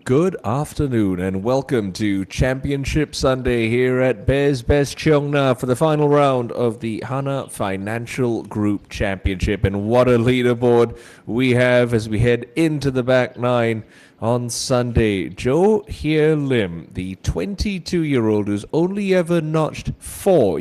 Good afternoon and welcome to Championship Sunday here at Bears Best Cheongna for the final round of the Hana Financial Group Championship. And what a leaderboard we have as we head into the back nine on Sunday. Jo Hye Lim, the 22-year-old who's only ever notched four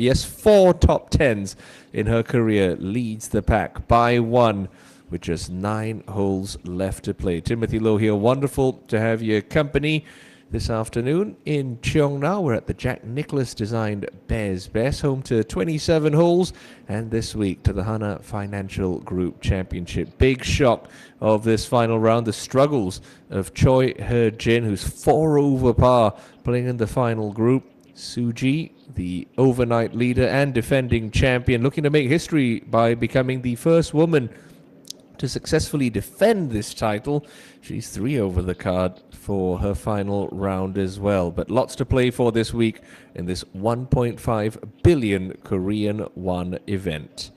top tens in her career, leads the pack by one, with just 9 holes left to play. Timothy Lowe here. Wonderful to have your company this afternoon in Cheongna. We're at the Jack Nicklaus designed Bears Best, home to 27 holes, and this week to the Hana Financial Group Championship. Big shock of this final round, the struggles of Choi Her-jin, who's 4 over par, playing in the final group. Suji, the overnight leader and defending champion, looking to make history by becoming the first woman to successfully defend this title. She's 3 over the card for her final round as well. But lots to play for this week in this 1.5 billion Korean won event.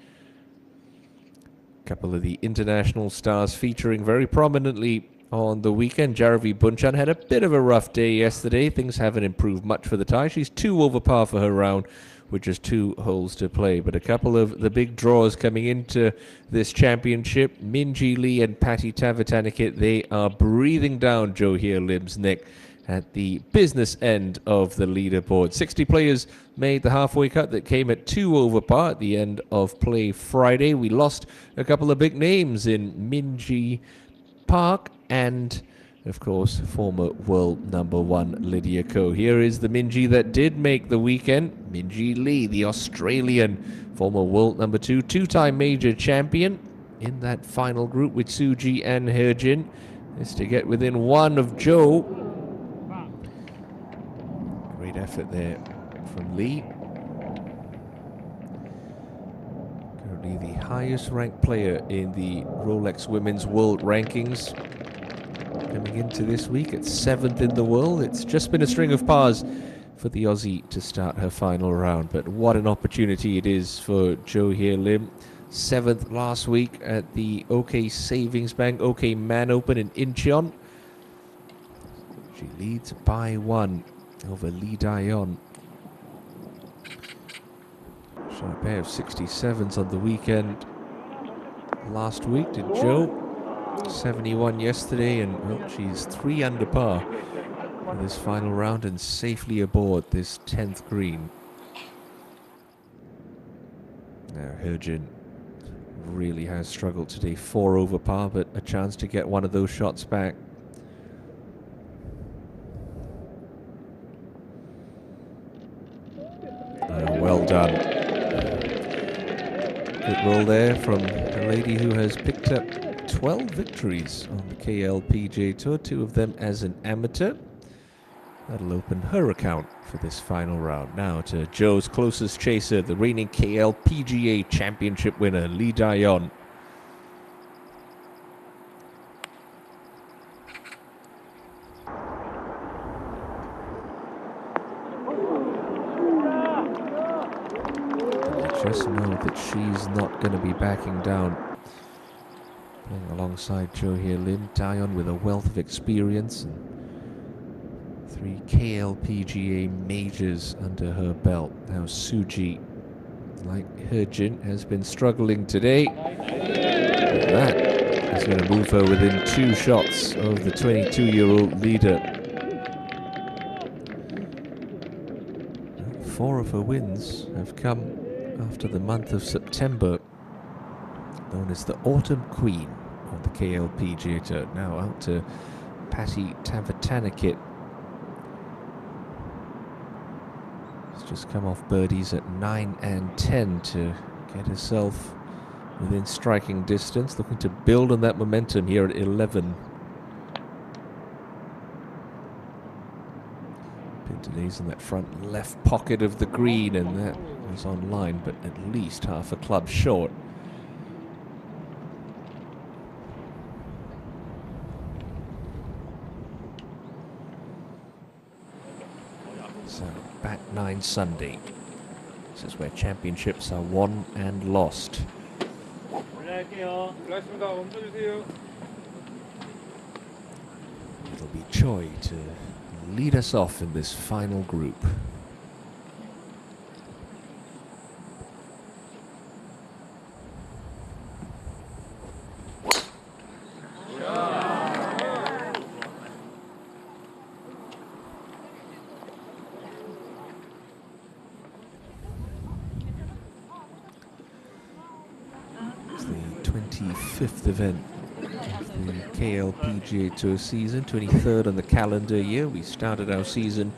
A couple of the international stars featuring very prominently on the weekend. Jaravi Bunchan had a bit of a rough day yesterday. Things haven't improved much for the Thai. She's 2 over par for her round, with just 2 holes to play. But a couple of the big draws coming into this championship. Minji Lee and Patty Tavatanakit, they are breathing down Jo Hye Lim's neck at the business end of the leaderboard. 60 players made the halfway cut that came at 2 over par at the end of play Friday. We lost a couple of big names in Minji Park and, of course, former world number 1 Lydia Ko. Here is the Minji that did make the weekend. Minji Lee, the Australian, former world number 2, 2-time major champion in that final group with Suji and Her-jin, is to get within 1 of Jo. Great effort there from Lee. Currently the highest ranked player in the Rolex Women's World Rankings. Coming into this week at 7th in the world. It's just been a string of pars for the Aussie to start her final round. But what an opportunity it is for Jo Hye Lim. 7th last week at the OK Savings Bank OK Man Open in Incheon. She leads by 1 over Lee Daeon. Shot a pair of 67s on the weekend last week, did Jo. 71 yesterday, and well, she's 3 under par for this final round and safely aboard this 10th green. Now Her-jin really has struggled today. 4 over par, but a chance to get one of those shots back. Well done. Good roll there from a lady who has picked up 12 victories on the KLPGA Tour, 2 of them as an amateur. That'll open her account for this final round. Now to Jo's closest chaser, the reigning KLPGA Championship winner, Lee Daeon. Just know that she's not going to be backing down. Playing alongside Jo Hye Lim, Daeon with a wealth of experience and 3 KLPGA majors under her belt. Now Suji, like Her-jin, has been struggling today. But that is going to move her within 2 shots of the 22-year-old leader. 4 of her wins have come after the month of September, known as the Autumn Queen of the KLPGA Tour. Now out to Patty Tavatanakit. She's just come off birdies at 9 and 10 to get herself within striking distance, looking to build on that momentum here at 11. Pin today's in that front left pocket of the green, and that is on line, but at least half a club short. So, back 9 Sunday. This is where championships are won and lost. It'll be Choi to lead us off in this final group. It's the 25th event of the KLPGA Tour season, 23rd on the calendar year. We started our season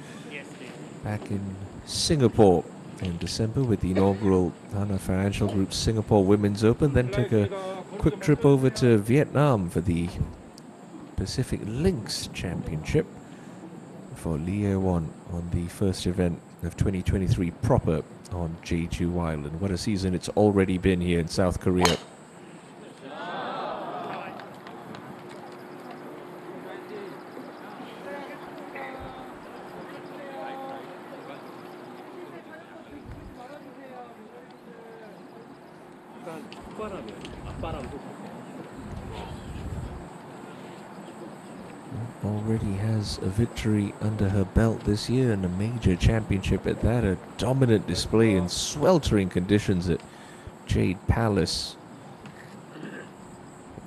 back in Singapore in December with the inaugural Hana Financial Group Singapore Women's Open, then took a quick trip over to Vietnam for the Pacific Links Championship for Lie won on the first event of 2023 proper on Jeju Island. What a season it's already been here in South Korea. Already has a victory under her belt this year and a major championship at that. A dominant display in sweltering conditions at Jade Palace.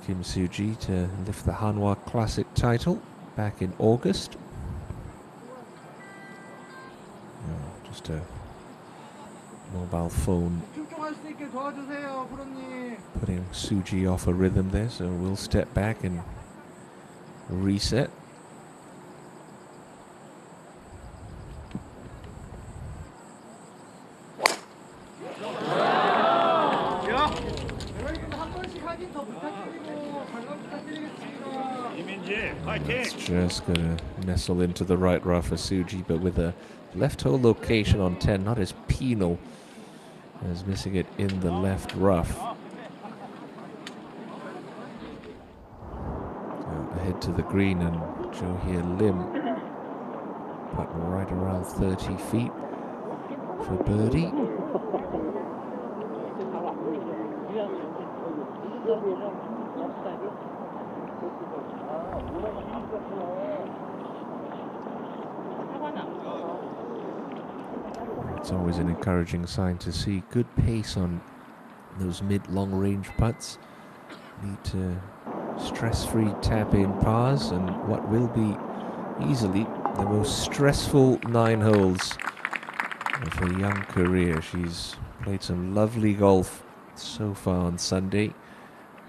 Kim Soo-ji to lift the Hanwha Classic title back in August. Just a mobile phone putting Soo-ji off a rhythm there, so we'll step back and reset. It's just gonna nestle into the right rough for Soo-ji, but with a left hole location on 10, not as penal as missing it in the left rough. Ahead to the green, and Jo-Hye Lim putting right around 30 feet for birdie. It's always an encouraging sign to see good pace on those mid-long range putts. Need to stress-free tap-in pars, and what will be easily the most stressful 9 holes of her young career. She's played some lovely golf so far on Sunday.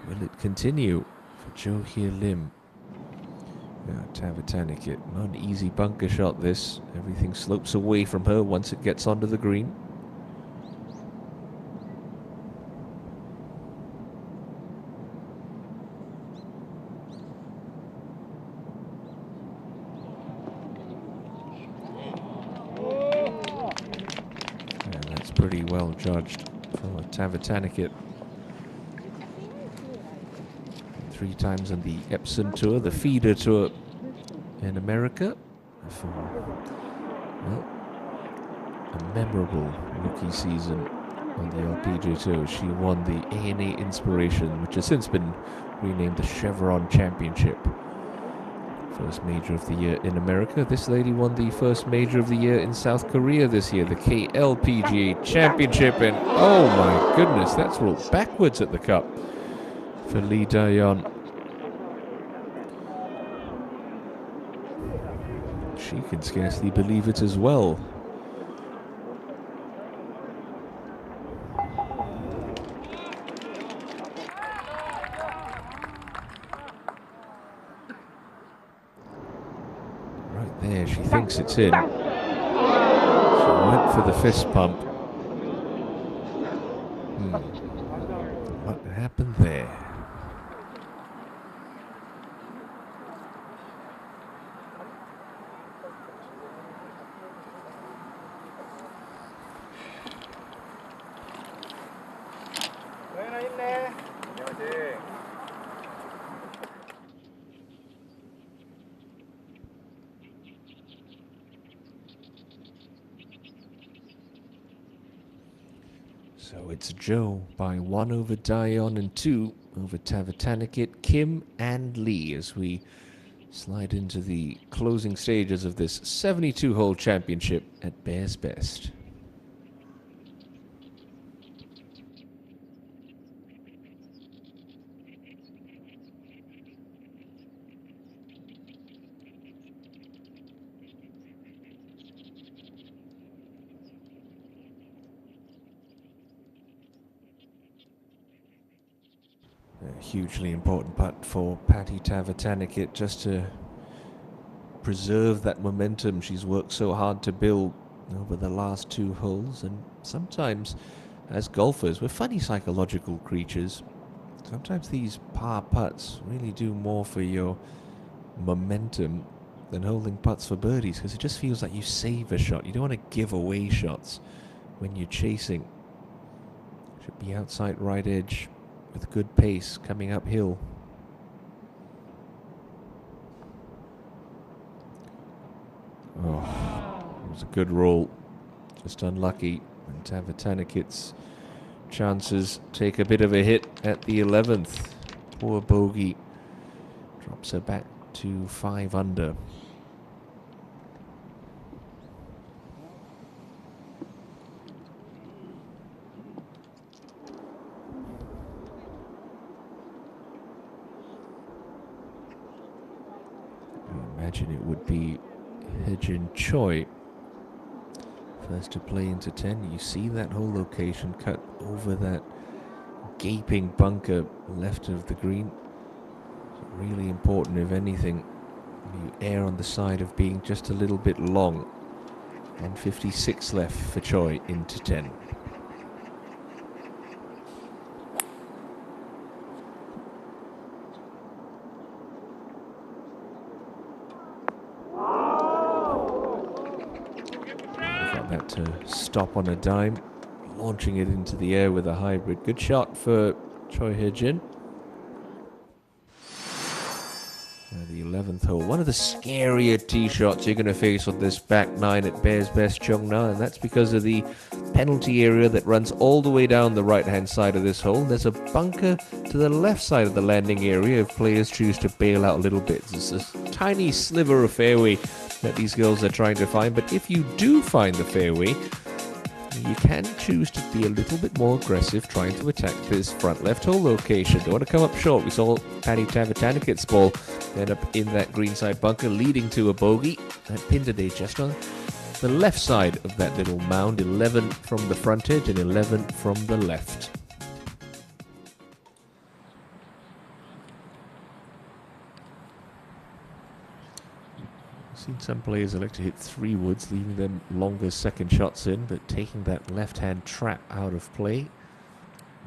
Will it continue for Jo-Hye Lim? Tavatanikit, not an easy bunker shot this. Everything slopes away from her once it gets onto the green. And that's pretty well judged for Tavatanikit. 3 times on the Epsom Tour, the feeder tour in America. For, well, a memorable rookie season on the LPGA Tour. She won the ANA Inspiration, which has since been renamed the Chevron Championship. First major of the year in America. This lady won the first major of the year in South Korea this year, the KLPGA Championship, and oh my goodness, that's rolled backwards at the cup for Lee Da-yeon. She can scarcely believe it as well. Right there, she thinks it's in. She went for the fist pump. What happened there? So it's Jo by 1 over Da-yeon and 2 over Tavatanikit, Kim and Lee as we slide into the closing stages of this 72-hole championship at Bears Best. A hugely important putt for Patty Tavatanakit just to preserve that momentum she's worked so hard to build over the last 2 holes. And sometimes, as golfers, we're funny psychological creatures. Sometimes these par putts really do more for your momentum than holding putts for birdies, because it just feels like you save a shot. You don't want to give away shots when you're chasing. Should be outside right edge with good pace coming uphill. Oh, it was a good roll. Just unlucky. And Tavatanakit's chances take a bit of a hit at the 11th. Poor bogey drops her back to 5 under. I imagine it would be Hye-Jin Choi first to play into 10. You see that whole location cut over that gaping bunker left of the green. It's really important, if anything, you err on the side of being just a little bit long. And 56 left for Choi into 10. Got that to stop on a dime, launching it into the air with a hybrid. Good shot for Choi Hye-Jin. The 11th hole, one of the scarier tee shots you're going to face on this back 9 at Bears Best Cheongna, and that's because of the penalty area that runs all the way down the right-hand side of this hole. There's a bunker to the left side of the landing area if players choose to bail out a little bit. It's a tiny sliver of fairway that these girls are trying to find, but if you do find the fairway, you can choose to be a little bit more aggressive trying to attack this front left hole location. Don't want to come up short. We saw Patty Tavatanakit's ball end up in that greenside bunker, leading to a bogey. That pinned today just on the left side of that little mound. 11 from the front edge and 11 from the left. Seen some players elect to hit 3 woods, leaving them longer second shots in, but taking that left-hand trap out of play.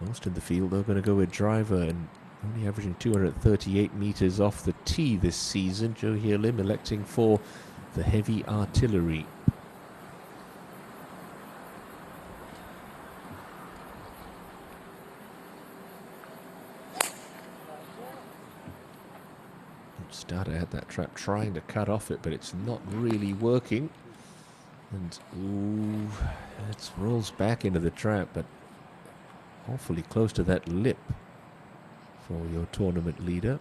Most in the field are going to go with driver, and only averaging 238 meters off the tee this season. Jo Hye Lim electing for the heavy artillery. Starter had that trap trying to cut off it, but it's not really working. And ooh, it rolls back into the trap, but awfully close to that lip for your tournament leader.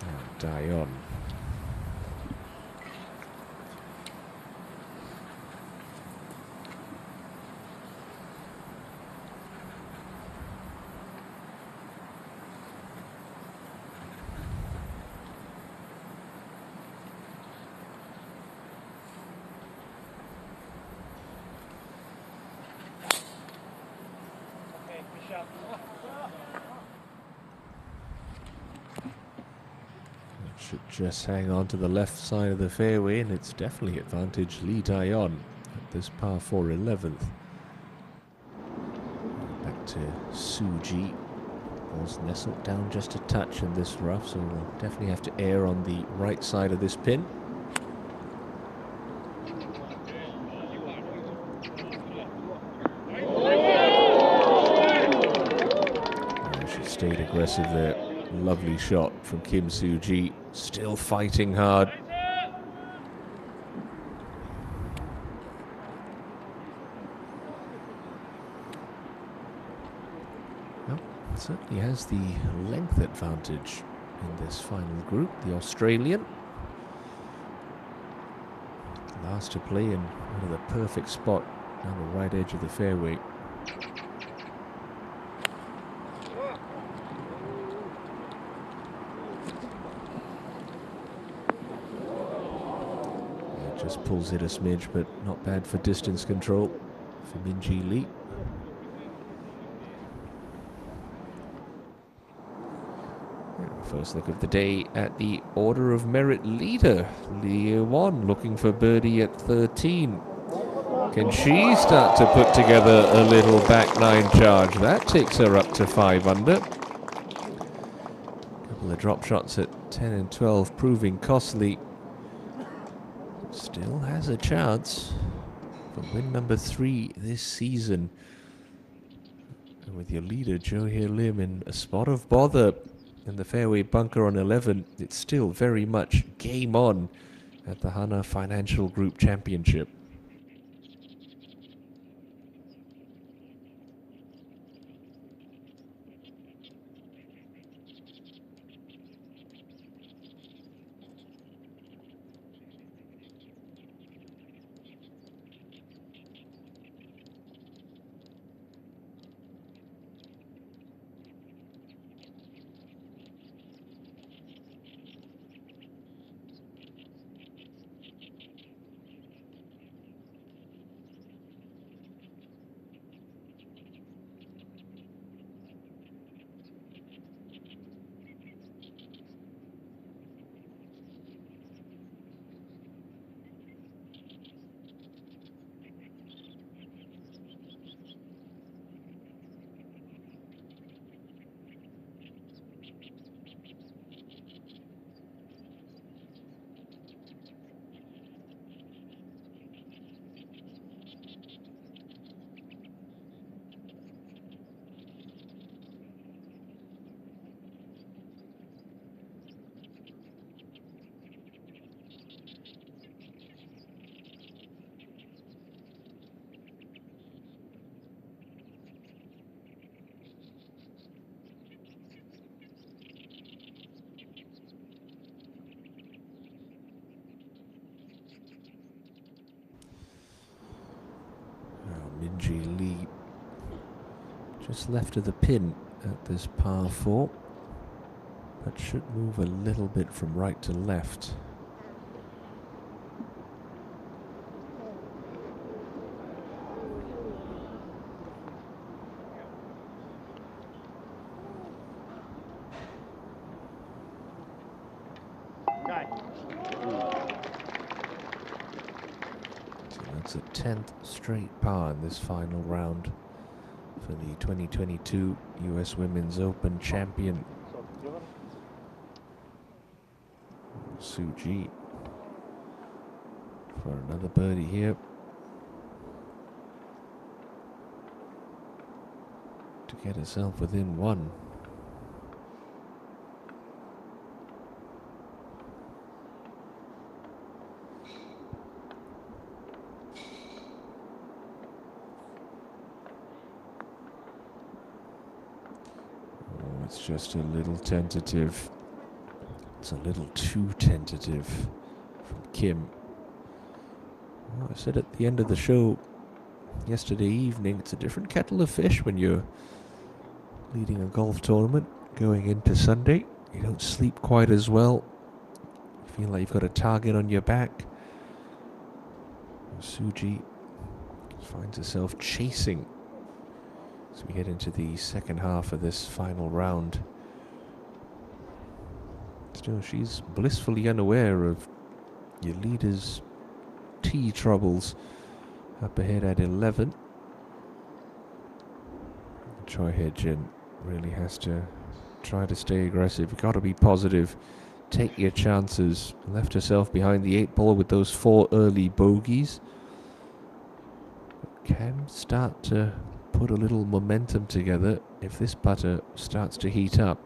And Dion. Should just hang on to the left side of the fairway, and it's definitely advantage Lee Dion at this par 4 11th. Back to Suji. Ball's nestled down just a touch in this rough, so we'll definitely have to err on the right side of this pin. She stayed aggressive there. Lovely shot from Kim Soo-ji, still fighting hard. Well, Certainly has the length advantage in this final group, the Australian. Last to play in one of the perfect spot down the right edge of the fairway. Yeah, just pulls it a smidge, but not bad for distance control for Minjee Lee. First look of the day at the Order of Merit leader, Lee Won, looking for birdie at 13. Can she start to put together a little back nine charge? That takes her up to 5 under. A couple of drop shots at 10 and 12 proving costly. Still has a chance for win number 3 this season. And with your leader, Jo Hye Lim, in a spot of bother in the fairway bunker on 11, it's still very much game on at the Hana Financial Group Championship. Minjee Lee just left of the pin at this par 4, but should move a little bit from right to left. So that's a 10th straight par in this final round for the 2022 US Women's Open champion Soo Ji for another birdie here to get herself within 1. Oh, it's just a little tentative. It's a little too tentative from Kim. Well, I said at the end of the show yesterday evening, it's a different kettle of fish when you're leading a golf tournament going into Sunday. You don't sleep quite as well. You feel like you've got a target on your back. Soo Ji finds herself chasing as we get into the second half of this final round. Still, she's blissfully unaware of your leader's tee troubles up ahead at 11. Choi Hye-jin really has to try to stay aggressive. You've got to be positive. Take your chances. Left herself behind the 8 ball with those 4 early bogeys. Can start to put a little momentum together if this putter starts to heat up.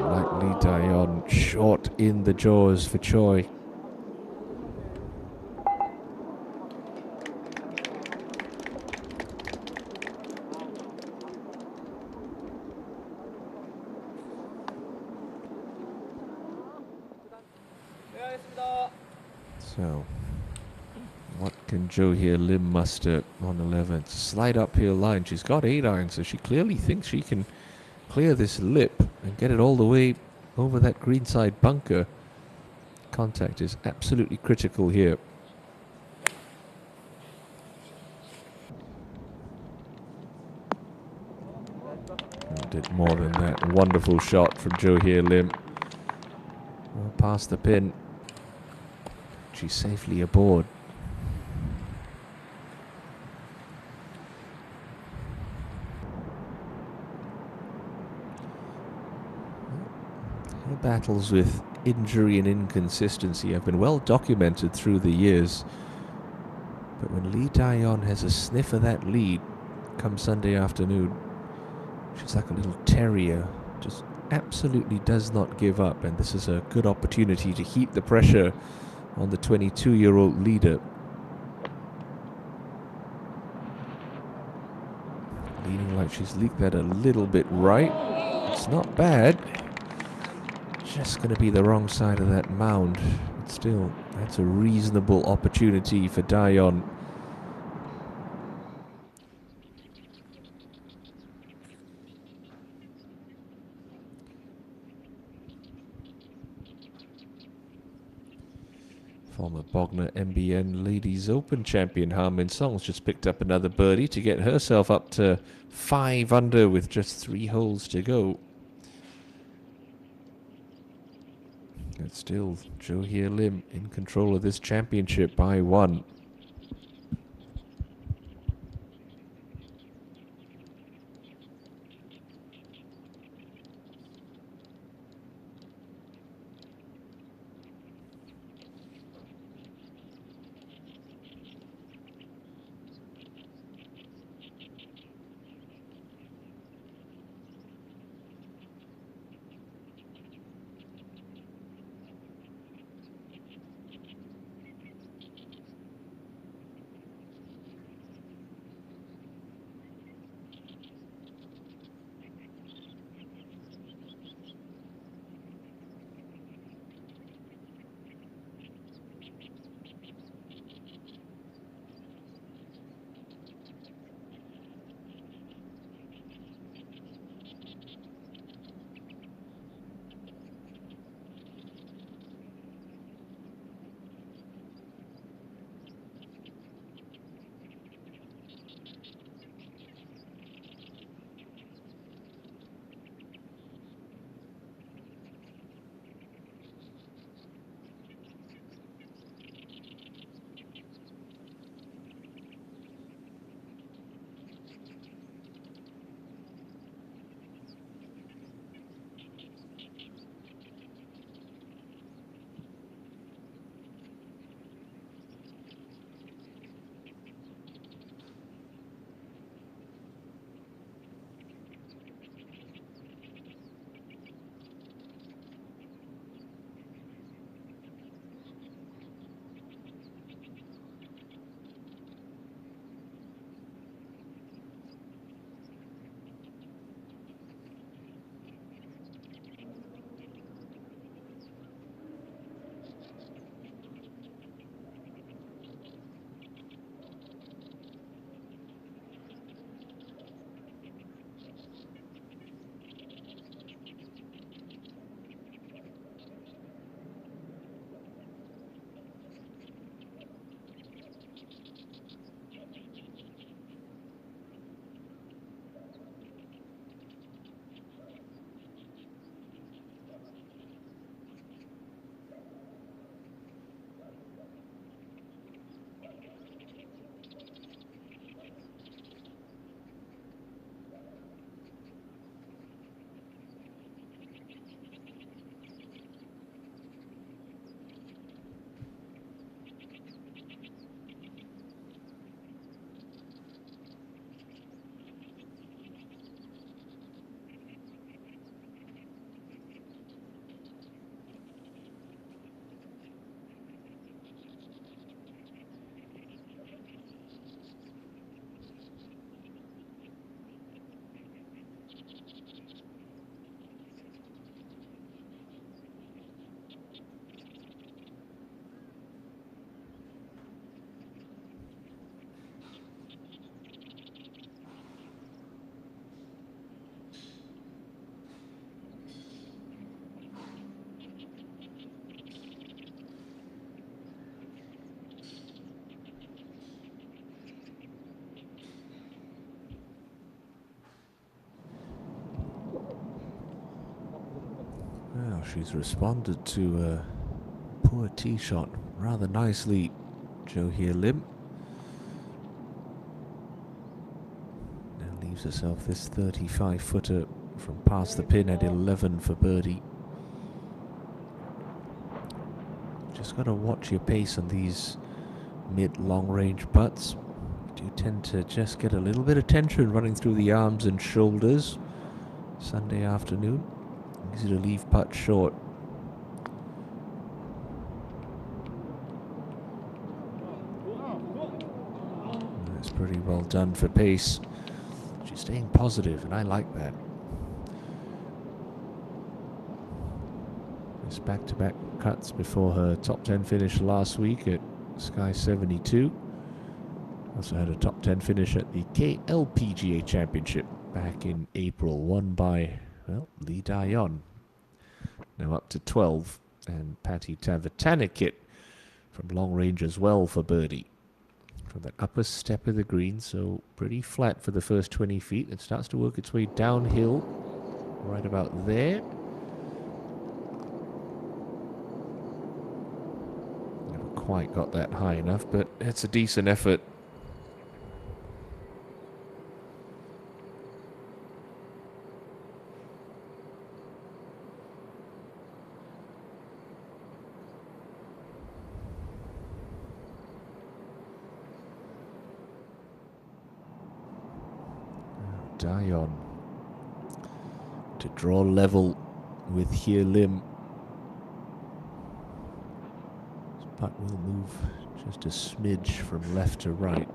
like Lee Daeon short in the jaws for Choi. So, what can Jo Hye Lim muster on 11? Slight uphill line. She's got 8 iron, so she clearly thinks she can clear this lip and get it all the way over that greenside bunker. Contact is absolutely critical here. And did more than that. Wonderful shot from Jo Hye Lim. Well, past the pin. She's safely aboard. Her battles with injury and inconsistency have been well documented through the years. But when Lee Daeon has a sniff of that lead come Sunday afternoon, she's like a little terrier, just absolutely does not give up, and this is a good opportunity to heap the pressure on the 22-year-old leader. Leaning like she's leaked that a little bit right. It's not bad. Just going to be the wrong side of that mound. But still, that's a reasonable opportunity for Daeon. Former Bogner MBN Ladies Open champion Ha Min Song's just picked up another birdie to get herself up to 5 under with just 3 holes to go. And still, Jo Hye Lim in control of this championship by 1. Well, she's responded to a poor tee shot rather nicely, Jo Hye Lim. Now leaves herself this 35-footer from past the pin at 11 for birdie. Just got to watch your pace on these mid-long range putts. You do tend to just get a little bit of tension running through the arms and shoulders. Sunday afternoon, easy to leave putt short. That's pretty well done for pace. She's staying positive, and I like that. It's back-to-back cuts before her top 10 finish last week at Sky 72. Also had a top 10 finish at the KLPGA Championship back in April, won by, well, Lee Da-yeon. Now up to 12, and Patty Tavatanakit from long range as well for birdie. From that upper step of the green, so pretty flat for the first 20 feet. It starts to work its way downhill right about there. Never quite got that high enough, but it's a decent effort. Da-yeon to draw level with Hye Lim. This putt will move just a smidge from left to right.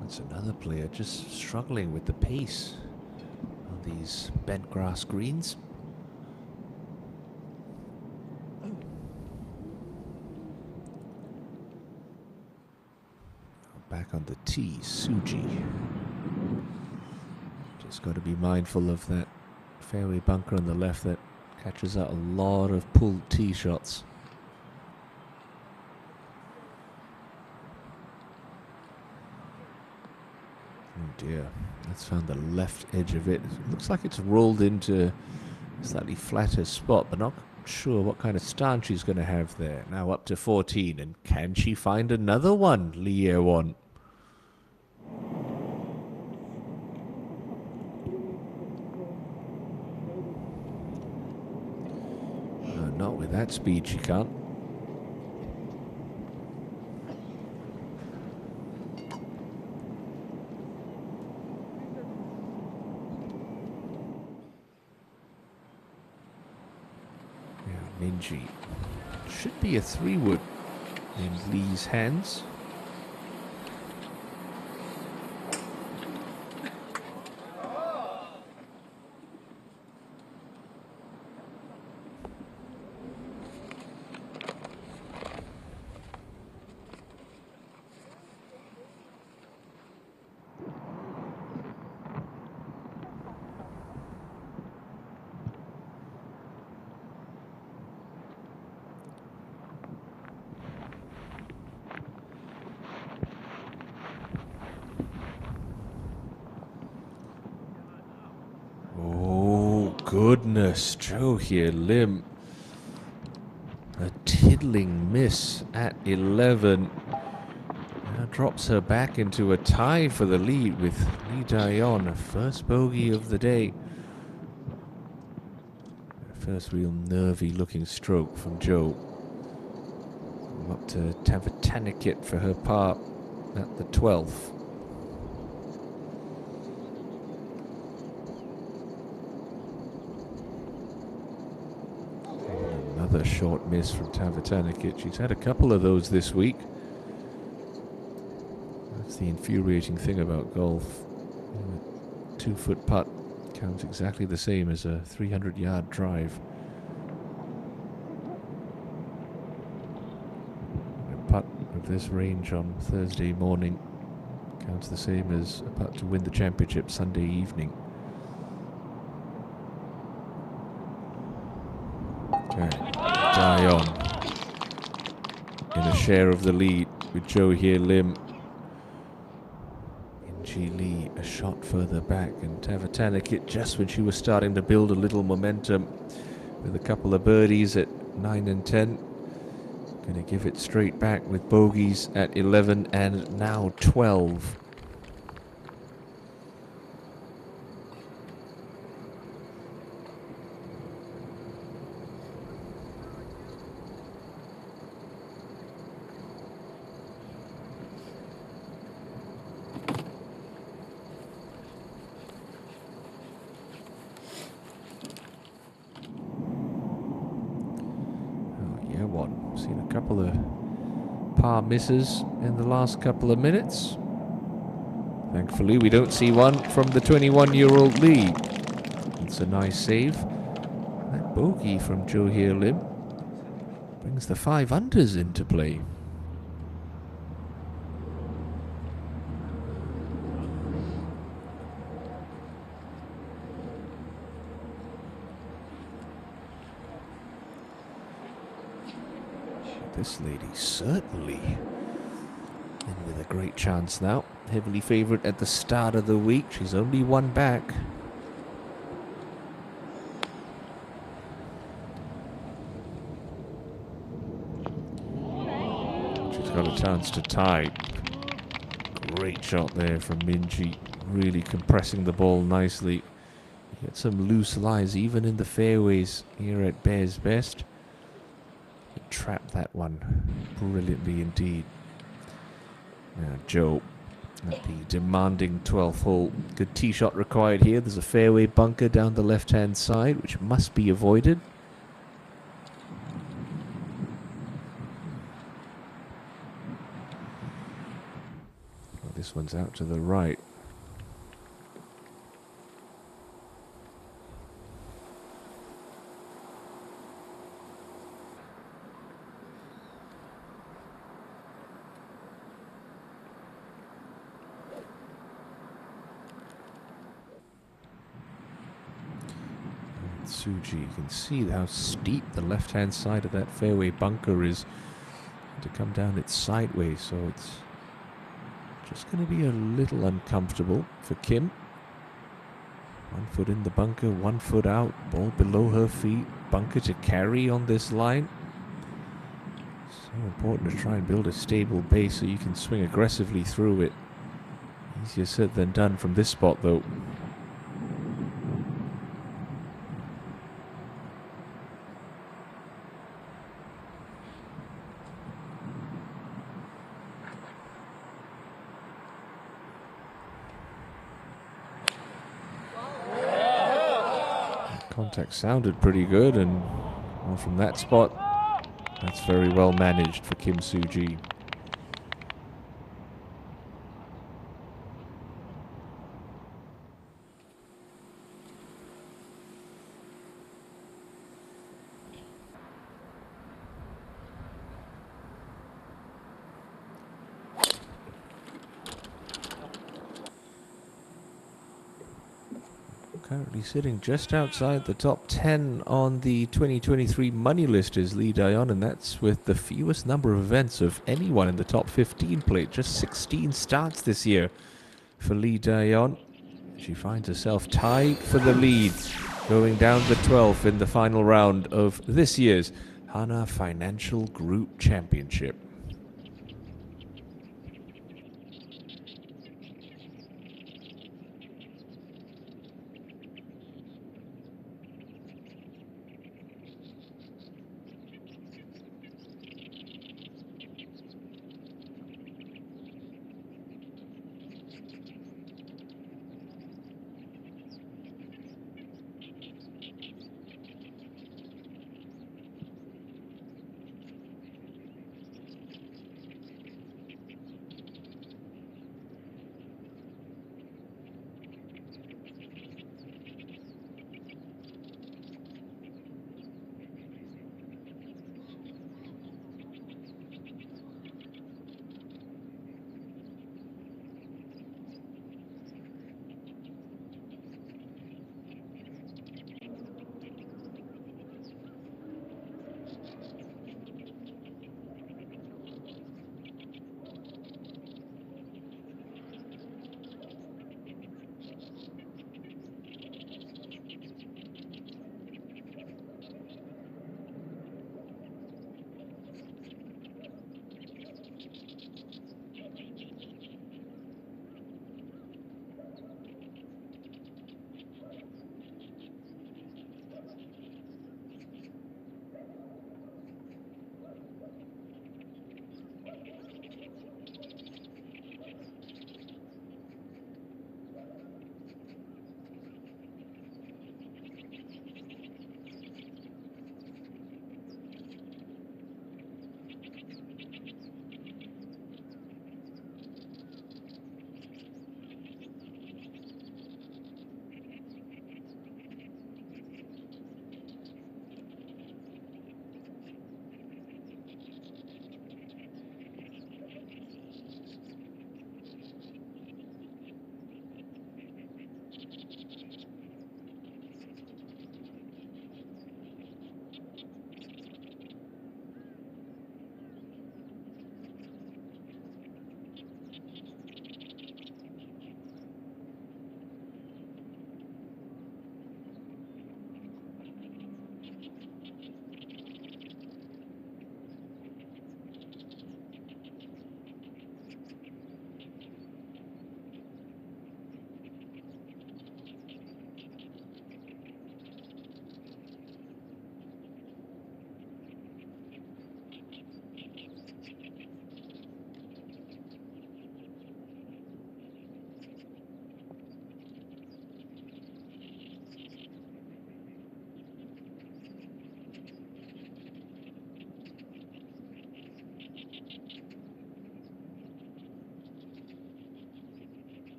That's another player just struggling with the pace on these bent grass greens. Back on the tee, Suji. Just got to be mindful of that fairway bunker on the left that catches out a lot of pulled tee shots. Oh dear, that's found the left edge of it. It looks like it's rolled into a slightly flatter spot, but not sure what kind of stance she's going to have there. Now up to 14, and can she find another one, Lee Ye-won? Not with that speed, she can't. Minji. Should be a 3-wood in Lee's hands. Goodness, Jo Hye Lim. A tiddling miss at 11. Now drops her back into a tie for the lead with Lee Da-yeon, first bogey of the day. First real nervy looking stroke from Jo. Up to Tavatanakit for her par at the 12th. Another short miss from Tavatanakit. She's had a couple of those this week. That's the infuriating thing about golf. A 2-foot putt counts exactly the same as a 300-yard drive. A putt of this range on Thursday morning counts the same as a putt to win the championship Sunday evening. Okay. Daeon in a share of the lead with Jo Hye Lim. ENG Lee a shot further back, and Tavatanakit just when she was starting to build a little momentum with a couple of birdies at 9 and 10. Going to give it straight back with bogeys at 11 and now 12. Seen a couple of par misses in the last couple of minutes. Thankfully, we don't see one from the 21-year-old Lee. It's a nice save. That bogey from Jo Hye Lim brings the 5 unders into play. This lady certainly in with a great chance now. Heavily favourite at the start of the week. She's only one back. She's got a chance to tie. Great shot there from Minjee. Really compressing the ball nicely. Get some loose lies even in the fairways here at Bears Best. Trap that one brilliantly indeed. Now Jo at the demanding 12th hole. Good tee shot required here. There's a fairway bunker down the left hand side which must be avoided. Well, this one's out to the right. Suji, you can see how steep the left-hand side of that fairway bunker is. To come down it sideways, so it's just going to be a little uncomfortable for Kim. 1 foot in the bunker, 1 foot out, ball below her feet, bunker to carry on this line. So important to try and build a stable base so you can swing aggressively through it. Easier said than done from this spot though. Contact sounded pretty good, and well, from that spot, that's very well managed for Kim Soo-ji. Currently sitting just outside the top 10 on the 2023 money list is Lee Daeon, and that's with the fewest number of events of anyone in the top 15 played. Just 16 starts this year for Lee Daeon. She finds herself tied for the lead, going down the 12th in the final round of this year's Hana Financial Group Championship.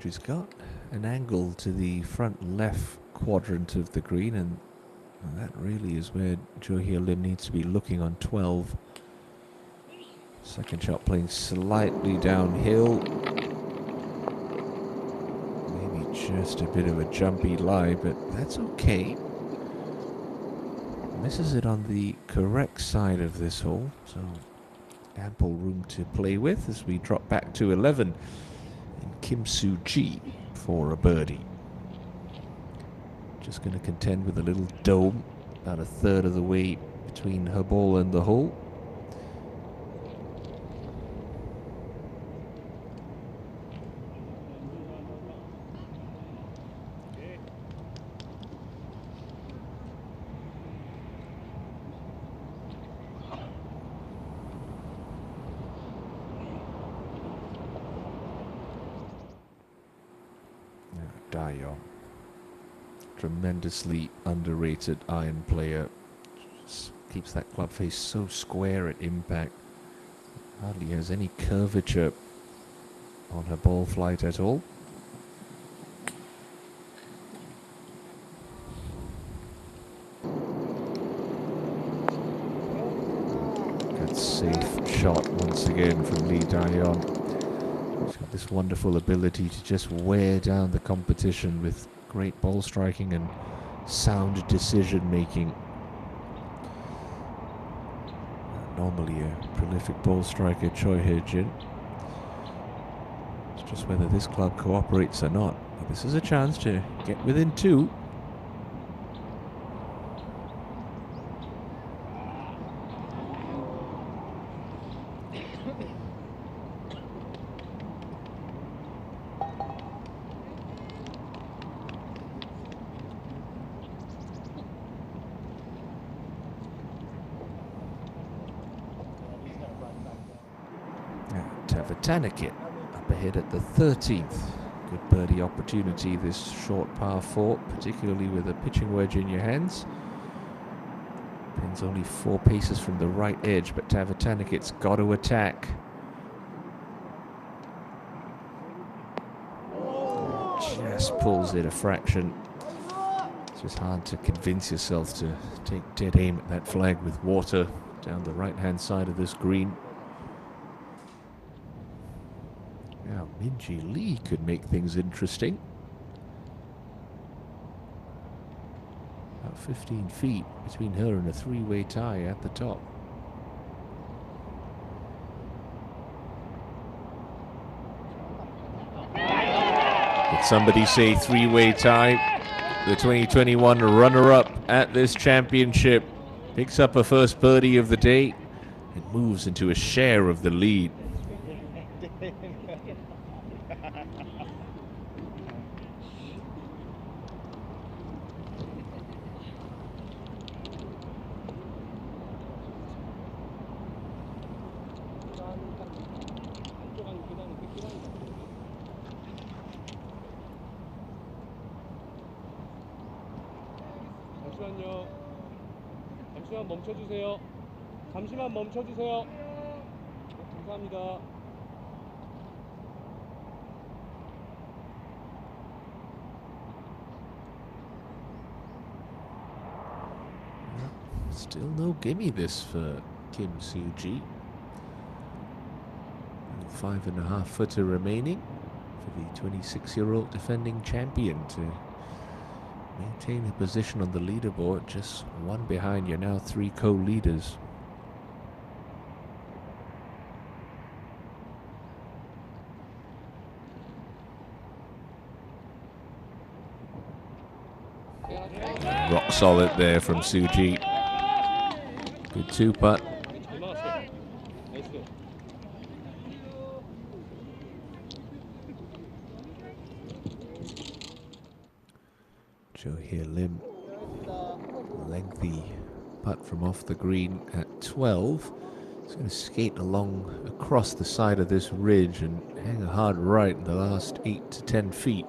She's got an angle to the front left quadrant of the green, and that really is where Jo Hye Lim needs to be looking on 12. Second shot playing slightly downhill. Maybe just a bit of a jumpy lie, but that's okay. Misses it on the correct side of this hole, so ample room to play with as we drop back to 11. And Kim Soo-ji for a birdie. Just going to contend with a little dome about a third of the way between her ball and the hole. Dayo, tremendously underrated iron player. Just keeps that club face so square at impact. Hardly has any curvature on her ball flight at all. Good safe shot once again from Lee Dayon. She's got this wonderful ability to just wear down the competition with great ball striking and sound decision making. Normally a prolific ball striker, Choi Hye-jin. It's just whether this club cooperates or not. But this is a chance to get within 2. Tavatanakit up ahead at the 13th. Good birdie opportunity, this short par 4, particularly with a pitching wedge in your hands. Pin's only 4 paces from the right edge, but Tavatanakit's got to attack. Just pulls it a fraction. It's just hard to convince yourself to take dead aim at that flag with water down the right-hand side of this green. Now, Minji Lee could make things interesting. About 15 feet between her and a 3-way tie at the top. Did somebody say 3-way tie? The 2021 runner-up at this championship picks up her first birdie of the day and moves into a share of the lead. 잠시만 멈춰주세요. 잠시만 멈춰주세요. 감사합니다. Still no gimme this for Kim Soo-ji. 5.5 footer remaining for the 26-year-old defending champion to maintain a position on the leaderboard, just 1 behind your now 3 co-leaders. Rock solid there from Soo-ji. Good 2-putt. Jo Hye Lim, lengthy putt from off the green at 12. He's going to skate along across the side of this ridge and hang a hard right in the last 8 to 10 feet.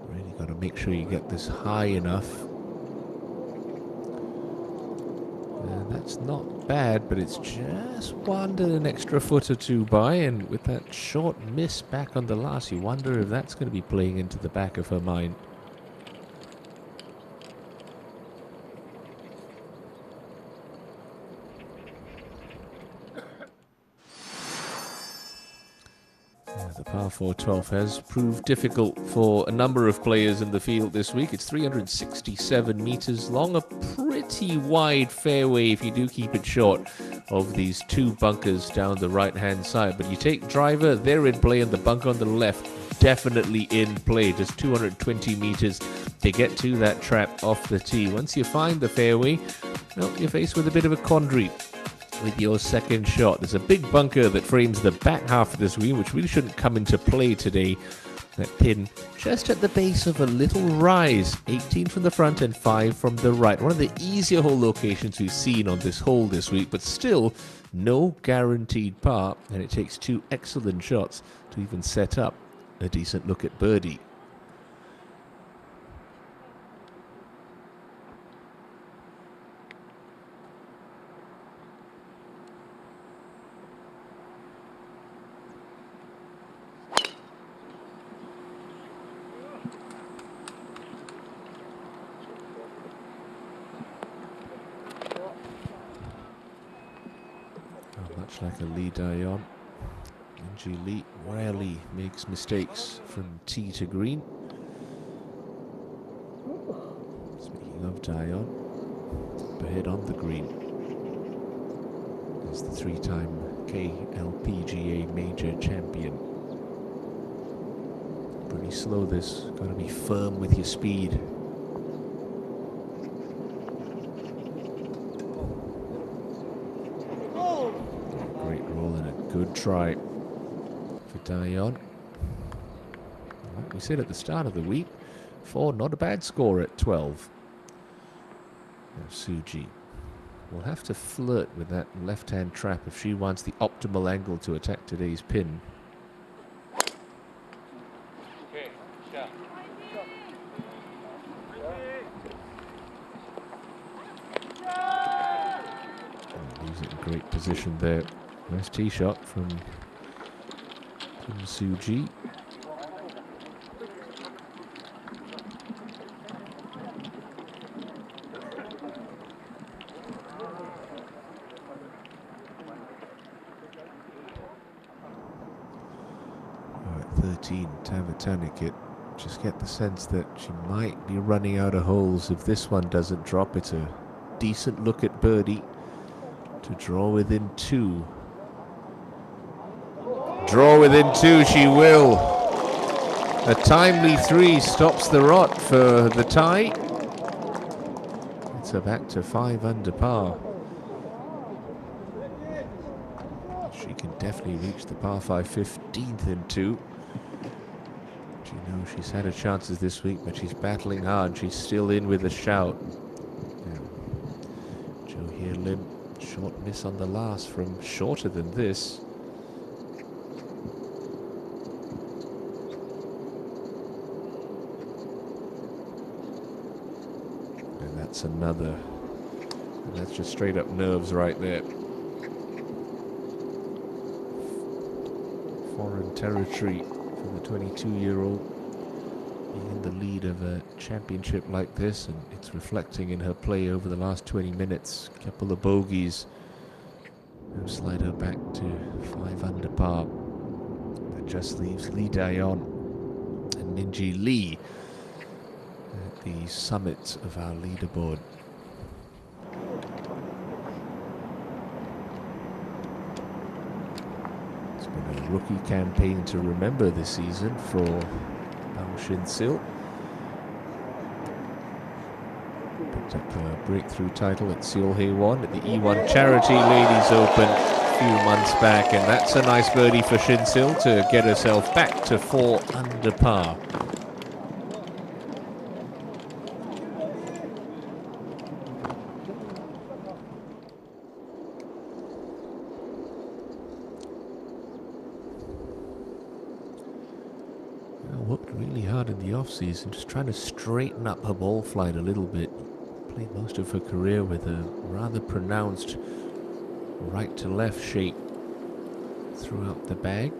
Really got to make sure you get this high enough. And that It's not bad, but it's just wandered an extra foot or two by, and with that short miss back on the last, you wonder if that's going to be playing into the back of her mind. The par 4 12 has proved difficult for a number of players in the field this week. It's 367 meters long, a pretty wide fairway if you do keep it short of these two bunkers down the right-hand side. But you take driver, they're in play, and the bunker on the left definitely in play. Just 220 meters to get to that trap off the tee. Once you find the fairway, well, you're faced with a bit of a quandary with your second shot. There's a big bunker that frames the back half of this green, which really shouldn't come into play today. That pin just at the base of a little rise, 18 from the front and 5 from the right. One of the easier hole locations we've seen on this hole this week, but still no guaranteed par, and it takes two excellent shots to even set up a decent look at birdie. Much like a Lee Dayon, ENG Lee rarely makes mistakes from tee to green. Speaking of Dayon, up ahead on the green is the three-time KLPGA major champion. Pretty slow this, got to be firm with your speed. Good try for Dayon. Like we said at the start of the week, 4 not a bad score at 12. Now Suji will have to flirt with that left-hand trap if she wants the optimal angle to attack today's pin. Leaves it in great position there. Nice tee shot from Suji. At 13, to have a tourniquet. Just get the sense that she might be running out of holes if this one doesn't drop. It's a decent look at birdie to draw within 2. Draw within 2, she will. A timely 3 stops the rot for the tie. It's a back to 5 under par. She can definitely reach the par 5 15th in 2. She knows she's had her chances this week, but she's battling hard. She's still in with a shout. Jo Hye Lim, short miss on the last from shorter than this. That's another. And that's just straight up nerves right there. Foreign territory for the 22-year-old. Being in the lead of a championship like this, and it's reflecting in her play over the last 20 minutes. A couple of bogeys slide her back to 5 under par. That just leaves Lee Dayon and ENG Lee at the summit of our leaderboard. It's been a rookie campaign to remember this season for Bang Shin-sil. Picked up a breakthrough title at Seoul Haewon at the E1 Charity Ladies Open a few months back, and that's a nice birdie for Shin-sil to get herself back to 4 under par. Worked really hard in the off-season, just trying to straighten up her ball flight a little bit. played most of her career with a rather pronounced right to left shake throughout the bag.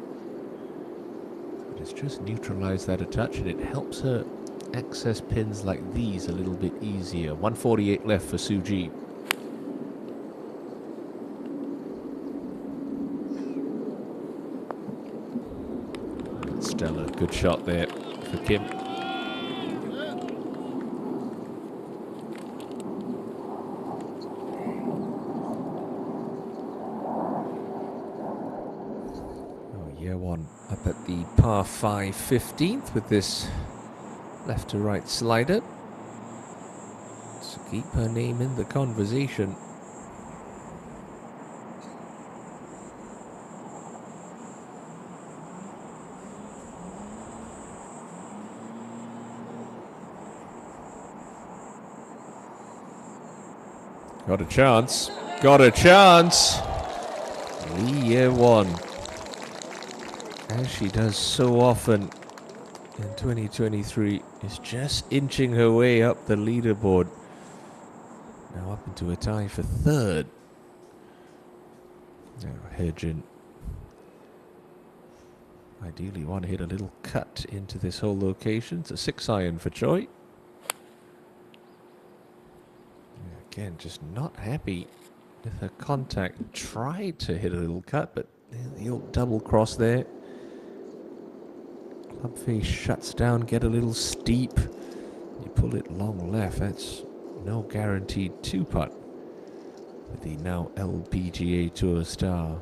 But it's just neutralized that a touch, and it helps her access pins like these a little bit easier. 148 left for Suji. Stella, good shot there for Kim. Year one up at the par 5 15th with this left to right slider. So keep her name in the conversation. Got a chance. Got a chance. Lee year one, as she does so often in 2023, is just inching her way up the leaderboard. Now up into a tie for third. Now Hedgen. Ideally want to hit a little cut into this whole location. It's a 6-iron for Choi. Again, just not happy with her contact. Tried to hit a little cut, but the old double cross there. Club face shuts down, get a little steep. You pull it long left. That's no guaranteed 2-putt with the now LPGA Tour star.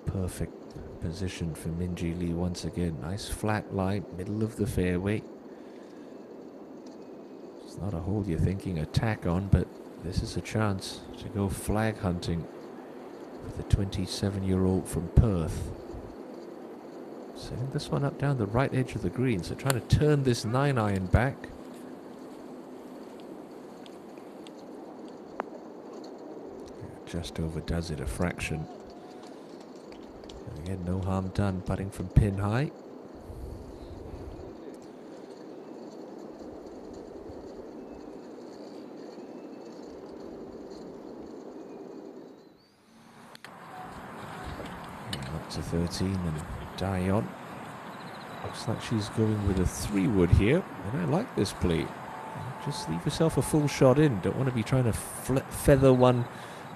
Perfect position for Minjee Lee once again. Nice flat lie, middle of the fairway. It's not a hole you're thinking attack on, but this is a chance to go flag hunting with the 27-year-old from Perth. Setting this one up down the right edge of the green, so trying to turn this 9-iron back. Just overdoes it a fraction. Again, no harm done, putting from pin high. Up to 13 and Dion. Looks like she's going with a 3-wood here, and I like this play. Just leave yourself a full shot in. Don't want to be trying to feather one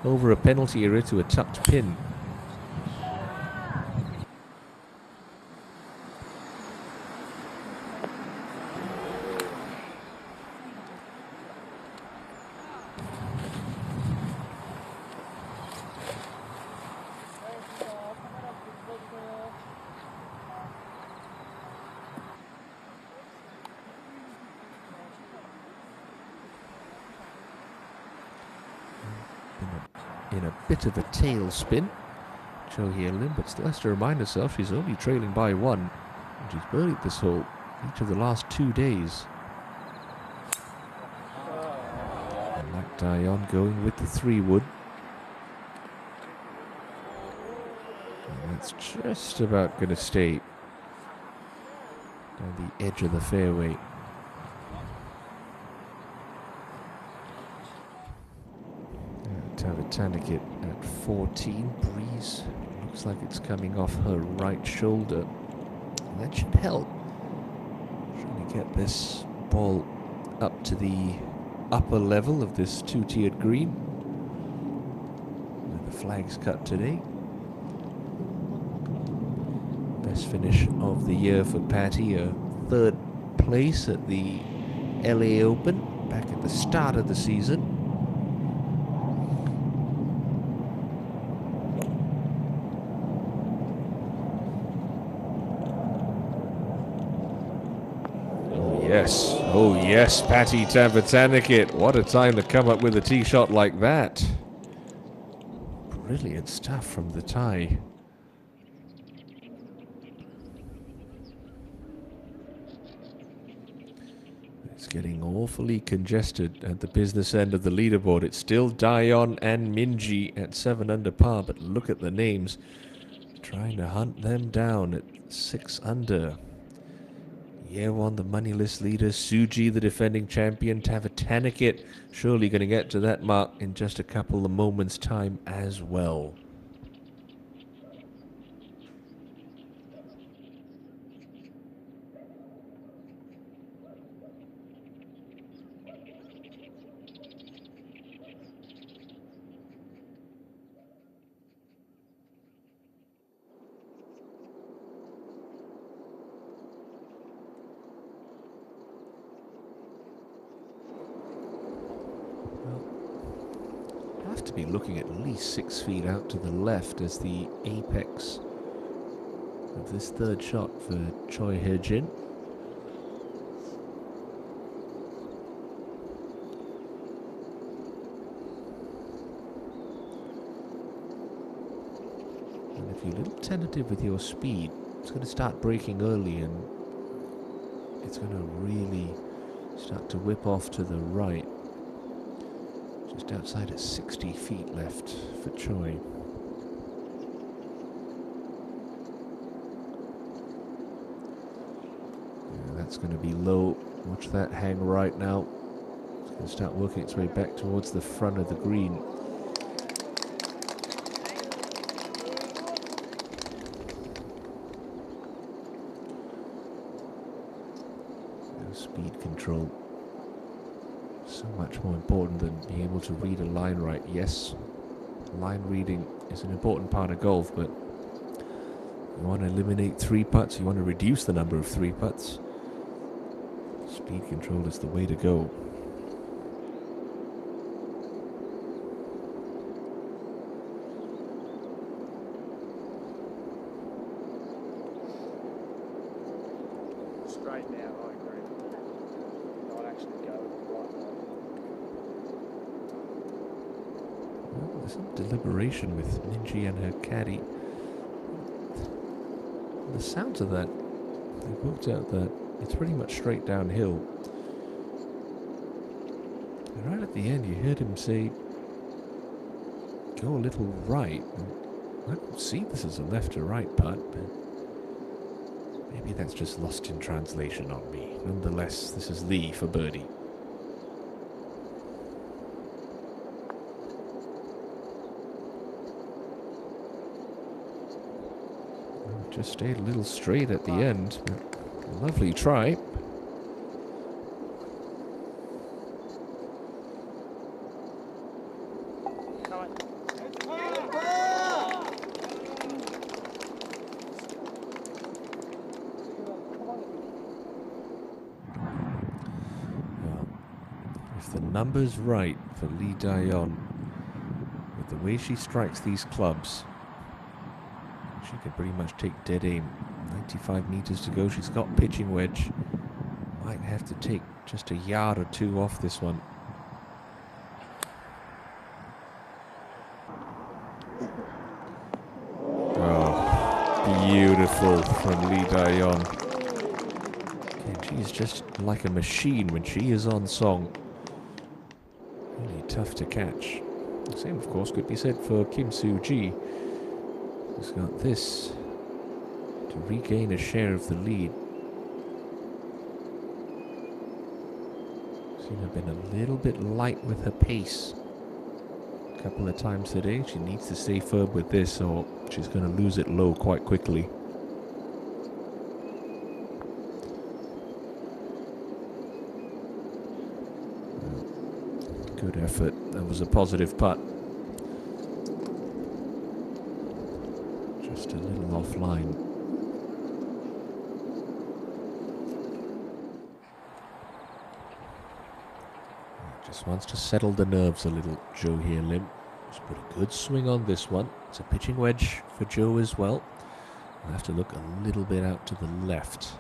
over a penalty area to a tucked pin. In a bit of a tailspin, Cho Hye-Lim, but still has to remind herself she's only trailing by 1. And she's birdied this hole each of the last 2 days. And like Dion going with the 3-wood. And that's just about going to stay down the edge of the fairway. Tavatanikit at 14. Breeze looks like it's coming off her right shoulder. And that should help. Trying to get this ball up to the upper level of this 2-tiered green. And the flag's cut today. Best finish of the year for Patty. A 3rd place at the LA Open back at the start of the season. Yes, oh yes, Patty Tavatanikit. What a time to come up with a tee shot like that. Brilliant stuff from the tie. It's getting awfully congested at the business end of the leaderboard. It's still Dion and Minji at 7 under par, but look at the names. Trying to hunt them down at 6 under. Yewon, the moneyless leader. Suji, the defending champion. Tavatanakit, surely going to get to that mark in just a couple of moments' time as well. Have to be looking at least 6 feet out to the left as the apex of this third shot for Choi Hye-jin. And if you're a little tentative with your speed, it's going to start braking early and it's going to really start to whip off to the right. Just outside at 60 feet left for Choi. Yeah, that's going to be low. Watch that hang right now. It's going to start working its way back towards the front of the green. Speed control. So much more important than being able to read a line right. Yes, line reading is an important part of golf, but you want to eliminate 3 putts, you want to reduce the number of 3 putts. Speed control is the way to go. Straight now, I agree. Not actually go right now. Well, there's some deliberation with Minji and her caddy. The sounds of that, they've worked out that it's pretty much straight downhill. And right at the end, you heard him say, go a little right. And I don't see this as a left or right putt, but maybe that's just lost in translation on me. Nonetheless, this is Lee for birdie. Just stayed a little straight at the end. But lovely try. Well, if the number's right for Lee Daeon, with the way she strikes these clubs, she can pretty much take dead aim. 95 meters to go. She's got pitching wedge. Might have to take just a yard or two off this one. Oh, beautiful from Lee Daeon. Okay, she's just like a machine when she is on song. Really tough to catch. The same, of course, could be said for Kim Soo-ji. He's got this to regain a share of the lead. Seen her been a little bit light with her pace a couple of times today. She needs to stay firm with this or she's going to lose it low quite quickly. Good effort. That was a positive putt. Just a little offline. Just wants to settle the nerves a little, Jo Hye Lim. Just put a good swing on this one. It's a pitching wedge for Jo as well. I'll have to look a little bit out to the left.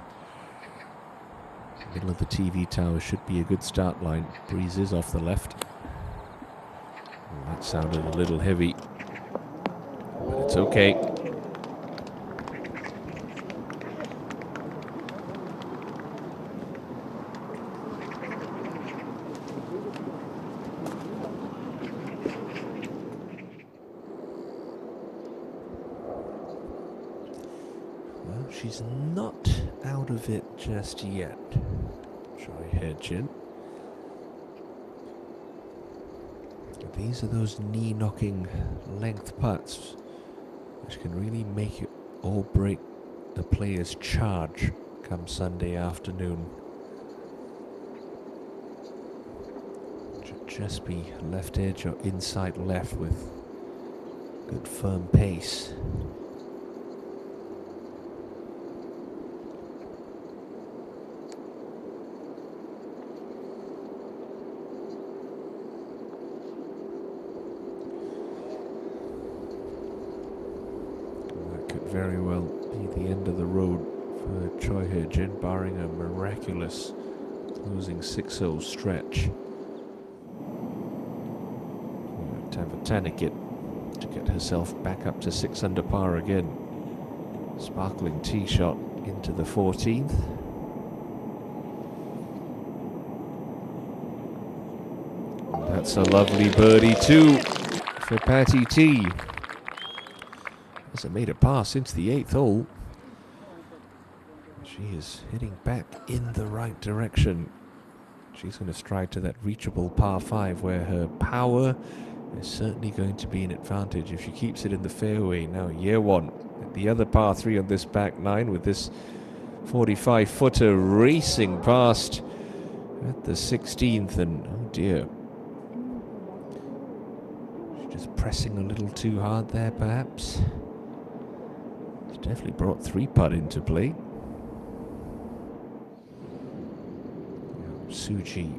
Middle of the TV tower should be a good start line. Breeze is off the left. Oh, that sounded a little heavy, but it's okay. Well, she's not out of it just yet. Try hedging. These are those knee-knocking length putts which can really make it or break the player's charge come Sunday afternoon. Should just be left edge or inside left with good firm pace. Very well be the end of the road for Choi Hye-jin, barring a miraculous losing 6-0 stretch. Tavatanakit to get herself back up to 6 under par again. Sparkling tee shot into the 14th. And that's a lovely birdie too for Patty T. Hasn't made a pass since the 8th hole. She is heading back in the right direction. She's going to stride to that reachable par 5 where her power is certainly going to be an advantage if she keeps it in the fairway. Now year one at the other par 3 on this back 9 with this 45-footer racing past at the 16th, and oh dear, she's just pressing a little too hard there perhaps. Definitely brought 3-putt into play. Suji,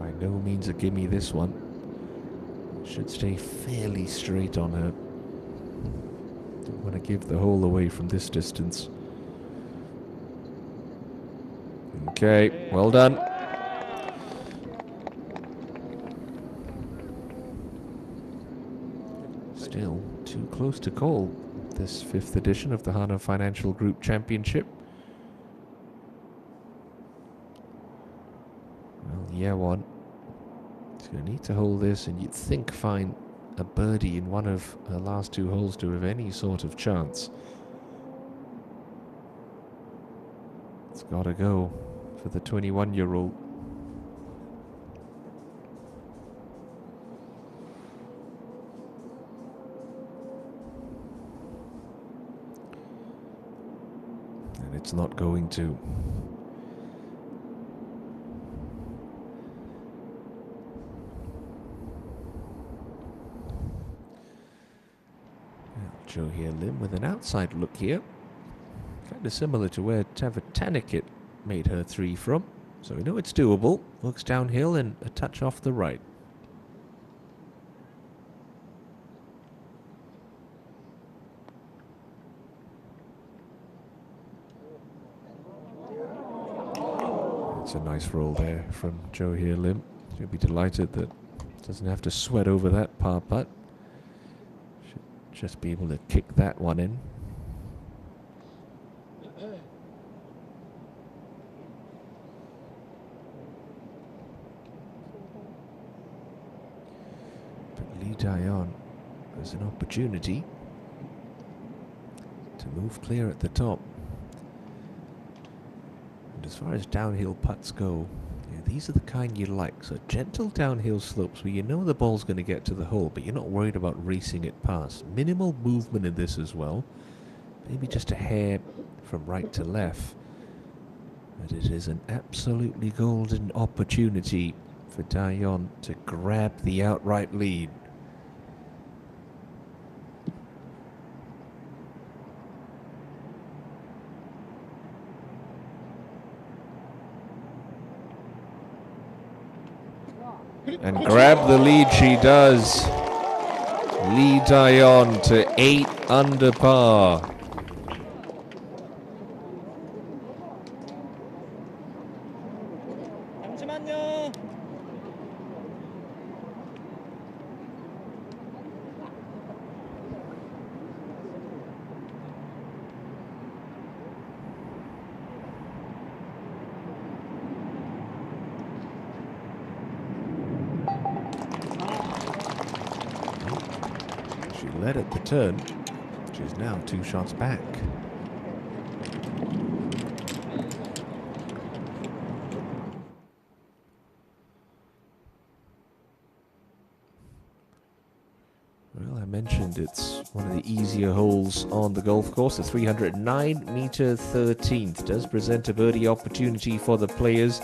by no means a gimme this one. Should stay fairly straight on her. Don't want to give the hole away from this distance. Okay, well done. Still too close to call this 5th edition of the Hana Financial Group Championship. Well, year one, it's going to need to hold this, and you'd think find a birdie in one of her last 2 holes to have any sort of chance. It's got to go for the 21-year-old. It's not going to. Jo Hye Lim with an outside look here. Kind of similar to where Tavatanakit made her 3 from. So we know it's doable. Looks downhill and a touch off the right. It's a nice roll there from Jo Hye Lim. She'll be delighted that doesn't have to sweat over that par putt. Should just be able to kick that one in. But Lee Daeon has an opportunity to move clear at the top. As far as downhill putts go, these are the kind you like. So gentle downhill slopes where you know the ball's going to get to the hole, but you're not worried about racing it past. Minimal movement in this as well. Maybe just a hair from right to left. But it is an absolutely golden opportunity for Daeon to grab the outright lead. And grab the lead she does. Lee Daeon to 8 under par. Led at the turn. which is now 2 shots back. Well, I mentioned it's one of the easier holes on the golf course. The 309-meter 13th does present a birdie opportunity for the players.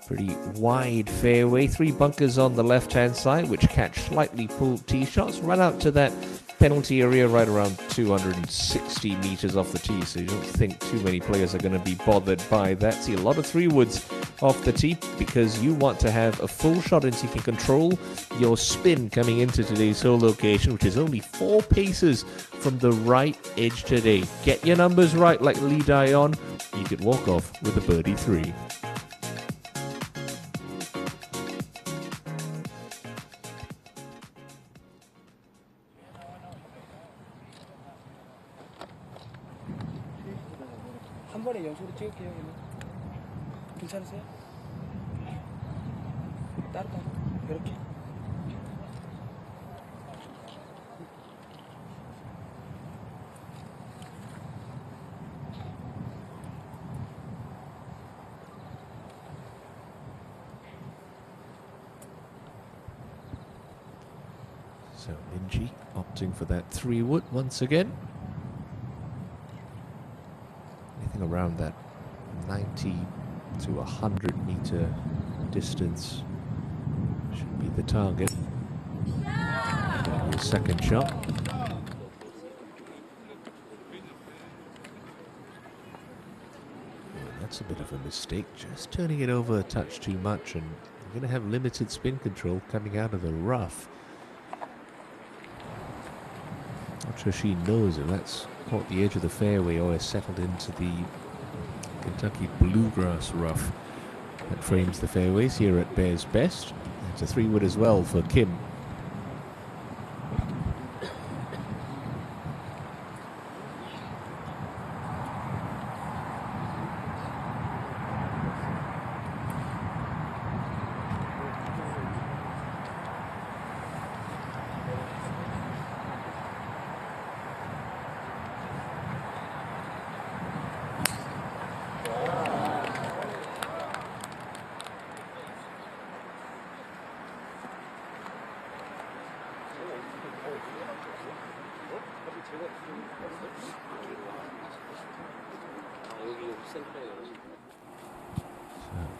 Pretty wide fairway, 3 bunkers on the left-hand side, which catch slightly pulled tee shots. Run out to that penalty area right around 260 meters off the tee, so you don't think too many players are going to be bothered by that. See a lot of 3-woods off the tee because you want to have a full shot and so you can control your spin coming into today's hole location, which is only 4 paces from the right edge today. Get your numbers right like Lee Dai-on, you could walk off with a birdie 3. 한 번에 연속으로 찍을게요. 괜찮으세요? 따로 이렇게. So ENG opting for that 3-wood once again. Anything around that 90 to 100 meter distance should be the target. The second shot. That's a bit of a mistake, just turning it over a touch too much, and you're going to have limited spin control coming out of the rough. Not sure she knows if that's caught the edge of the fairway or has settled into the Kentucky bluegrass rough that frames the fairways here at Bears Best. It's a 3-wood as well for Kim.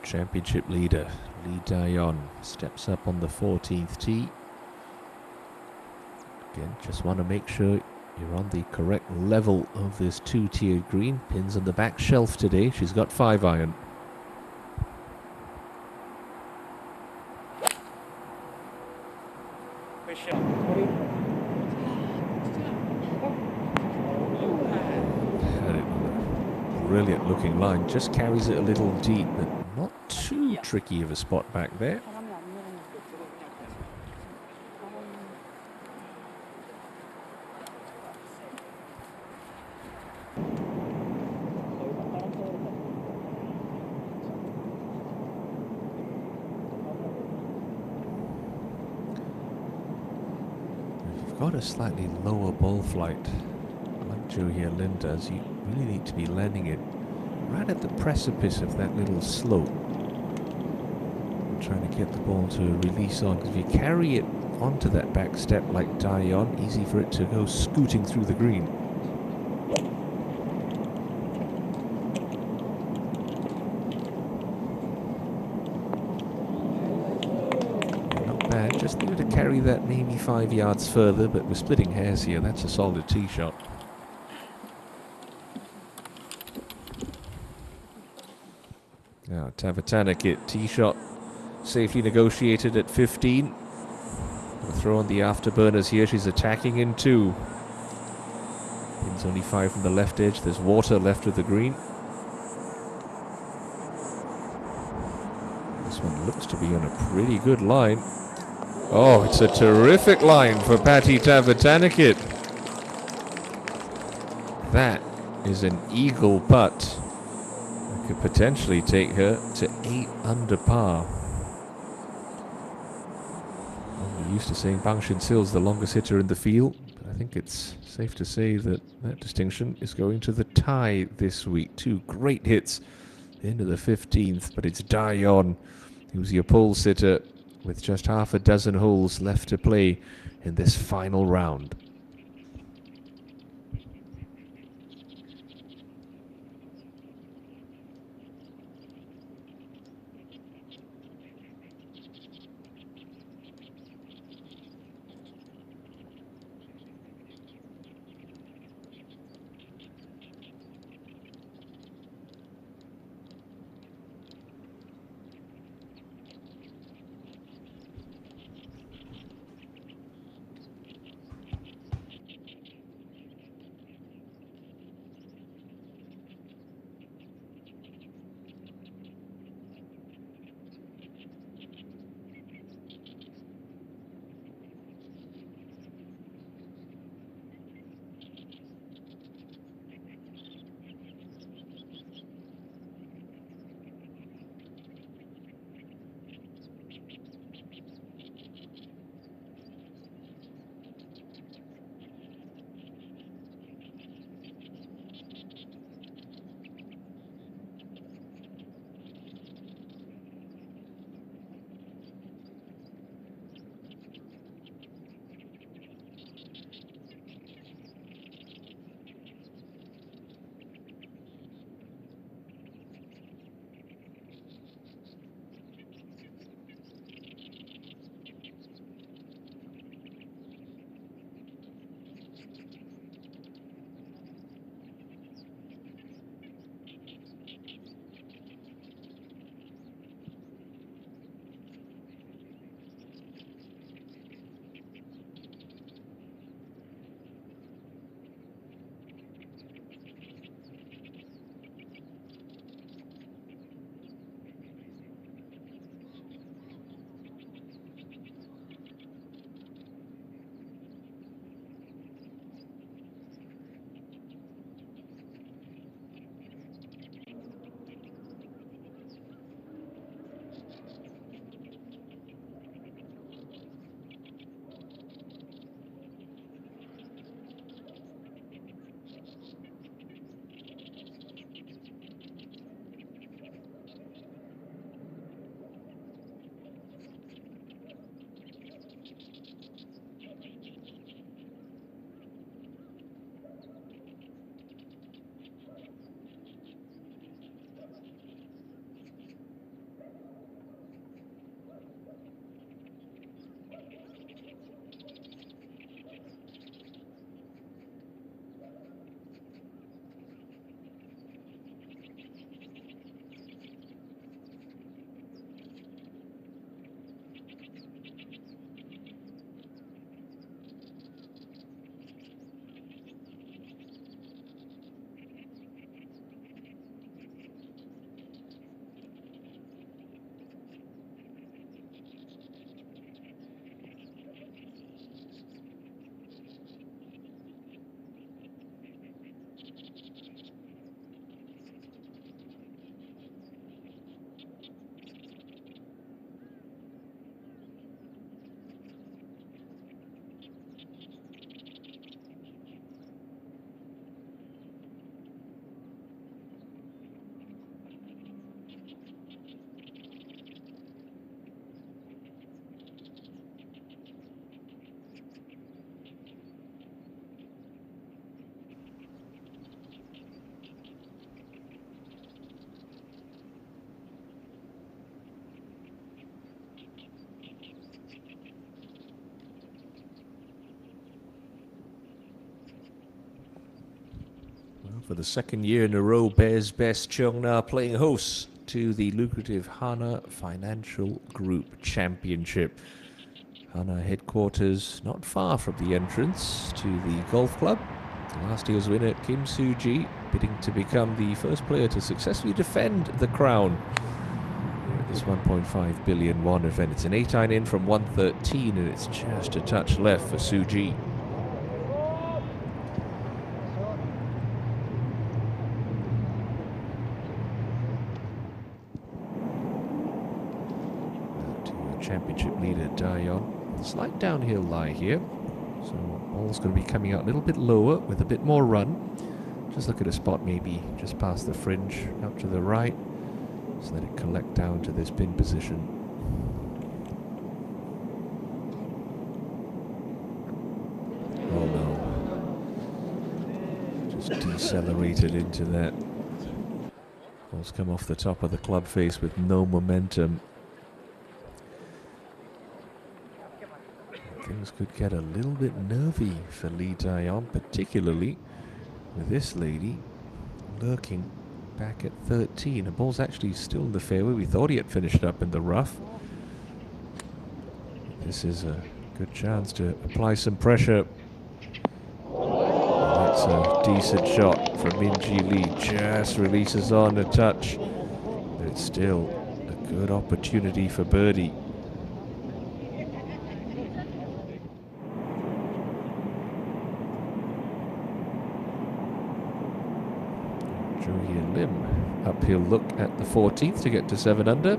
Championship leader Lee Dai-on steps up on the 14th tee. Again, just want to make sure you're on the correct level of this 2-tiered green. Pins on the back shelf today. She's got 5-iron. Brilliant looking line, just carries it a little deep, but not too tricky of a spot back there. If you've got a slightly lower ball flight, like Julia Lin does, you really need to be landing it right at the precipice of that little slope. I'm trying to get the ball to release on, because if you carry it onto that back step like Dai-on, easy for it to go scooting through the green. Not bad, just needed to carry that maybe 5 yards further, but we're splitting hairs here. That's a solid tee shot. Now Tavatanakit, tee shot safely negotiated at 15. We'll throw on the afterburners here. She's attacking in 2. Pin's only 5 from the left edge. There's water left of the green. This one looks to be on a pretty good line. Oh, it's a terrific line for Patty Tavatanakit. That is an eagle putt. Could potentially take her to 8 under par. Well, we're used to saying Bang Shin Sil's the longest hitter in the field, but I I think it's safe to say that that distinction is going to the tie this week. Two great hits into the 15th, but it's Dion who's your pole sitter with just half a dozen holes left to play in this final round. For the second year in a row, Bears Best Cheongna playing host to the lucrative Hana Financial Group Championship. Hana headquarters not far from the entrance to the golf club. Last year's winner, Kim Soo-ji, bidding to become the first player to successfully defend the crown here at this 1.5 billion won event. It's an 8-iron in from 113, and it's just a touch left for Soo-ji. Championship leader Dion. Slight downhill lie here. So ball's going to be coming out a little bit lower with a bit more run. Just look at a spot maybe just past the fringe out to the right. So let it collect down to this pin position. Oh no. Just decelerated into that. Ball's come off the top of the club face with no momentum. Things could get a little bit nervy for Lee Daeyeon, particularly with this lady lurking back at 13. The ball's actually still in the fairway. We thought he had finished up in the rough. This is a good chance to apply some pressure. And that's a decent shot from Min-ji Lee. Just releases on a touch. But it's still a good opportunity for birdie. Jo-Hyun Lim, uphill look at the 14th to get to 7 under.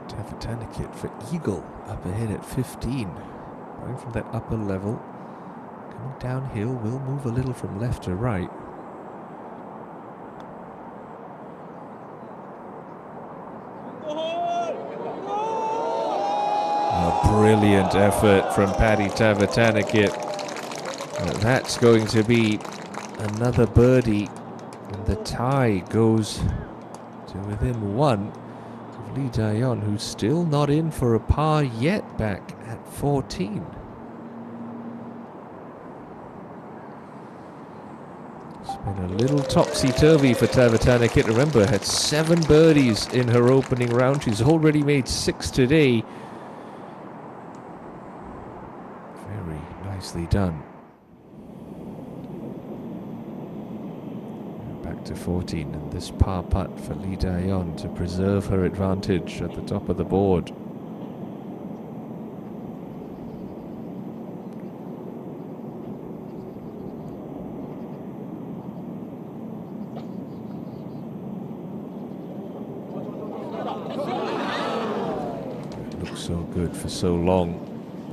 Tavatanakit for eagle up ahead at 15. Going from that upper level, coming downhill, will move a little from left to right. A brilliant effort from Paddy Tavatanakit. That's going to be another birdie, and the tie goes to within 1. Lee Daeyeon, who's still not in for a par yet, back at 14. It's been a little topsy-turvy for Tavatanakit. Remember, had 7 birdies in her opening round. She's already made 6 today. Very nicely done. To 14, and this par putt for Lee Daeyeon to preserve her advantage at the top of the board. It looks so good for so long,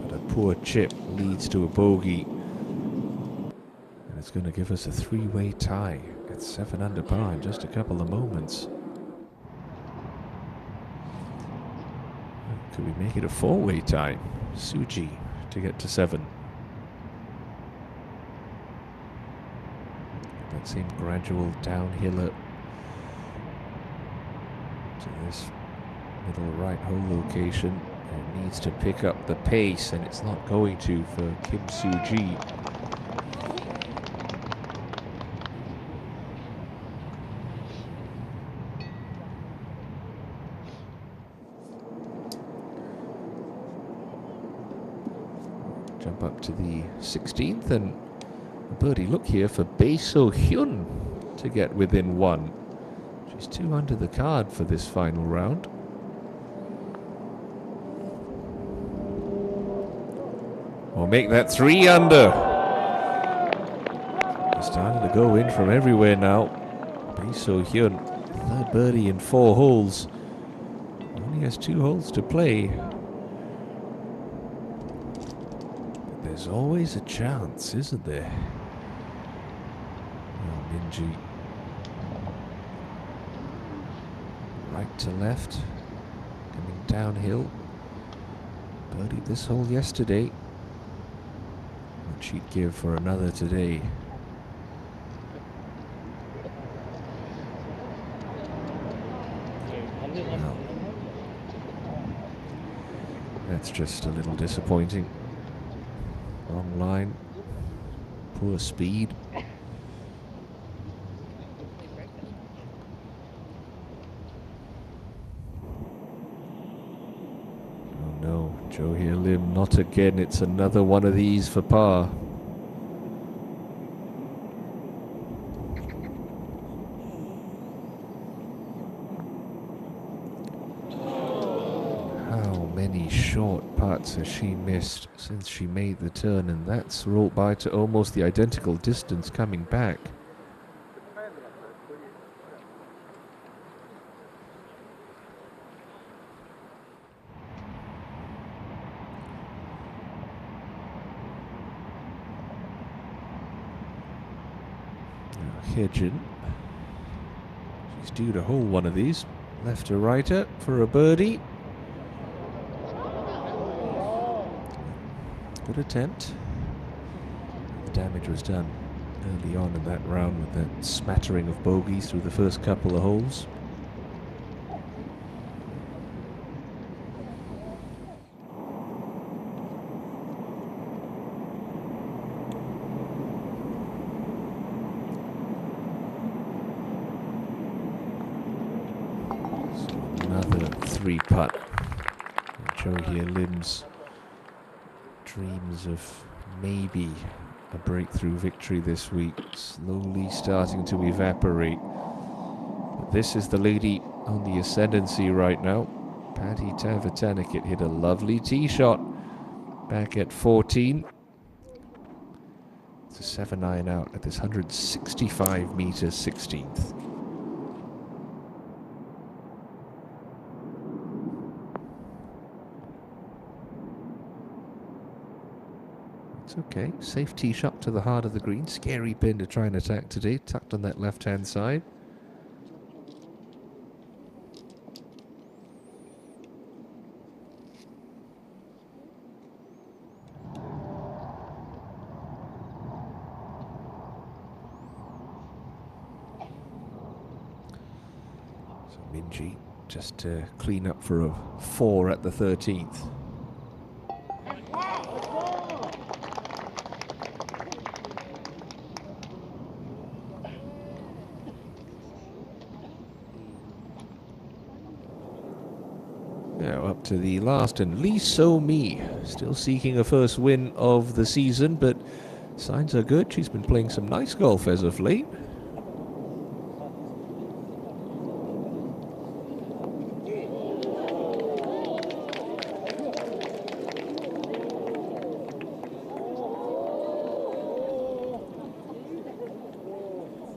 but a poor chip leads to a bogey, and it's going to give us a 3-way tie. 7 under par in just a couple of moments. Could we make it a 4-way tie? Suji to get to 7. That same gradual downhiller to this middle right hole location. It needs to pick up the pace, and it's not going to for Kim Suji. Jump up to the 16th, and a birdie look here for Bae So-hyun to get within 1. She's 2 under the card for this final round. Or make that 3 under. They're starting to go in from everywhere now. Bae So-hyun, 3rd birdie in 4 holes. Only has 2 holes to play. There's always a chance, isn't there? Oh, Min-ji. Right to left. Coming downhill. Birdied this hole yesterday. What she'd give for another today. Well, that's just a little disappointing. Wrong line, poor speed. Oh no, Jo-Hyun Lim, not again. It's another one of these for par. short putts has she missed since she made the turn, and that's rolled by to almost the identical distance coming back. Hedgen. She's due to hole one of these. Left to righter for a birdie. Good attempt. The damage was done early on in that round with that smattering of bogeys through the first couple of holes. Another 3-putt. Joe Lim's dreams of maybe a breakthrough victory this week slowly starting to evaporate. But this is the lady on the ascendancy right now. Patty Tavatanakit hit a lovely tee shot back at 14. It's a 7-iron out at this 165 meter 16th. It's okay. Safe tee shot to the heart of the green. Scary pin to try and attack today. Tucked on that left-hand side. So Minji just to clean up for a 4 at the 13th. Now up to the last, and Lee So-mi still seeking a first win of the season, but signs are good. She's been playing some nice golf as of late.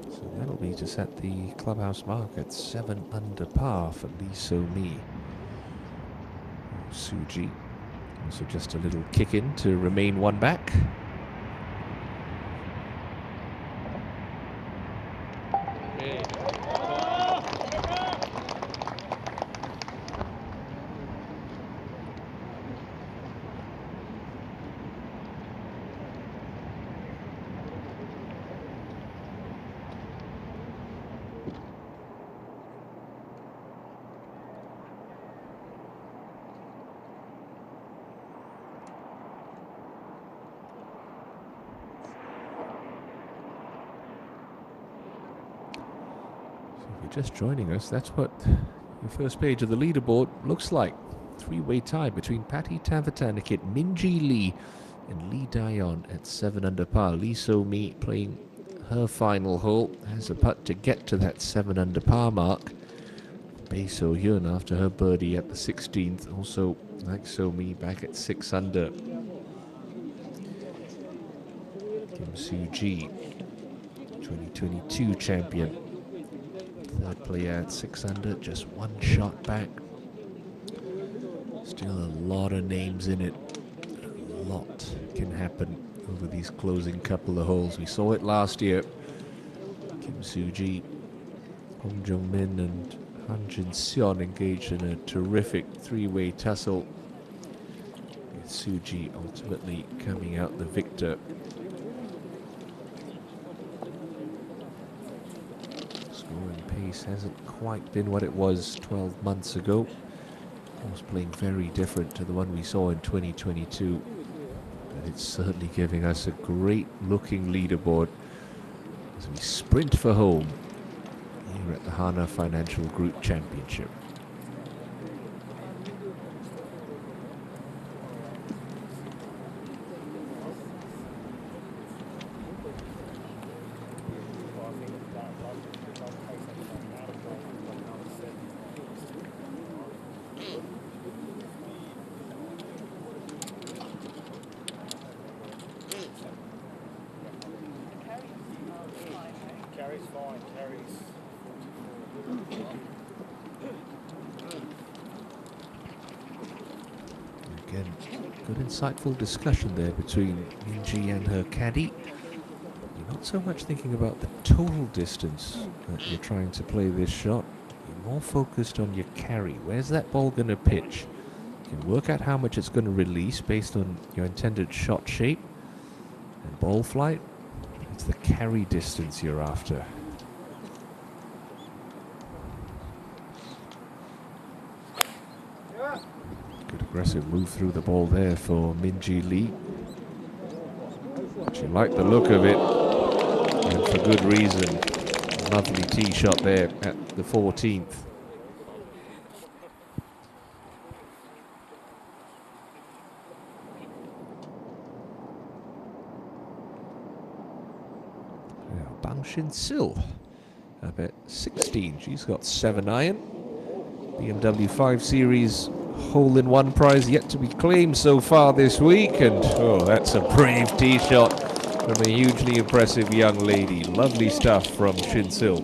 So that'll be to set the clubhouse mark at 7 under par for Lee So-mi. Suji also just a little kick in to remain one back. Just joining us, that's what the first page of the leaderboard looks like. 3-way tie between Patty Tavatanakit, Minji Lee, and Lee Dayon at 7 under par. Lee So-mi playing her final hole, has a putt to get to that 7 under par mark. Bae So-hyun after her birdie at the 16th, also like So-mi back at 6 under. Kim Soo-ji, 2022 champion. Third player at 6 under, just one shot back. Still a lot of names in it. A lot can happen over these closing couple of holes. We saw it last year. Kim Soo-ji, Hong Jung-min and Han Jin-seon engaged in a terrific 3-way tussle, with Soo-ji ultimately coming out the victor. Pace hasn't quite been what it was 12 months ago. It was playing very different to the one we saw in 2022. But it's certainly giving us a great looking leaderboard as we sprint for home here at the Hana Financial Group Championship. good insightful discussion there between Minji and her caddy. You're not so much thinking about the total distance that you're trying to play this shot. You're more focused on your carry. Where's that ball going to pitch? You can work out how much it's going to release based on your intended shot shape and ball flight. It's the carry distance you're after. Good aggressive move through the ball there for Minji Lee. She liked the look of it, and for good reason. Lovely tee shot there at the 14th. Now Bang Shin Sil up at 16. She's got 7 iron. BMW 5 Series hole-in-one prize yet to be claimed so far this week, and oh, that's a brave tee shot from a hugely impressive young lady. Lovely stuff from Shin Sil.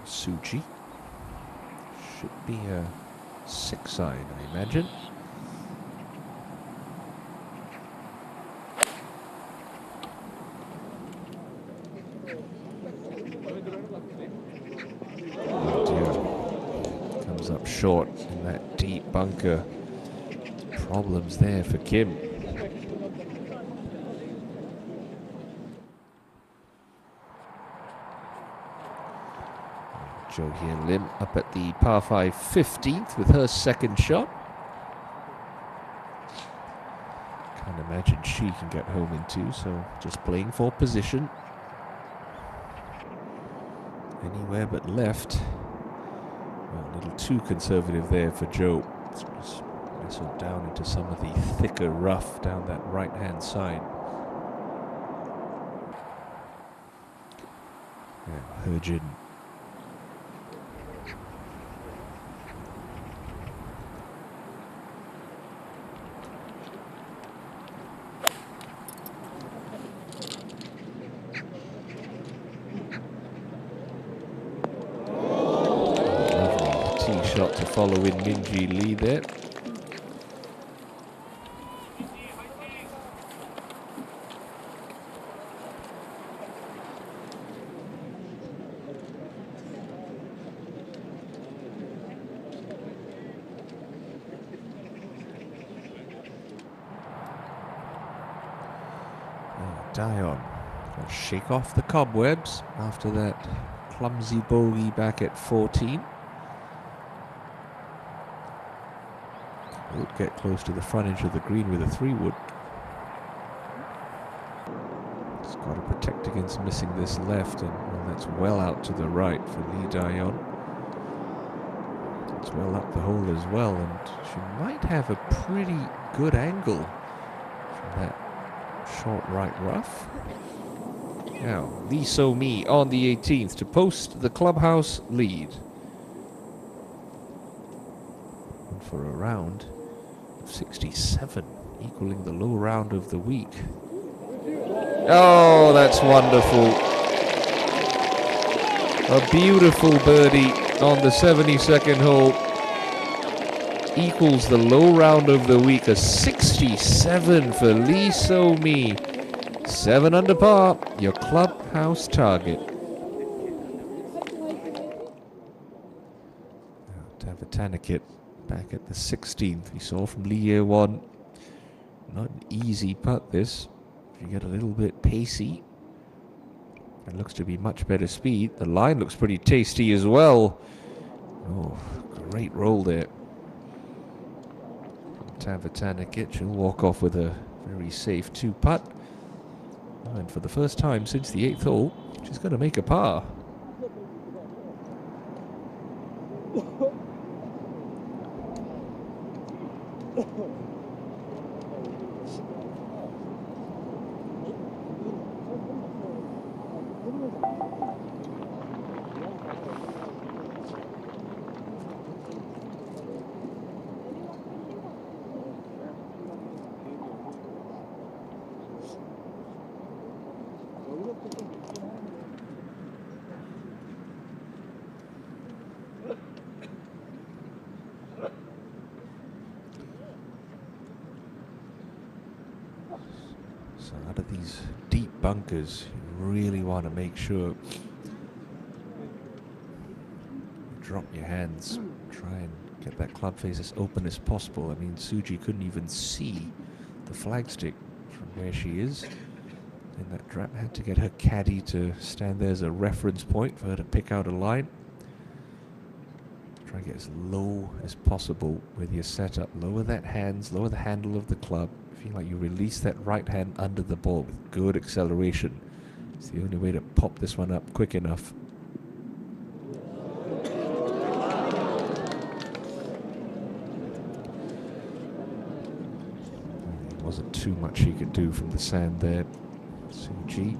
Suji should be a 6 iron, I imagine. Up short in that deep bunker. Problems there for Kim. Jo Hyun Lim up at the par 5 15th with her second shot. Can't imagine she can get home in 2, so just playing for position. Anywhere but left. A little too conservative there for Jo. Just nestled down into some of the thicker rough down that right-hand side. Yeah, Hurjin. Shot to follow in Minji Lee there. Dion will shake off the cobwebs after that clumsy bogey back at 14. Would get close to the front edge of the green with a 3-wood. It's got to protect against missing this left, and well, that's well out to the right for Lee Dion. It's well up the hole as well, and she might have a pretty good angle from that short right rough. Now, Lee So-mi on the 18th to post the clubhouse lead. And for a round 67, equaling the low round of the week. Oh, that's wonderful. A beautiful birdie on the 72nd hole. Equals the low round of the week, a 67 for Lee So-mi. 7 under par, your clubhouse target. Tavatanakit back at the 16th. We saw from Lee Ye-won. Not an easy putt this. If you get a little bit pacey, it looks to be much better speed. The line looks pretty tasty as well. Oh, great roll there. Tavatanakit, she'll walk off with a very safe 2-putt. And for the first time since the 8th hole, she's going to make a par. So out of these deep bunkers, you really want to make sure you drop your hands, try and get that club face as open as possible. I mean, Suji couldn't even see the flagstick from where she is. And that drop had to get her caddy to stand there as a reference point for her to pick out a line. Try and get as low as possible with your setup. Lower that hands, lower the handle of the club. Feel like you release that right hand under the ball with good acceleration. It's the only way to pop this one up quick enough. There wasn't too much he could do from the sand there. Suji.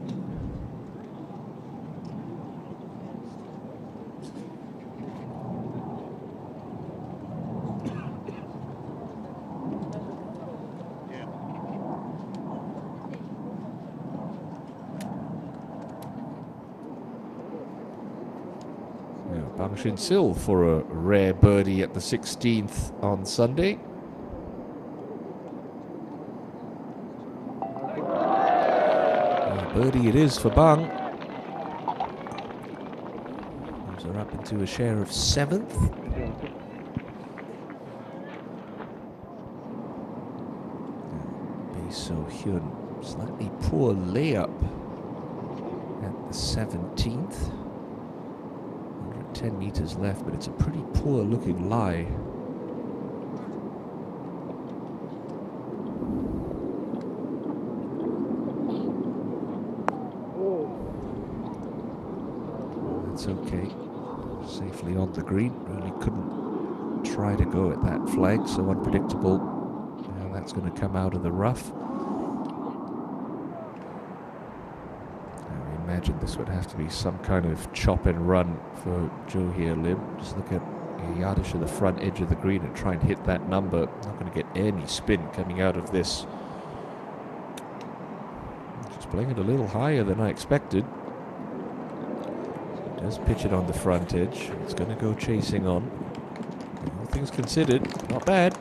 Bang Shin Sil for a rare birdie at the 16th on Sunday. Birdie it is for Bang. Moves her up into a share of 7th. Bae So Hyun, slightly poor layup at the 17th. 10 meters left, but it's a pretty poor looking lie. That's okay. Safely on the green. Really couldn't try to go at that flag, so unpredictable. Now that's going to come out of the rough. I imagine this would have to be some kind of chop and run for Jo Hye Lim. Just look at a yardage to the front edge of the green and try and hit that number. Not going to get any spin coming out of this. She's playing it a little higher than I expected. So does pitch it on the front edge. It's going to go chasing on. All things considered, not bad.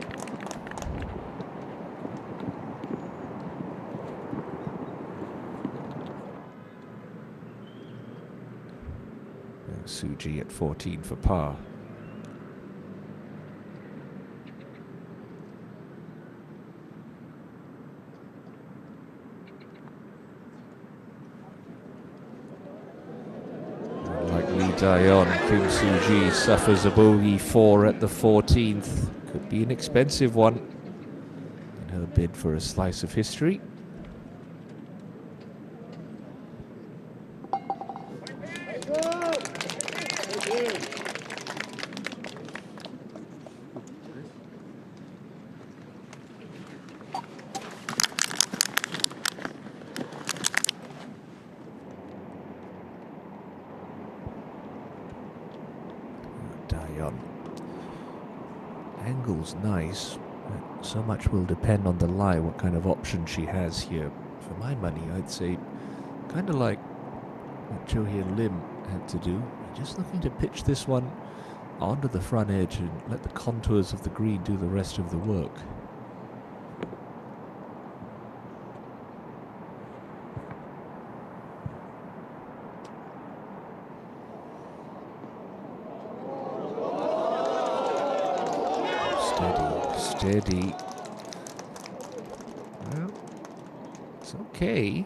Suji at 14 for par. Like Lee Daeon, Kim Suji suffers a bogey 4 at the 14th. Could be an expensive one in her bid for a slice of history. Angle's nice, but so much will depend on the lie, what kind of option she has here. For my money, I'd say kind of like what Jo Hye Lim had to do. Just looking to pitch this one onto the front edge and let the contours of the green do the rest of the work. Steady. Well, it's okay.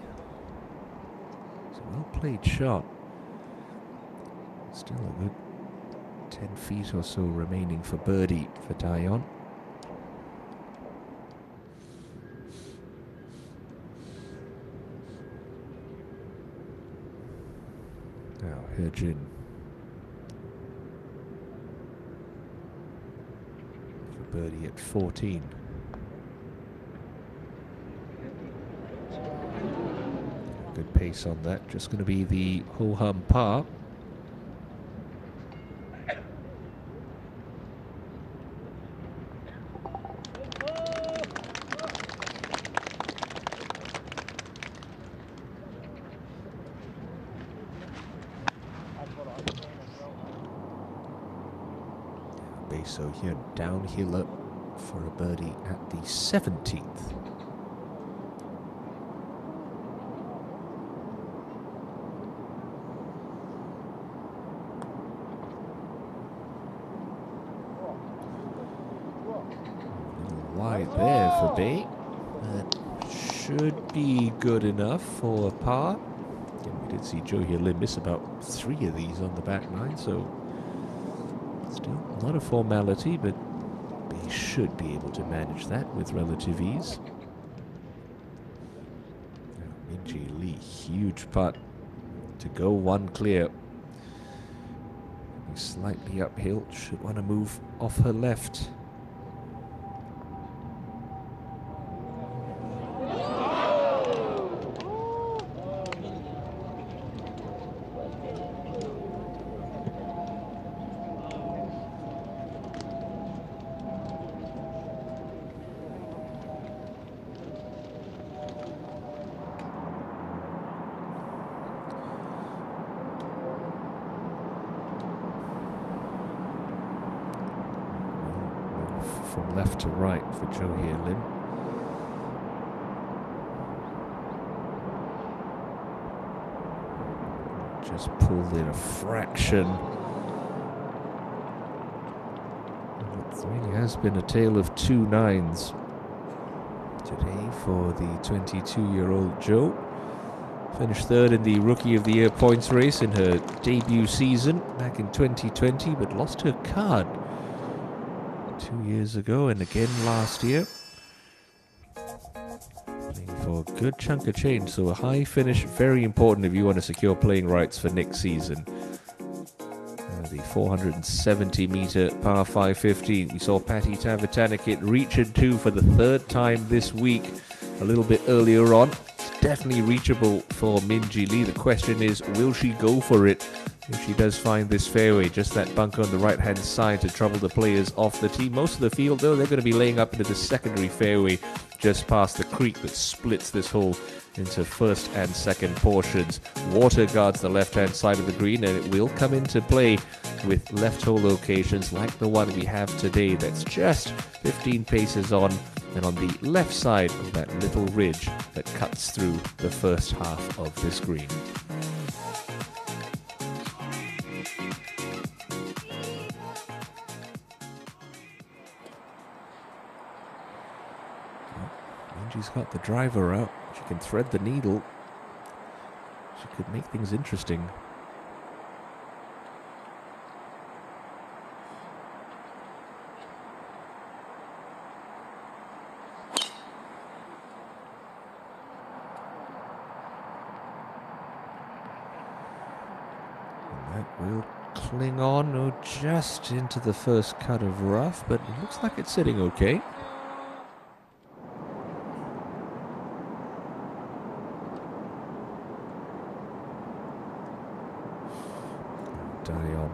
It's a well-played shot. Still a good 10 feet or so remaining for birdie for Daeon. Now, Hyejin. Birdie at 14. Good pace on that. Just going to be the ho-hum par. So here, downhiller for a birdie at the 17th. Wide there for Bay. That should be good enough for a par. Again, we did see Joe Lim miss about 3 of these on the back nine, so still not a formality, but Bay should be able to manage that with relative ease. Minjee Lee, huge putt to go one clear. Slightly uphill, should want to move off her left. From left to right for Joe Lim. Just pulled in a fraction. It really has been a tale of 2 nines today for the 22-year-old Joe. Finished 3rd in the Rookie of the Year points race in her debut season back in 2020, but lost her card 2 years ago and again last year. Playing for a good chunk of change, so a high finish, very important if you want to secure playing rights for next season. The 470-meter par 5 15. We saw Patty Tavatanakit reach it too for the 3rd time this week, a little bit earlier on. It's definitely reachable for Minjee Lee. The question is, will she go for it if she does find this fairway? Just that bunker on the right-hand side to trouble the players off the tee. Most of the field, though, they're going to be laying up into the secondary fairway just past the creek that splits this hole into first and second portions. Water guards the left-hand side of the green, and it will come into play with left hole locations like the one we have today that's just 15 paces on and on the left side of that little ridge that cuts through the first half of this green. Minjee's got the driver out. She can thread the needle. She could make things interesting. And that will cling on, oh, just into the first cut of rough, but it looks like it's sitting okay. Dion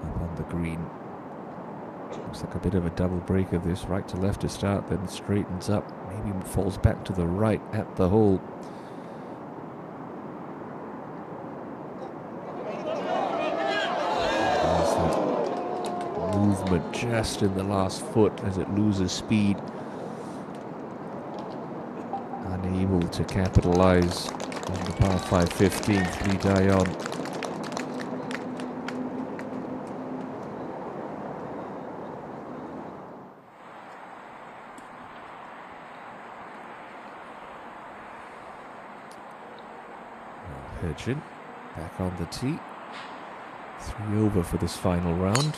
up on the green. Looks like a bit of a double break of this, right to left to start, then straightens up, maybe falls back to the right at the hole. There's that movement just in the last foot as it loses speed. Unable to capitalize on the par 5 15, 3 Dion. Pigeon back on the tee. 3 over for this final round.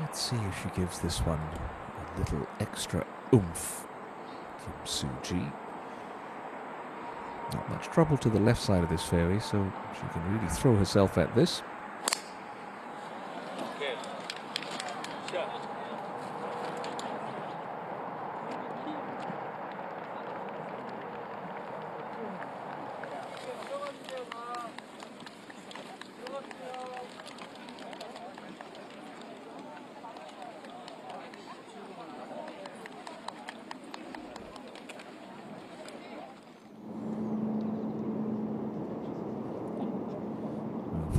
Let's see if she gives this one a little extra oomph. Kim Soo-ji. Not much trouble to the left side of this fairway, so she can really throw herself at this.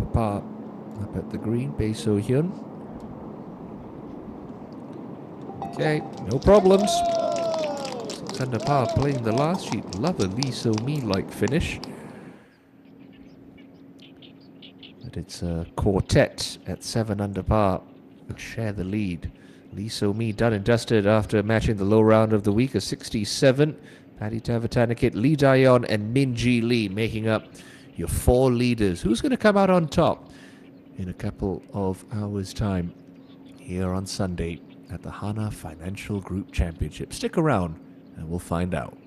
for par up at the green, Bae So Hyun. Okay, no problems. 6 under par playing the last. She'd love a Lee So Mi-like finish. But it's a quartet at 7 under par. Would share the lead. Lee So Mi done and dusted after matching the low round of the week, a 67. Paddy Tavatanakit, Lee Dayon, and Min Ji Lee making up your 4 leaders. Who's going to come out on top in a couple of hours' time here on Sunday at the Hana Financial Group Championship? Stick around and we'll find out.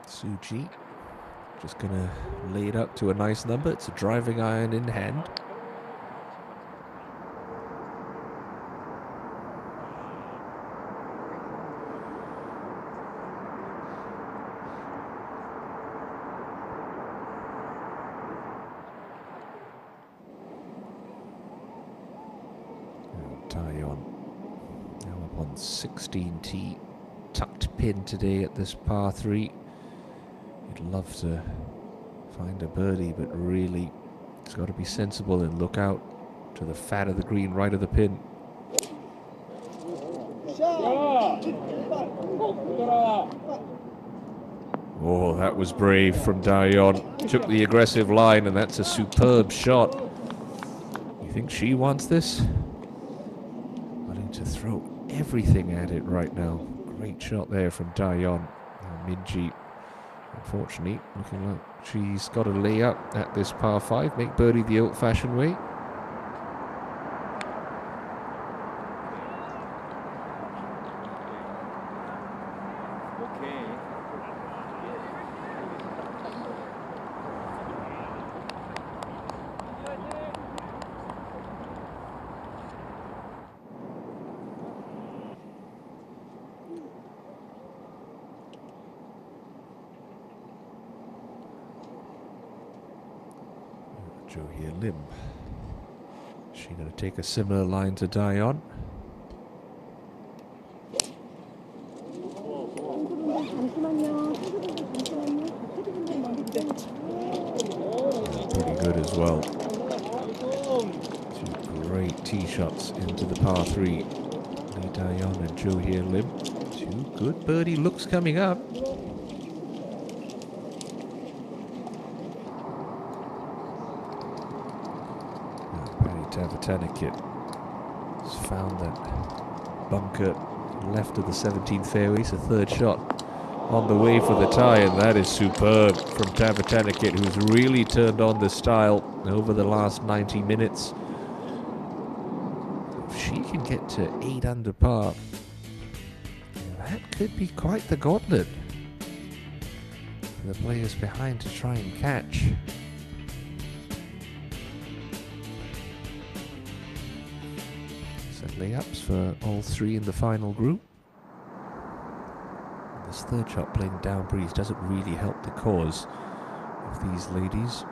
Suji just going to lay it up to a nice number. It's a driving iron in hand. Taeyeon now up on 16T, tucked pin today at this par 3. You'd love to find a birdie, but really it's got to be sensible and look out to the fat of the green right of the pin. Oh, that was brave from Dayon. Took the aggressive line, and that's a superb shot. You think she wants this? Willing to throw everything at it right now. Great shot there from Dayon. Minji, unfortunately, looking like she's got a layup at this par 5. Make birdie the old-fashioned way. Jo Hye Lim. Is she going to take a similar line to Dayon? Pretty good as well. Two great tee shots into the par 3. Lee Dayon and Jo Hye Lim. Two good birdie looks coming up. Tavatanakit has found that bunker left of the 17th fairway. It's a third shot on the way for the tie, and that is superb from Tavatanakit, who's really turned on the style over the last 90 minutes. If she can get to 8 under par, that could be quite the gauntlet for the players behind to try and catch. Layups for all 3 in the final group. This third shot playing down breeze doesn't really help the cause of these ladies.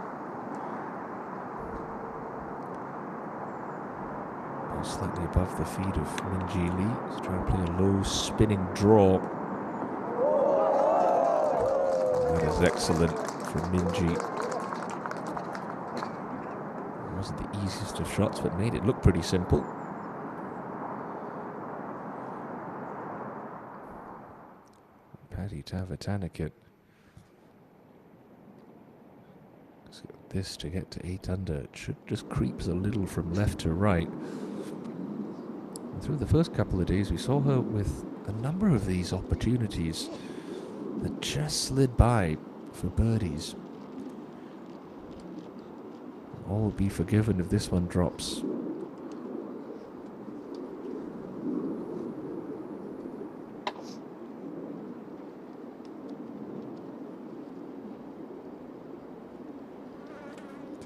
Slightly above the feet of Minji Lee. He's trying to play a low spinning draw. That is excellent from Minji. It wasn't the easiest of shots, but made it look pretty simple. Tavatanakit. This to get to 8 under. It should just creeps a little from left to right. And through the first couple of days, we saw her with a number of these opportunities that just slid by for birdies. All will be forgiven if this one drops.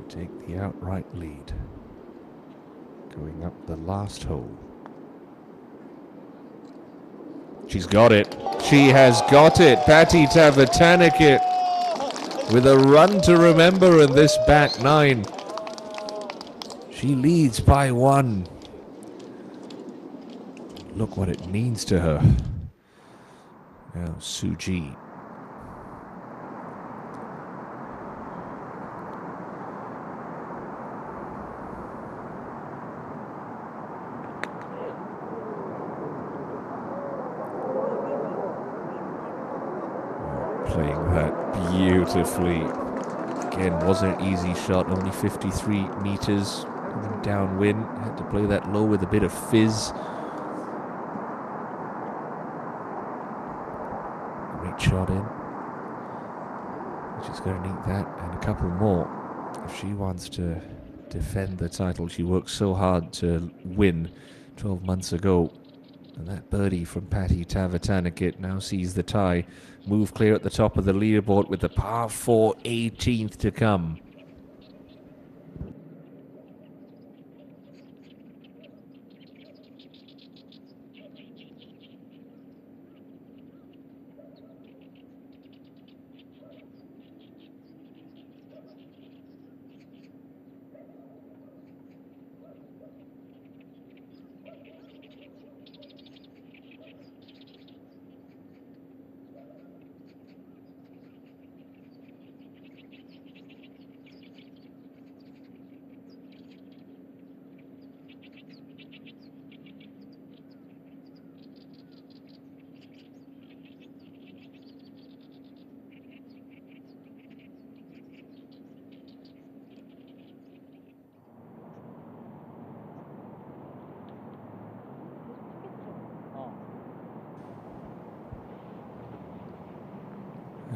Take the outright lead. Going up the last hole. She's got it. She has got it. Patty Tavatanakit with a run to remember in this back 9. She leads by 1. Look what it means to her. Now Suji. Playing that beautifully. Again, wasn't an easy shot, only 53 meters coming downwind. Had to play that low with a bit of fizz. Great shot in. She's going to need that and a couple more if she wants to defend the title. She worked so hard to win 12 months ago. And that birdie from Patty Tavatanakit now sees the tie move clear at the top of the leaderboard with the par 4 18th to come.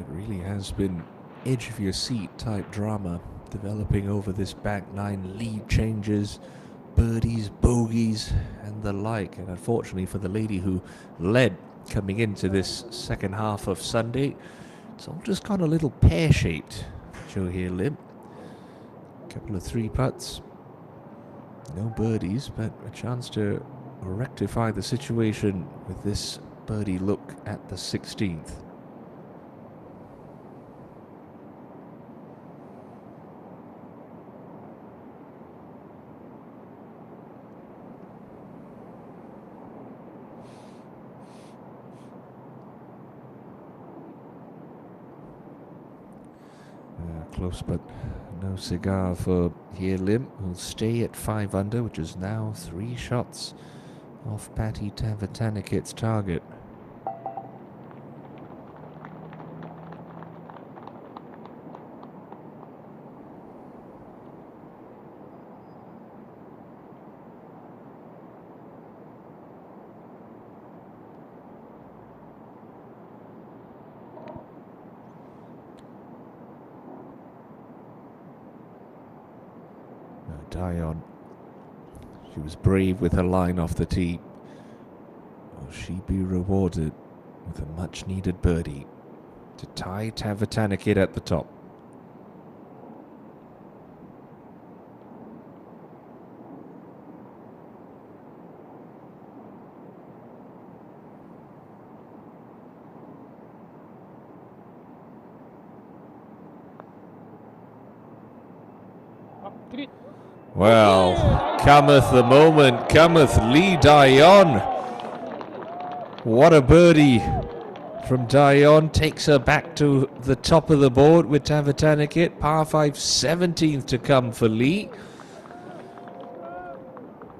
really has been edge of your seat type drama developing over this back nine. Lead changes, birdies, bogeys, and the like. And unfortunately for the lady who led coming into this second half of Sunday, it's all just gone a little pear-shaped. Show here, Lim. Couple of three putts. No birdies, but a chance to rectify the situation with this birdie look at the 16th. Close, but no cigar for Here Lim, who'll stay at 5 under, which is now 3 shots off Patty Tavatanikit's target. Dion, she was brave with her line off the tee. Will she be rewarded with a much needed birdie to tie Tavatanikit at the top? Well, cometh the moment, cometh Lee Dion. What a birdie from Dion, takes her back to the top of the board with Tavatanikit. Par 5, 17th to come for Lee.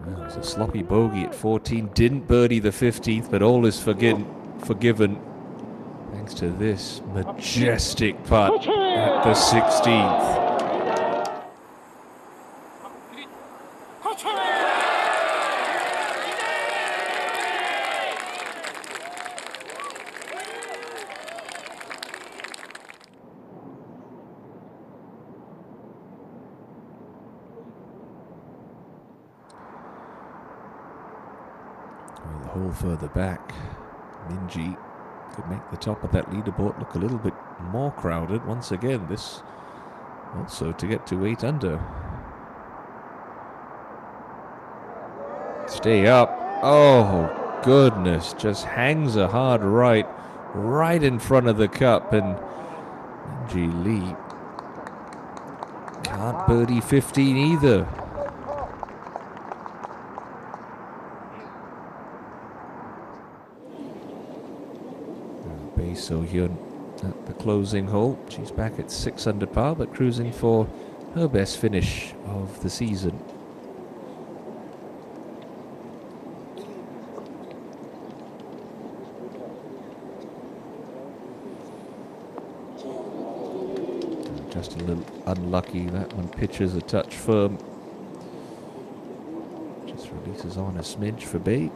Well, it was a sloppy bogey at 14, didn't birdie the 15th, but all is forgiven thanks to this majestic putt at the 16th. Well, the hole further back, Minji could make the top of that leaderboard look a little bit more crowded. Once again, this also to get to 8 under. Stay up. Oh, goodness. Just hangs a hard right in front of the cup. And Minji Lee can't birdie 15 either. Bae So-hyun at the closing hole. She's back at 6 under par, but cruising for her best finish of the season. Just a little unlucky. That one pitches a touch firm. Just releases on a smidge for Bae.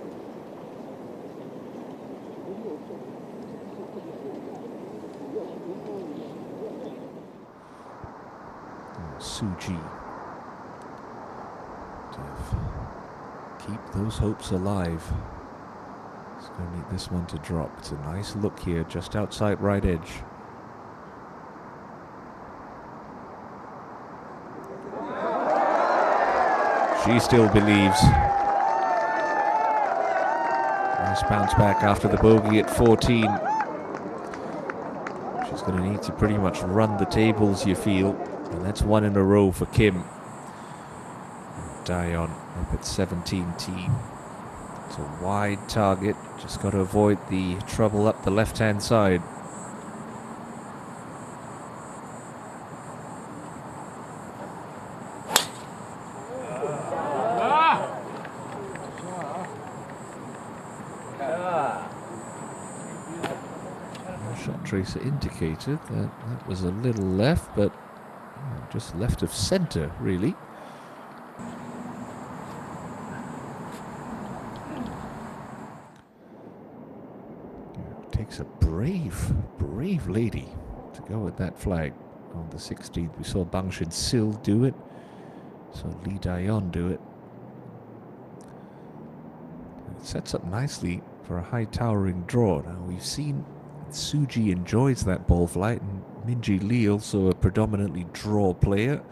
Suji to keep those hopes alive. It's going to need this one to drop. It's a nice look here, just outside right edge. She still believes. Nice bounce back after the bogey at 14. She's going to need to pretty much run the tables, you feel. And that's 1 in a row for Kim. Dion up at 17 tee. It's a wide target. Just got to avoid the trouble up the left-hand side. Shot tracer indicated that that was a little left, but just left of center, really. Takes a brave lady to go with that flag. On the 16th, we saw Bang Shin Sil do it. So Lee Dayon do it. It sets up nicely for a high towering draw. Now we've seen Suji enjoys that ball flight, and Minji Lee also a predominantly draw player.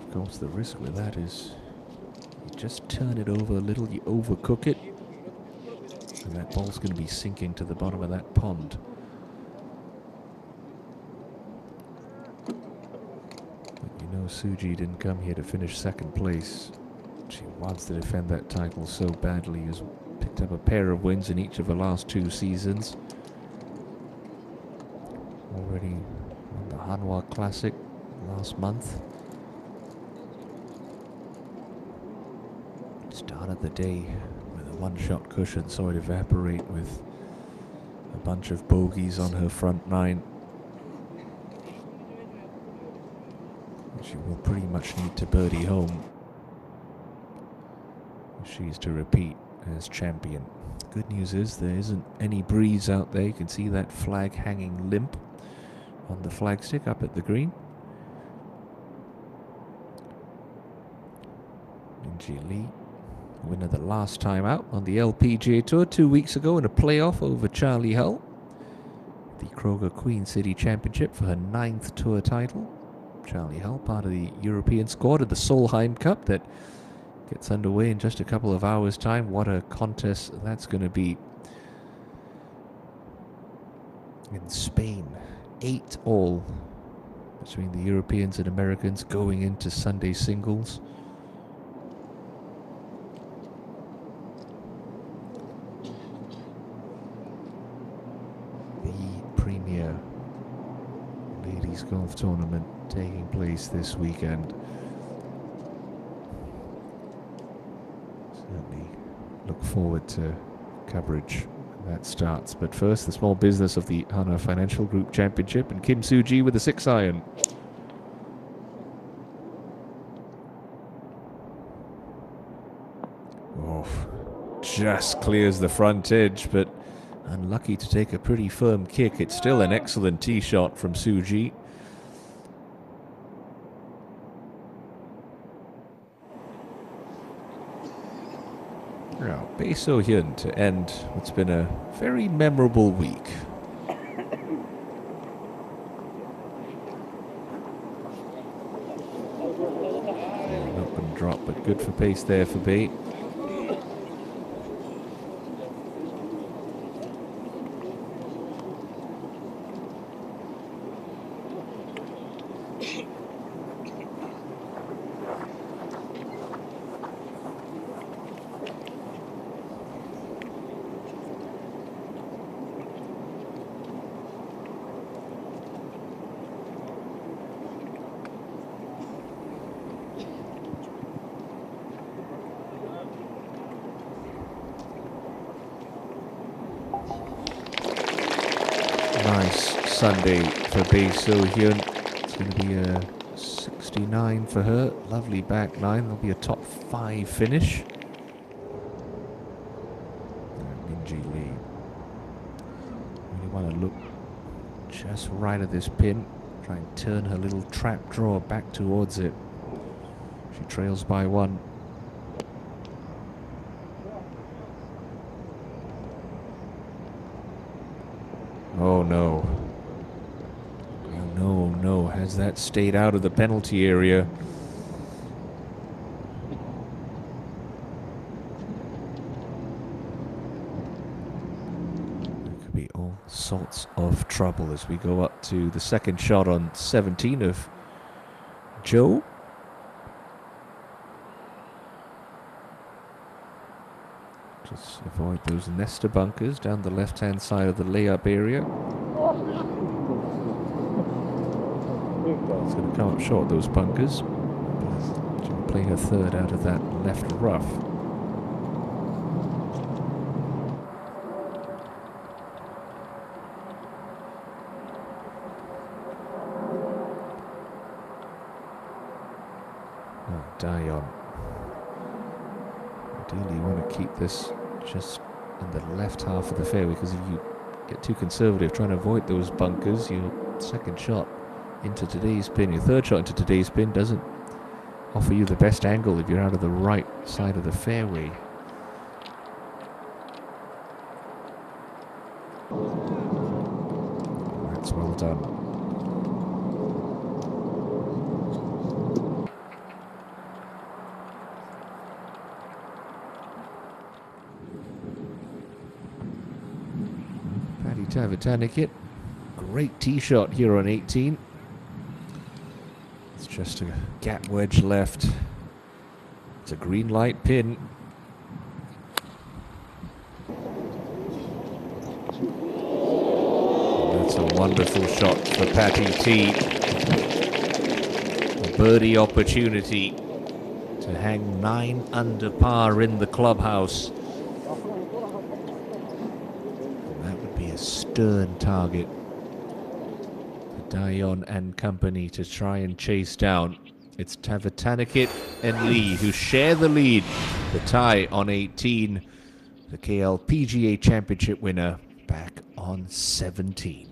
Of course, the risk with that is you just turn it over a little, you overcook it, and that ball's going to be sinking to the bottom of that pond. But you know, Suji didn't come here to finish second place. She wants to defend that title so badly. Has picked up a pair of wins in each of the last 2 seasons. Already won the Hanwha Classic last month. Started the day with a one-shot cushion, saw it evaporate with a bunch of bogeys on her front 9. She will pretty much need to birdie home if she's to repeat as champion. Good news is there isn't any breeze out there. You can see that flag hanging limp on the flagstick up at the green. Minji Lee, winner the last time out on the LPGA Tour 2 weeks ago in a playoff over Charlie Hull. The Kroger Queen City Championship for her 9th tour title. Charlie Hull, part of the European squad of the Solheim Cup that gets underway in just a couple of hours' time. What a contest that's going to be in Spain. 8 all between the Europeans and Americans going into Sunday singles. The premier ladies golf tournament taking place this weekend. Certainly look forward to coverage when that starts. But first, the small business of the Hana Financial Group Championship, and Kim Soo-ji with a 6-iron. Oh, just clears the front edge, but unlucky to take a pretty firm kick. It's still an excellent tee shot from Soo-ji. Now, Bae So-hyun to end what's been a very memorable week. An open drop, but good for pace there for Bae. Nice Sunday for Bae So-hyun. It's going to be a 69 for her. Lovely back 9. There'll be a top 5 finish. Minji Lee. Really want to look just right at this pin. Try and turn her little trap draw back towards it. She trails by 1. Oh no. Oh no, no. Has that stayed out of the penalty area? There could be all sorts of trouble as we go up to the second shot on 17 of Joe. Just avoid those nester bunkers down the left-hand side of the layup area. It's going to come up short, those bunkers. She'll play her third out of that left rough. Dion. Ideally, you want to keep this just in the left half of the fairway, because if you get too conservative trying to avoid those bunkers, your second shot into today's pin, your third shot into today's pin, doesn't offer you the best angle if you're out of the right side of the fairway. That's well done. Paddy Tavatanikit, great tee shot here on 18. It's just a gap wedge left. It's a green light pin. And that's a wonderful shot for Patty T. A birdie opportunity to hang 9 under par in the clubhouse. And that would be a stern target for Dion and company to try and chase down. It's Tavatanikit and Lee who share the lead. The tie on 18. The KLPGA Championship winner back on 17.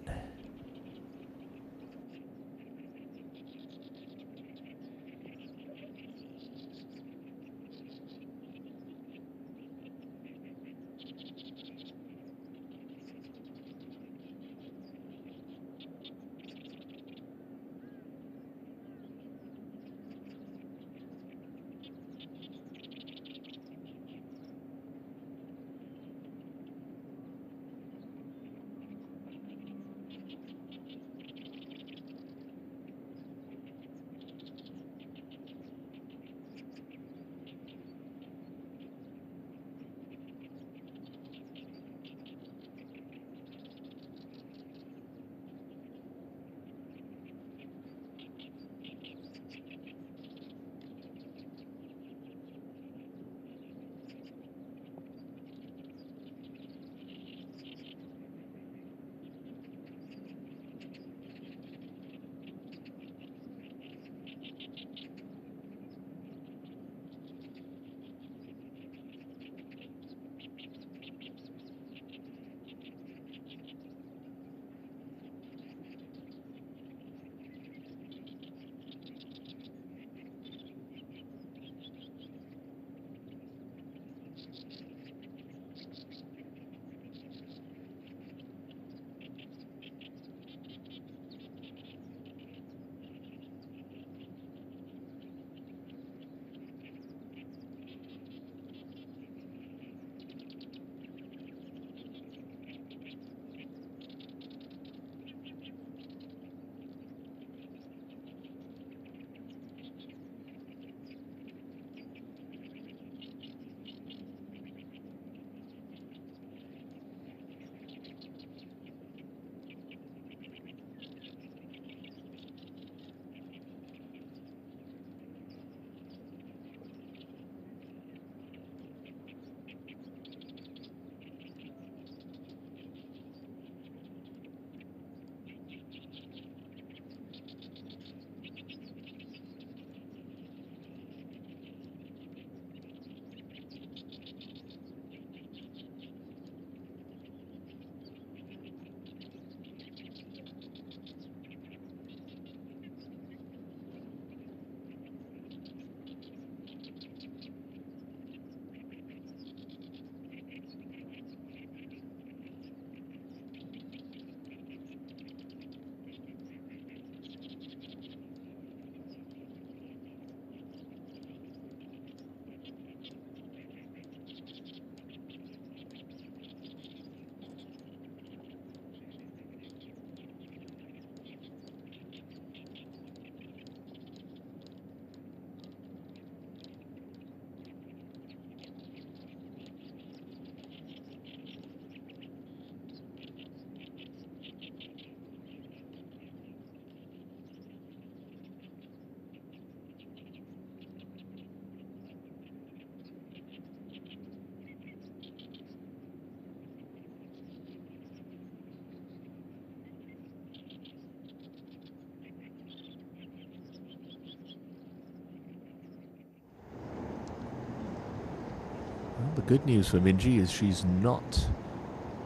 The good news for Minji is she's not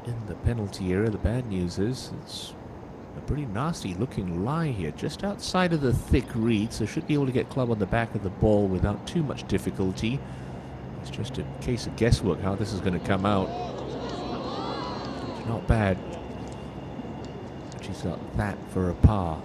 in the penalty area. The bad news is it's a pretty nasty looking lie here, just outside of the thick reed, so should be able to get club on the back of the ball without too much difficulty. It's just a case of guesswork how this is going to come out. It's not bad. She's got that for a par.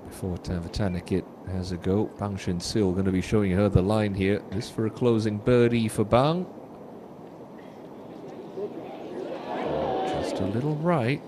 Before Tavatanakit has a go, Bang Shin-sil going to be showing her the line here. This for a closing birdie for Bang. Just a little right.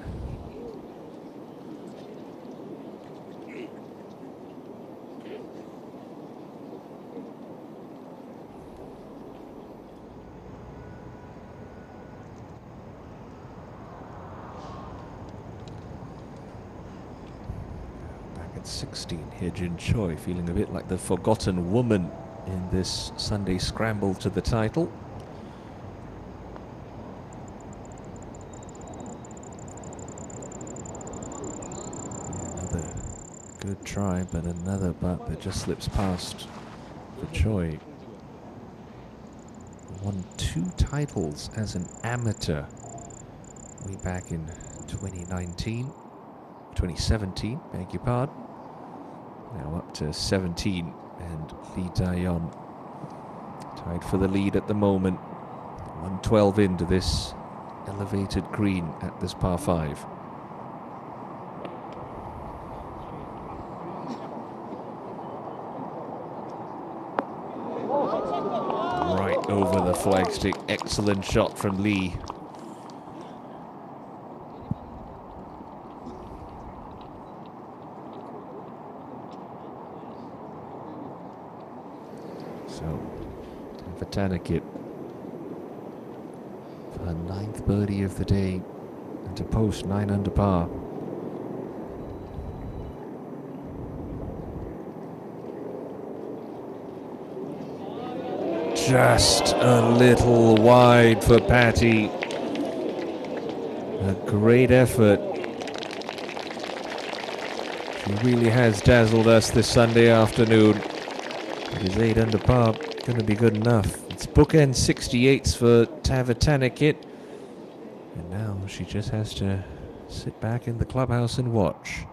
Back at 16, Hye-jin Choi feeling a bit like the forgotten woman in this Sunday scramble to the title. Good try, but another butt that just slips past for Choi. Won 2 titles as an amateur way back in 2017, beg your pardon. Now up to 17, and Lee Da-yeon tied for the lead at the moment. 112 into this elevated green at this par 5. Over the flagstick, excellent shot from Lee. So, for Tanakit, for her 9th birdie of the day, and to post 9 under par. Just a little wide for Patty. A great effort. She really has dazzled us this Sunday afternoon. It is 8 under par, going to be good enough. It's bookend 68s for Tavatanakit. And now she just has to sit back in the clubhouse and watch.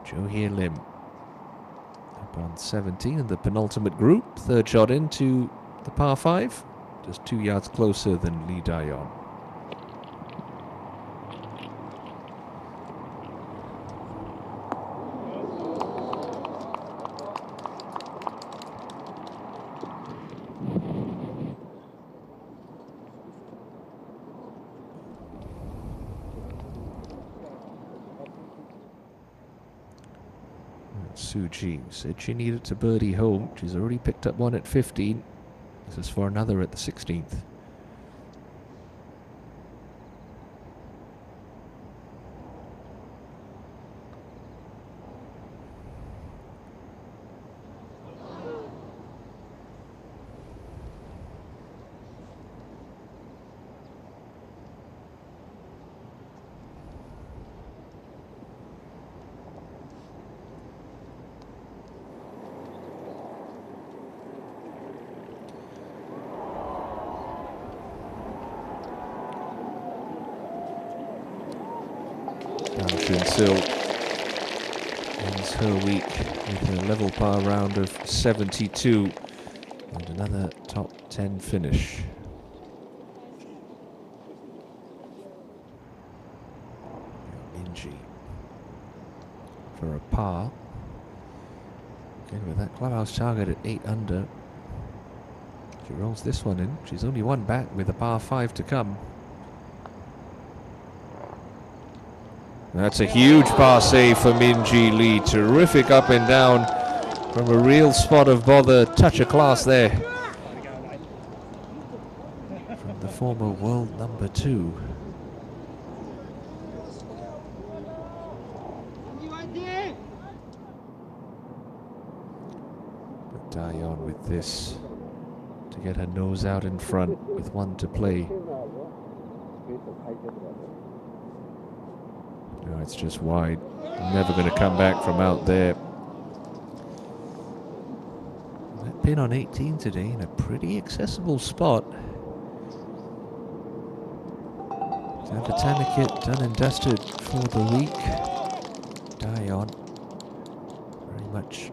Jo Hye Lim up on 17 in the penultimate group. 3rd shot into the par 5, just 2 yards closer than Lee Da-yeon. Suji said she needed to birdie home. She's already picked up one at 15. This is for another at the 16th. Shin-sil ends her week with a level par round of 72 and another top 10 finish. Minji for a par. Again with that clubhouse target at 8 under. She rolls this one in. She's only one back with a par 5 to come. That's a huge par save for Minji Lee. Terrific up and down from a real spot of bother. Touch of class there from the former world number 2. But Da-yeon with this to get her nose out in front with 1 to play. No, it's just wide. Never going to come back from out there. That pin on 18 today in a pretty accessible spot. Botanicate done and dusted for the week. Dion very much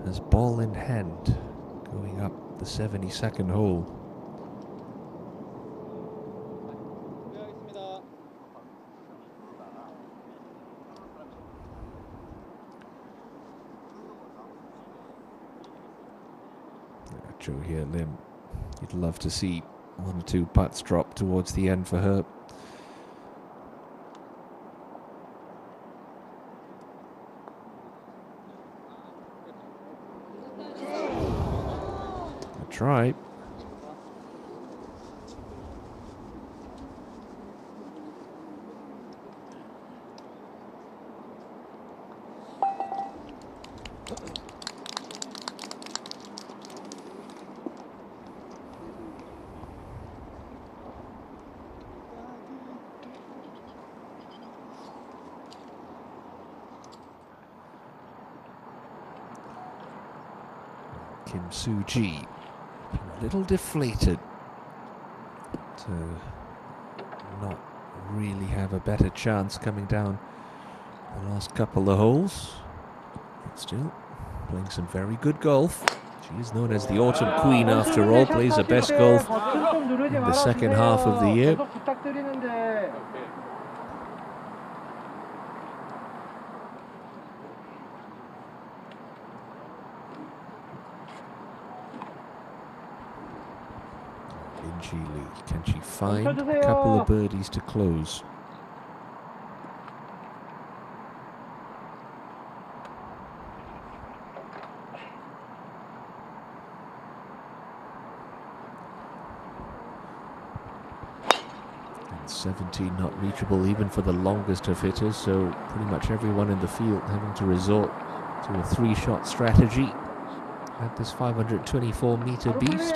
has ball in hand going up the 72nd hole. Joe here, Lim. You'd love to see one or two putts drop towards the end for her. A try. Kim Soo-ji, a little deflated to not really have a better chance coming down the last couple of holes. But still, playing some very good golf. She is known as the Autumn Queen after all, plays her best golf in the second half of the year. Can she find a couple of birdies to close? And 17 not reachable even for the longest of hitters, so pretty much everyone in the field having to resort to a three-shot strategy at this 524-meter beast.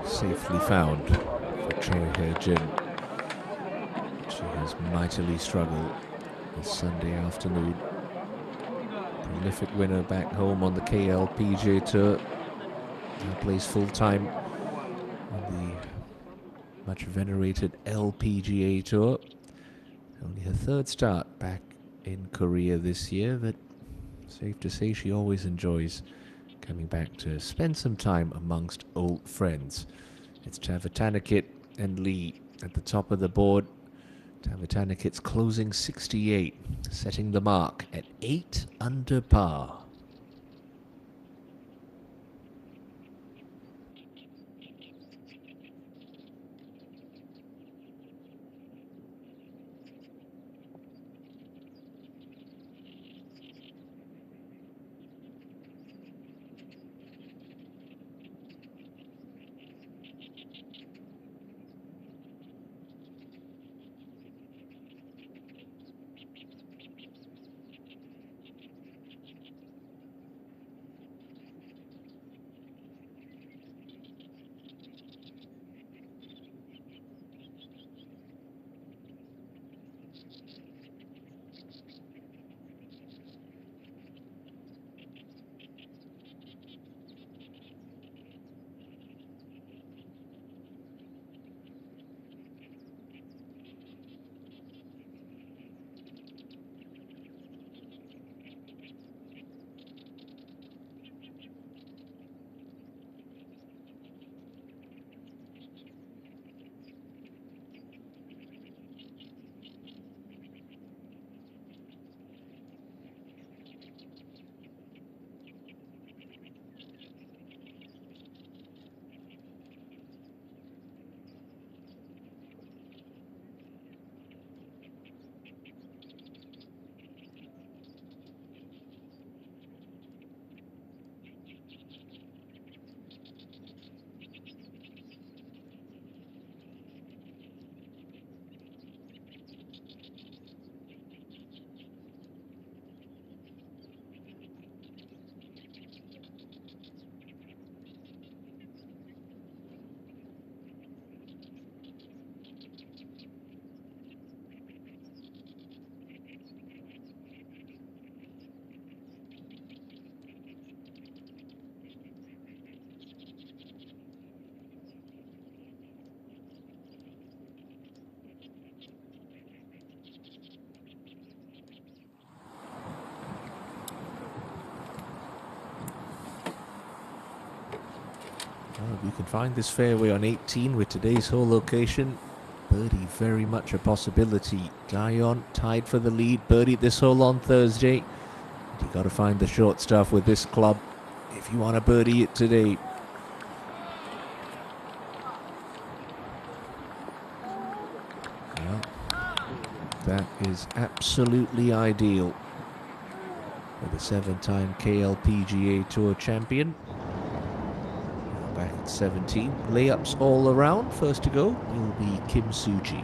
Safely found for Choi Hye-jin. She has mightily struggled this Sunday afternoon. Prolific winner back home on the KLPGA Tour. Now plays full-time on the much venerated LPGA Tour. Only her third start back in Korea this year, but safe to say she always enjoys coming back to spend some time amongst old friends. It's Botanicate and Lee at the top of the board. Botanicat's closing 68, setting the mark at 8 under par. Well, you can find this fairway on 18 with today's hole location. Birdie very much a possibility. Dion tied for the lead. Birdie this hole on Thursday. You got to find the short stuff with this club if you want to birdie it today. Well, that is absolutely ideal for the 7-time KLPGA Tour champion. Back at 17. Layups all around. First to go will be Kim Soo-ji.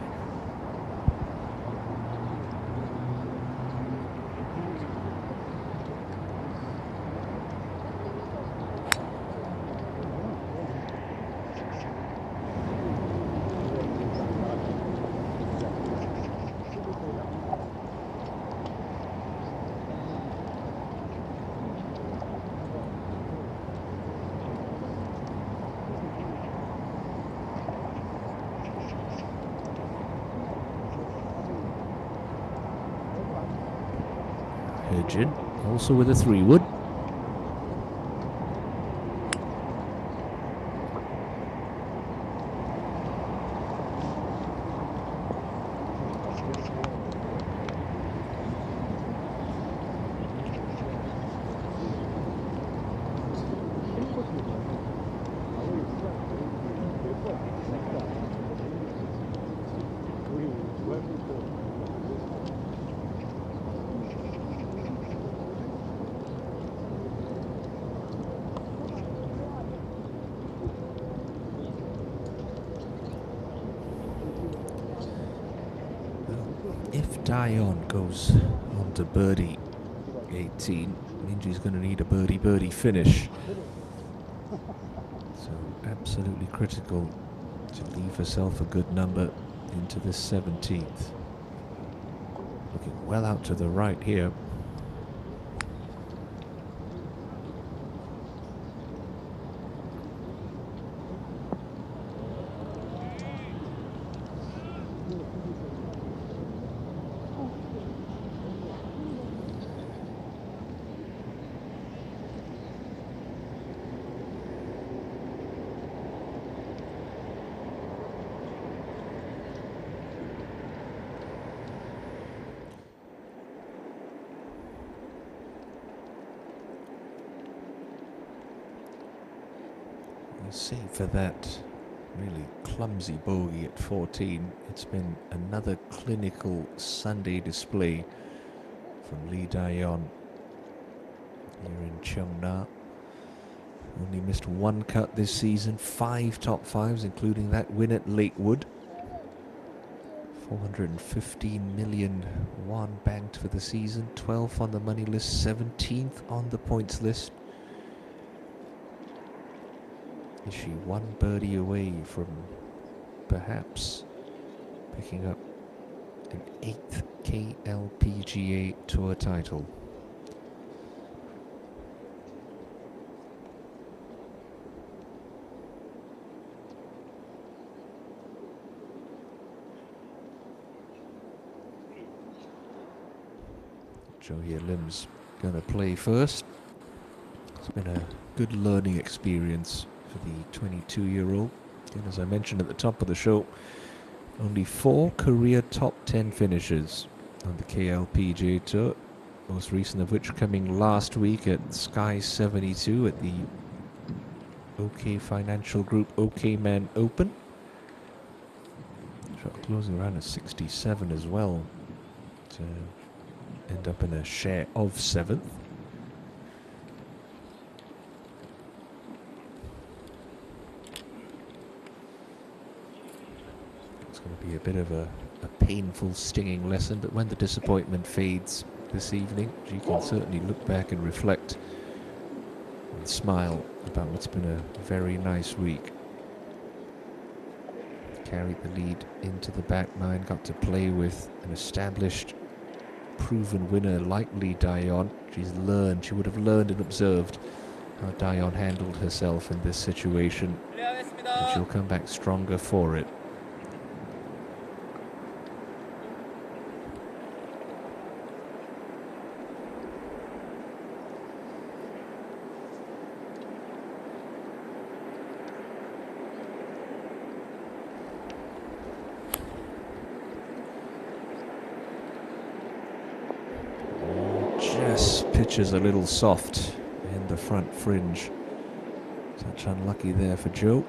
Hurjin also with a 3-wood. If Dion goes on to birdie 18, Minji's going to need a birdie finish. So absolutely critical to leave herself a good number into the 17th. Looking well out to the right here. Save for that really clumsy bogey at 14. It's been another clinical Sunday display from Lee Daeon here in Cheongna. Only missed one cut this season, 5 top 5s, including that win at Lakewood. 415 million won banked for the season, 12th on the money list, 17th on the points list. Is she one birdie away from perhaps picking up an 8th KLPGA Tour title? Jo-Hye Lim's going to play first. It's been a good learning experience for the 22-year-old. And as I mentioned at the top of the show, only 4 career top 10 finishes on the KLPGA Tour, most recent of which coming last week at Sky 72 at the OK Financial Group OK Man Open. Shot closing around at 67 as well to end up in a share of 7th. Be a bit of a painful, stinging lesson, but when the disappointment fades this evening, she can certainly look back and reflect and smile about what's been a very nice week. Carried the lead into the back nine, got to play with an established, proven winner like Lee Daeon. She would have learned and observed how Daeon handled herself in this situation, and she'll come back stronger for it. just pitches a little soft in the front fringe. Touch unlucky there for Joe.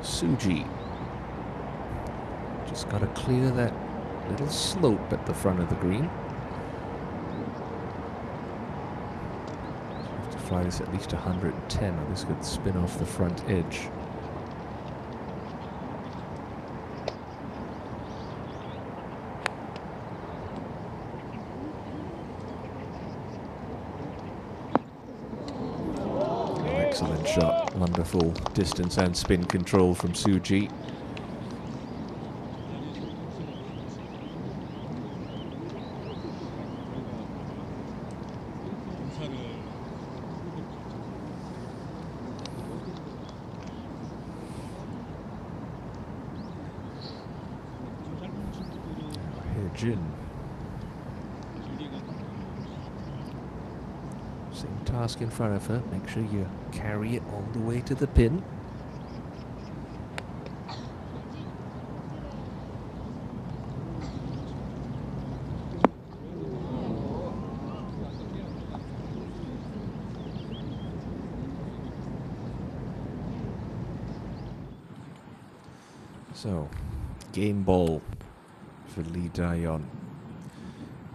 Suji just got to clear that little slope at the front of the green. Have to fly this at least 110 or this could spin off the front edge. Excellent shot, wonderful distance and spin control from Suji. Jin. Same task in front of her. Make sure you carry it all the way to the pin. So, game ball for Lee Daeyeon.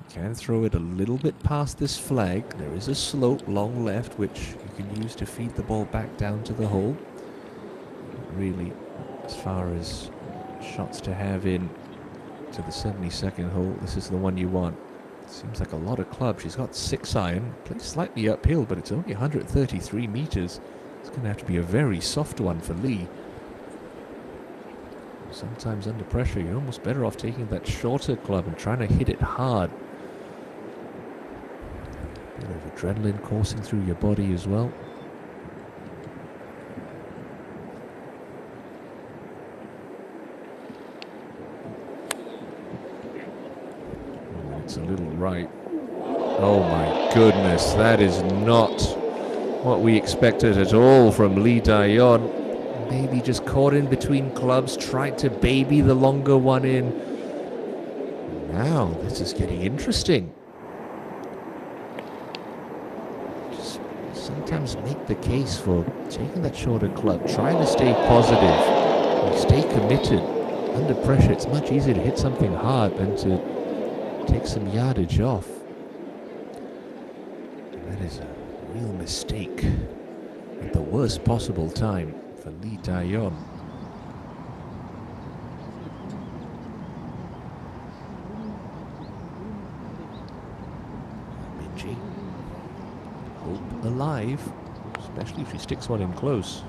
Can throw it a little bit past this flag. There is a slope long left which you can use to feed the ball back down to the hole. Really, as far as shots to have in to the 72nd hole, this is the one you want. Seems like a lot of club. She's got 6 iron, plays slightly uphill, but it's only 133 meters. It's going to have to be a very soft one for Lee. Sometimes under pressure, you're almost better off taking that shorter club and trying to hit it hard. A bit of adrenaline coursing through your body as well. Oh, it's a little right. Oh my goodness, that is not what we expected at all from Lee Daeyeon. Maybe just caught in between clubs, tried to baby the longer one in. Now, this is getting interesting. Just sometimes make the case for taking that shorter club, trying to stay positive, stay committed. Under pressure, it's much easier to hit something hard than to take some yardage off. And that is a real mistake at the worst possible time for Lee Daeyeon. Minji, hope alive, especially if she sticks one in close.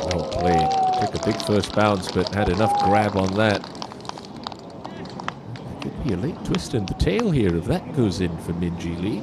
Well played. Took a big first bounce, but had enough grab on that. There could be a late twist in the tail here if that goes in for Minji Lee.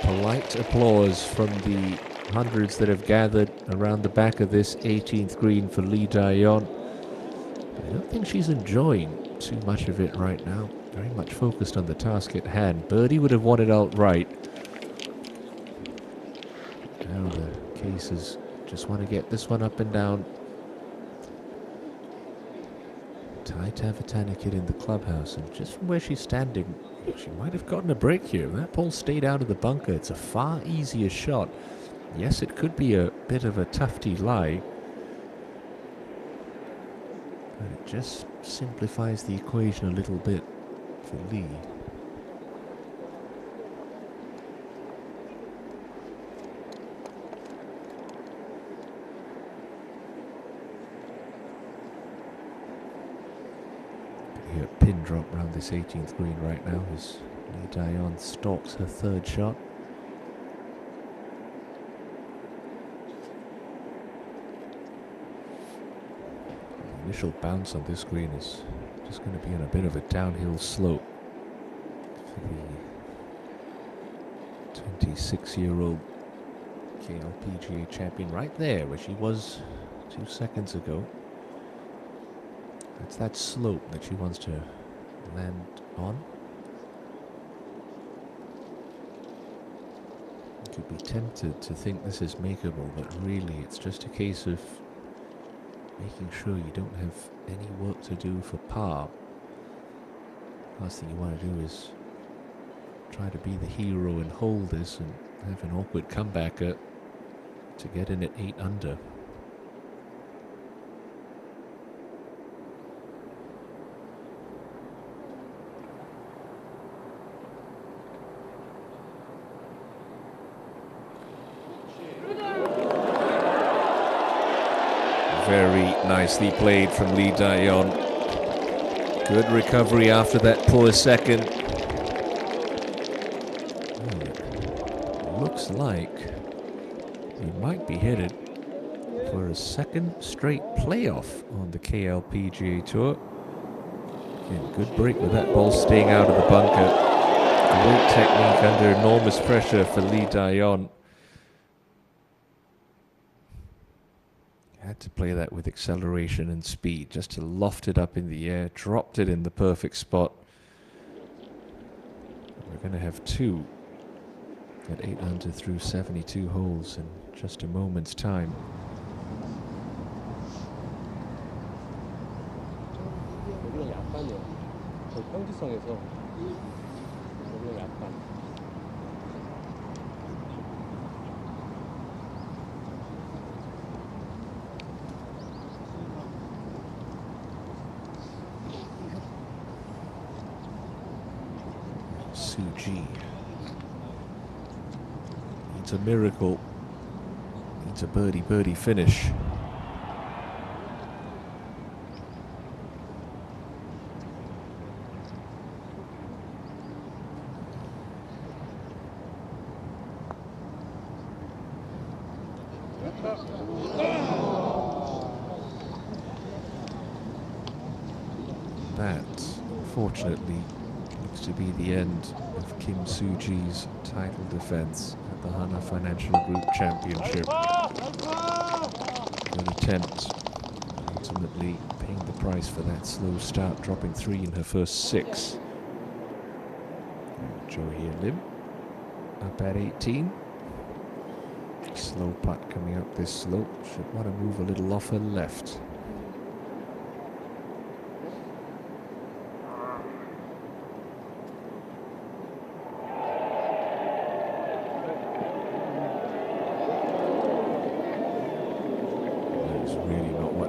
Polite applause from the hundreds that have gathered around the back of this 18th green for Lee Daeyeon. I don't think she's enjoying too much of it right now. Very much focused on the task at hand. Birdie would have won it outright. Now the case is just want to get this one up and down. Tied to have a tourniquet in the clubhouse, and just from where she's standing, she might have gotten a break here. That ball stayed out of the bunker. It's a far easier shot. Yes, it could be a bit of a tufty lie, but it just simplifies the equation a little bit for Lee. A pin drop around this 18th green right now as Lee Daeyeon stalks her third shot. initial bounce on this green is just going to be on a bit of a downhill slope for the 26-year-old KLPGA champion, right there where she was 2 seconds ago. It's that slope that she wants to land on. You could be tempted to think this is makeable, but really it's just a case of making sure you don't have any work to do for par. Last thing you want to do is try to be the hero and hold this and have an awkward comeback to get in at 8 under. Very nicely played from Lee Daeyeon. Good recovery after that poor second. Looks like he might be headed for a second straight playoff on the KLPGA Tour. Again, good break with that ball staying out of the bunker. Great technique under enormous pressure for Lee Daeyeon. Had to play that with acceleration and speed, just to loft it up in the air, dropped it in the perfect spot. We're going to have 2 at 8 under through 72 holes in just a moment's time. 여기가 약간이요. 그 평지성에서 여기가 약간. Suji needs a miracle, needs a birdie finish. That, unfortunately, looks to be the end of Kim Suji's title defense at the Hana Financial Group Championship. Good attempt, ultimately paying the price for that slow start, dropping 3 in her first 6. Jo Hye Lim up at 18. Slow putt coming up this slope. Should want to move a little off her left.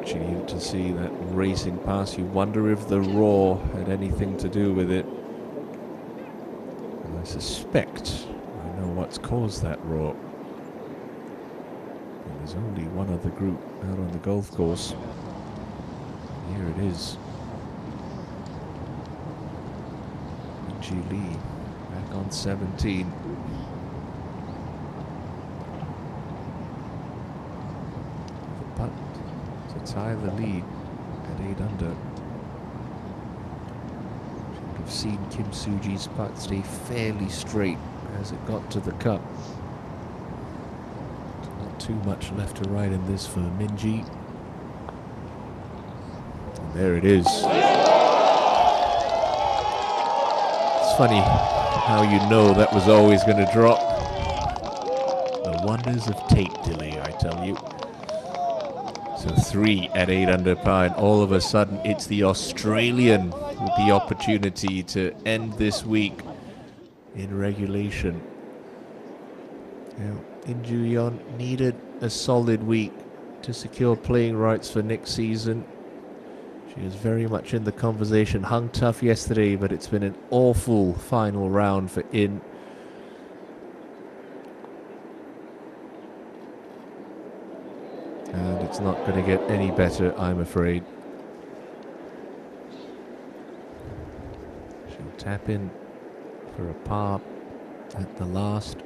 You need to see that racing past. You wonder if the roar had anything to do with it. And I suspect I know what's caused that roar. And there's only one other group out on the golf course. Here it is. ENG Lee back on 17. The putt to tie the lead at 8 under. Should have seen Kim Suji's putt stay fairly straight as it got to the cup. Not too much left to right in this for Minji. And there it is. It's funny how you know that was always going to drop. The wonders of tape delay, I tell you. So 3 at 8 under par, and all of a sudden it's the Australian with the opportunity to end this week in regulation. Now, In Joo-yeon needed a solid week to secure playing rights for next season. She is very much in the conversation. Hung tough yesterday, but it's been an awful final round for In. And it's not going to get any better, I'm afraid. She'll tap in for a par at the last.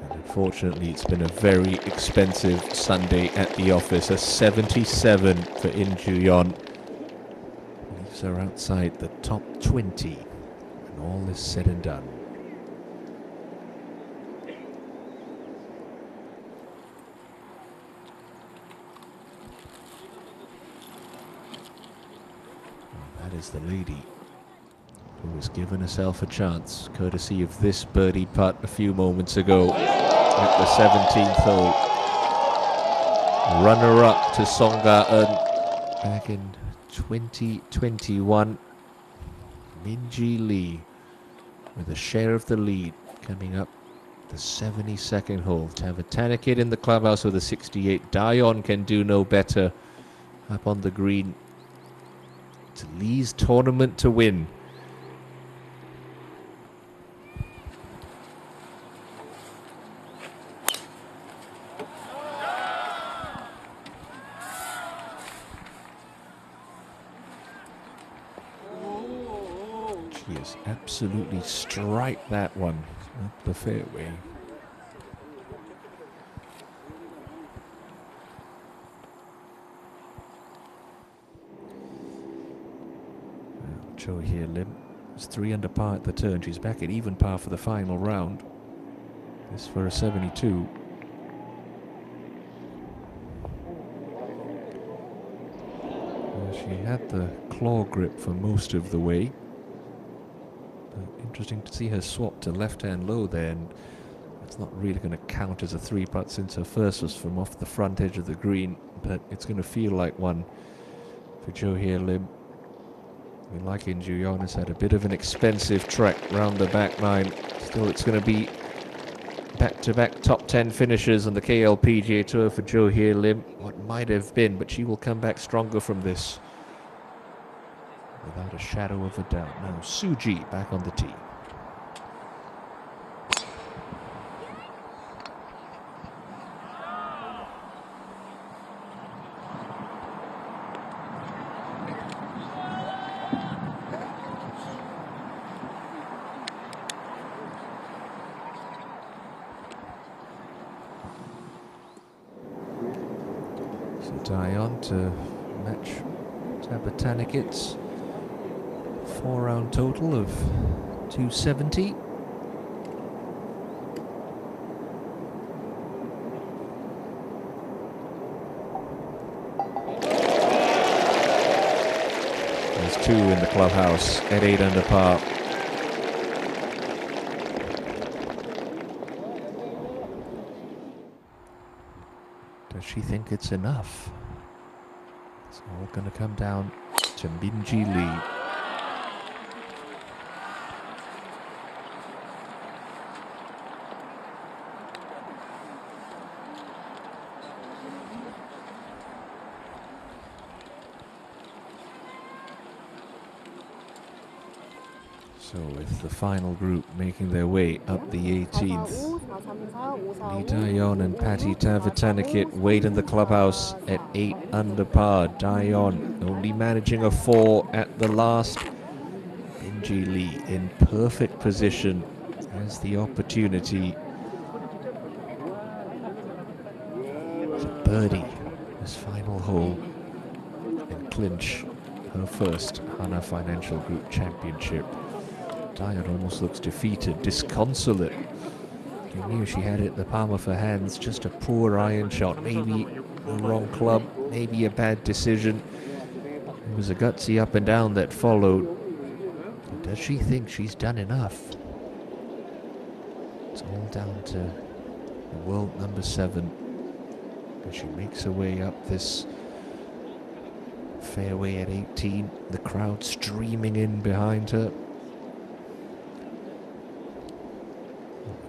And unfortunately, it's been a very expensive Sunday at the office. A 77 for In Ju-yeon. Leaves her outside the top 20 when all is said and done. That is the lady who has given herself a chance, courtesy of this birdie putt a few moments ago at the 17th hole. Runner-up to Song Ga-eun back in 2021. Min-ji Lee with a share of the lead coming up the 72nd hole. Tavatanakit in the clubhouse with a 68. Dayon can do no better up on the green. It's Lee's tournament to win. She has absolutely striped that one up the fairway. Cho Hye-lim is 3 under par at the turn. She's back at even par for the final round. This for a 72. She had the claw grip for most of the way. But interesting to see her swap to left-hand low there, and it's not really going to count as a 3-putt since her first was from off the front edge of the green, but it's going to feel like one for Cho Hye-lim. Like In Ju-yeon has had a bit of an expensive trek round the back nine. Still, it's going to be back-to-back top 10 finishes on the KLPGA Tour for Cho Hye-lim. What might have been, but she will come back stronger from this, without a shadow of a doubt. Now Suji back on the tee. Dayon to match Tavatanakit's 4-round total of 270. There's 2 in the clubhouse at 8 under par. Does she think it's enough? It's all going to come down to Min-ji Lee. So with the final group making their way up the 18th, Lee Dayon and Patty Tavatanakit wait in the clubhouse at 8 under par. Dayon only managing a 4 at the last. Min-ji Lee in perfect position, has the opportunity to birdie this final hole and clinch her first Hana Financial Group Championship. Dayon almost looks defeated, disconsolate. She knew she had it in the palm of her hands, just a poor iron shot, maybe the wrong club, maybe a bad decision. It was a gutsy up and down that followed. But does she think she's done enough? It's all down to the world number 7 as she makes her way up this fairway at 18. The crowd streaming in behind her.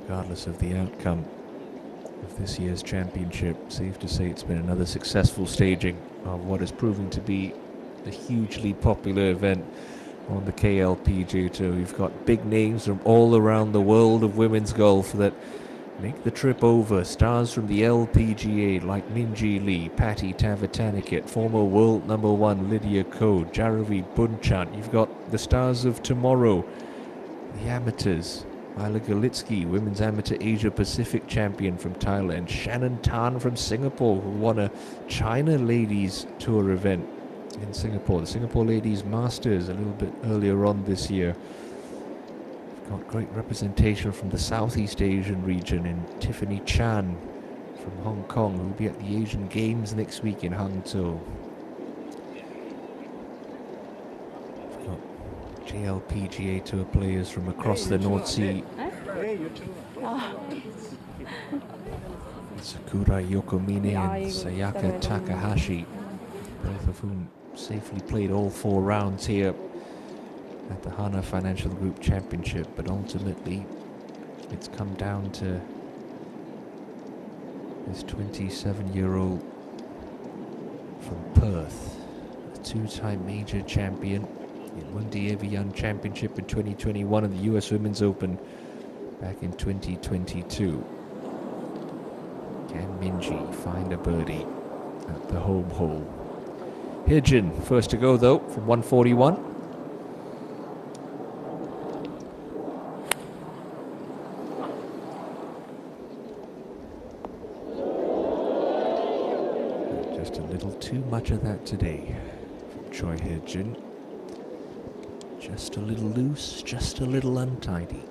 Regardless of the outcome of this year's championship, safe to say it's been another successful staging of what is proving to be a hugely popular event on the KLPGA Tour. We've got big names from all around the world of women's golf that make the trip over. Stars from the LPGA like Min-ji Lee, Patty Tavatanakit, former world number 1 Lydia Ko, Jaravi Bunchant. You've got the stars of tomorrow, the amateurs, Isla Galitsky, Women's Amateur Asia Pacific Champion from Thailand. Shannon Tan from Singapore, who won a China Ladies Tour event in Singapore. The Singapore Ladies Masters a little bit earlier on this year. We've got great representation from the Southeast Asian region in Tiffany Chan from Hong Kong, who will be at the Asian Games next week in Hangzhou. KLPGA Tour players from across the North Sea. Sakura Yokomine and Sayaka Takahashi, both of whom safely played all 4 rounds here at the Hana Financial Group Championship, but ultimately it's come down to this 27-year-old from Perth, a 2-time major champion. He won the Evian Championship in 2021 and the US Women's Open back in 2022. Can Minji find a birdie at the home hole? Hijin first to go though from 141. Just a little too much of that today from Choi Hijin. Just a little loose, just a little untidy.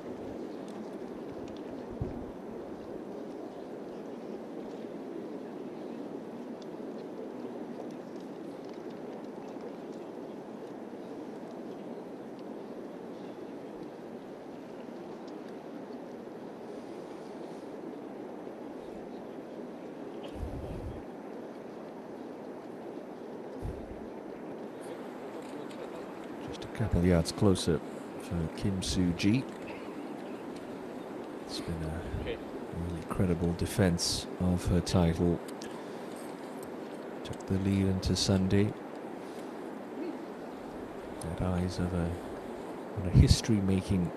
Couple yards closer for Kim Soo-ji. It's been a really credible defense of her title. Took the lead into Sunday. Had eyes of on a history-making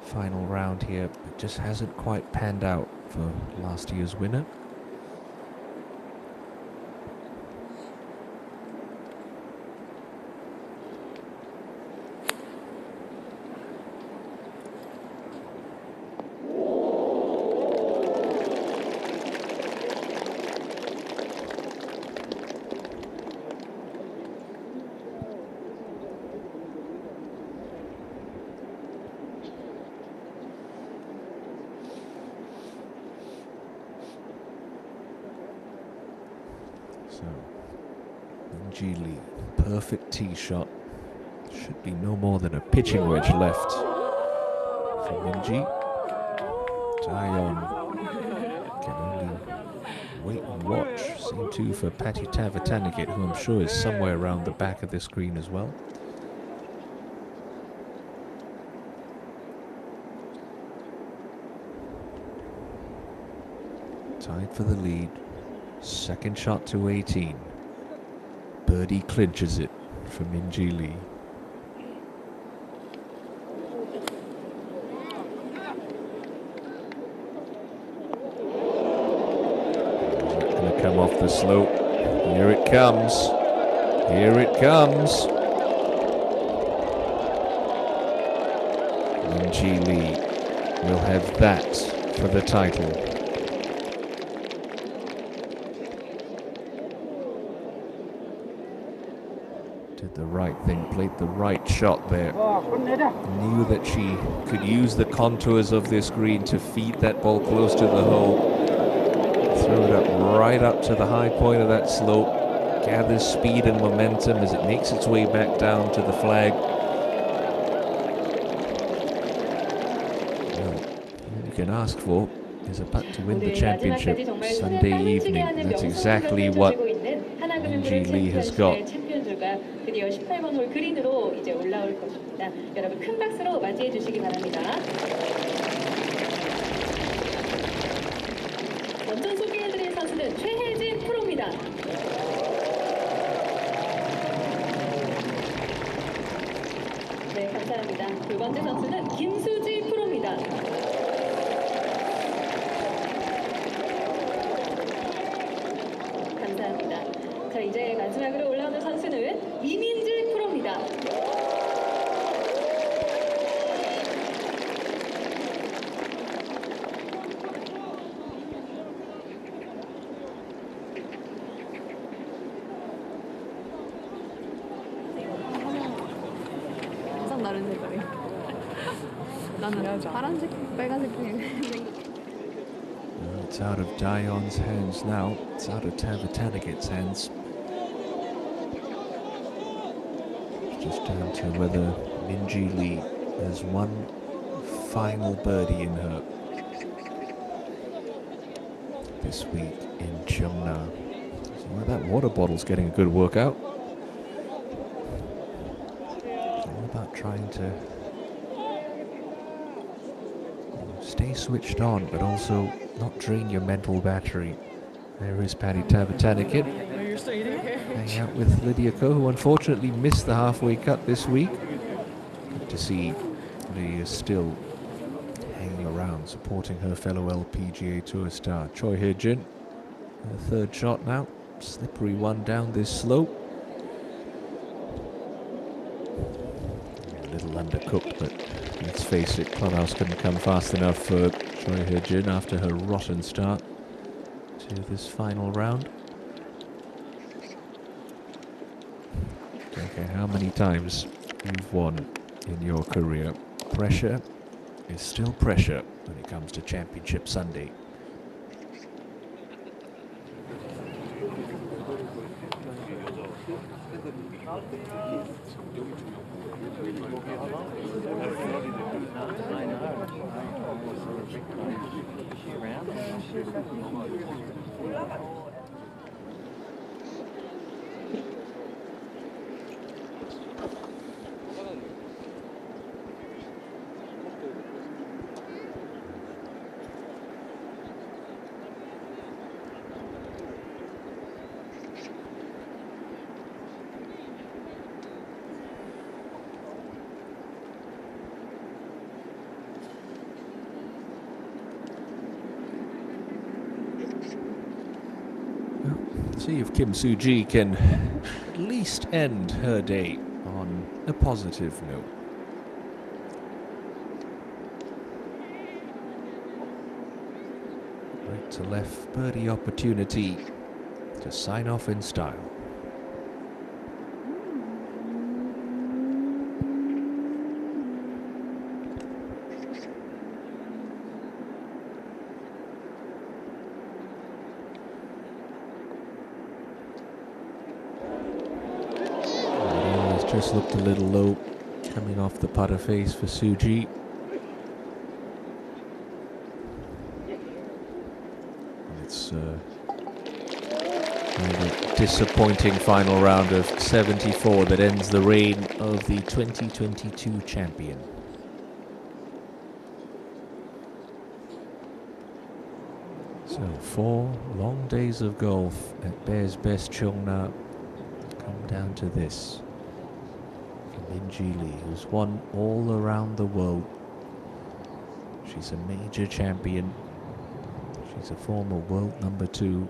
final round here. It just hasn't quite panned out for last year's winner. So, ENG Lee, perfect tee shot. Should be no more than a pitching wedge left from ENG. Taeyeon can only wait and watch. Same too for Patty Tavatanagit, who I'm sure is somewhere around the back of the screen as well. Tied for the lead. Second shot to 18. Birdie clinches it from ENG Lee. Gonna come off the slope. Here it comes. Here it comes. ENG Lee will have that for the title. Did the right thing, played the right shot there. Knew that she could use the contours of this green to feed that ball close to the hole. Throw it up right up to the high point of that slope. Gathers speed and momentum as it makes its way back down to the flag. Well, all you can ask for is a putt to win the championship Sunday evening. That's exactly what ENG Lee has got. 드디어 18번 홀 그린으로 이제 올라올 것입니다. 여러분 큰 박수로 맞이해 주시기 바랍니다. 먼저 소개해드릴 선수는 최혜진 프로입니다. 네, 감사합니다. 두 번째 선수는 김수지 프로입니다. 감사합니다. 자, 이제 마지막으로 올라오는 선수는 이민지 프로입니다. 다른 색깔이. 나는 파란색, 빨간색 중에 It's out of Dion's hands now. It's out of Tavatanakit's hands. It's just down to whether Minji Lee has one final birdie in her this week in Cheongna. So that water bottle's getting a good workout. It's all about trying to stay switched on, but also not drain your mental battery. There is Patty Tavatanakit hanging out with Lydia Ko, who unfortunately missed the halfway cut this week. Good to see Lydia still hanging around, supporting her fellow LPGA Tour star. Choi Hye-jin, her third shot now. Slippery one down this slope. A little undercooked, but let's face it, Clubhouse couldn't come fast enough for Choi Hye-jin after her rotten start to this final round. Don't care how many times you've won in your career, pressure is still pressure when it comes to Championship Sunday. See if Kim Soo-ji can at least end her day on a positive note. Right to left birdie opportunity to sign off in style. Just looked a little low coming off the putter face for Soo-ji. It's a disappointing final round of 74 that ends the reign of the 2022 champion. So 4 long days of golf at Bears Best Cheongna come down to this. Minji Lee, who's won all around the world. She's a major champion. She's a former world number 2.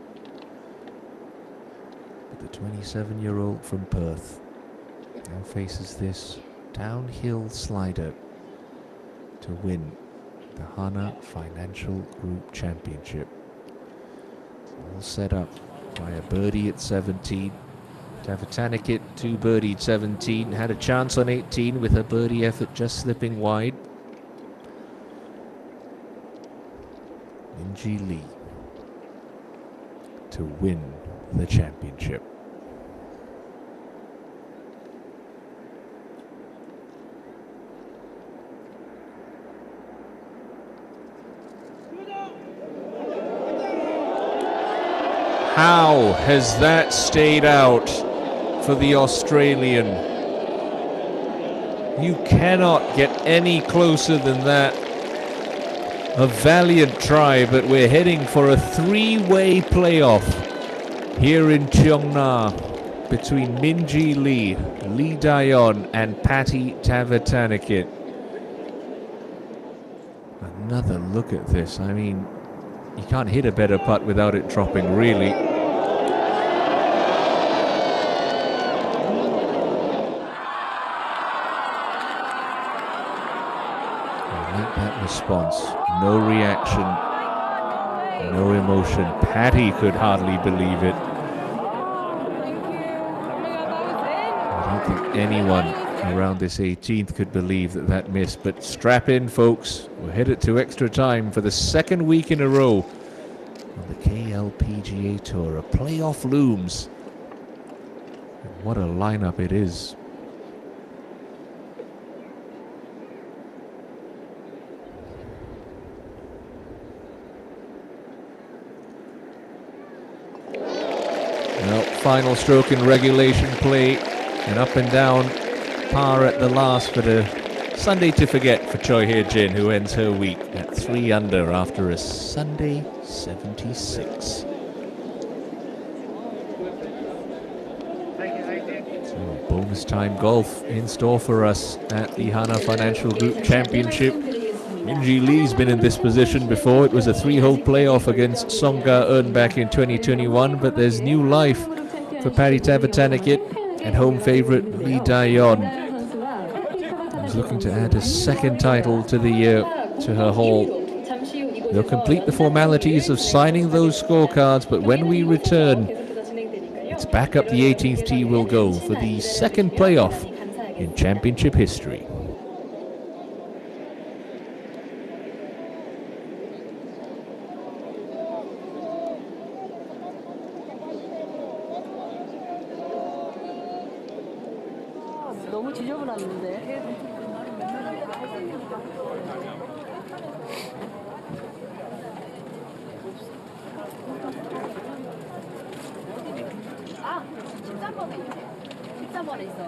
But the 27-year-old from Perth now faces this downhill slider to win the Hana Financial Group Championship. All set up by a birdie at 17. Tavatanakit 2 birdied 17, had a chance on 18 with her birdie effort just slipping wide. Minji Lee to win the championship. How has that stayed out for the Australian? You cannot get any closer than that. A valiant try, but we're heading for a 3-way playoff here in Cheongna between Minji Lee, Lee Dayon and Patty Tavatanakit. Another look at this. I mean, you can't hit a better putt without it dropping, really. That response, no reaction, no emotion. Patty could hardly believe it. I don't think anyone around this 18th could believe that that missed. But strap in, folks. We're headed to extra time for the second week in a row on the KLPGA Tour. A playoff looms. And what a lineup it is. Well, final stroke in regulation play, and up and down, par at the last, but a Sunday to forget for Choi Hye-jin, who ends her week at 3 under after a Sunday 76. So bonus time golf in store for us at the Hana Financial Group Championship. Min-ji Lee's been in this position before. It was a 3-hole playoff against Song Ga-eun back in 2021, but there's new life for Patty Tavatanakit and home favorite Lee Dae-yeon, who's looking to add a second title to her haul. They'll complete the formalities of signing those scorecards, but when we return, it's back up the 18th tee we'll go for the second playoff in championship history. 너무 지저분한데. 아, 13번에 있네. 13번에 있어.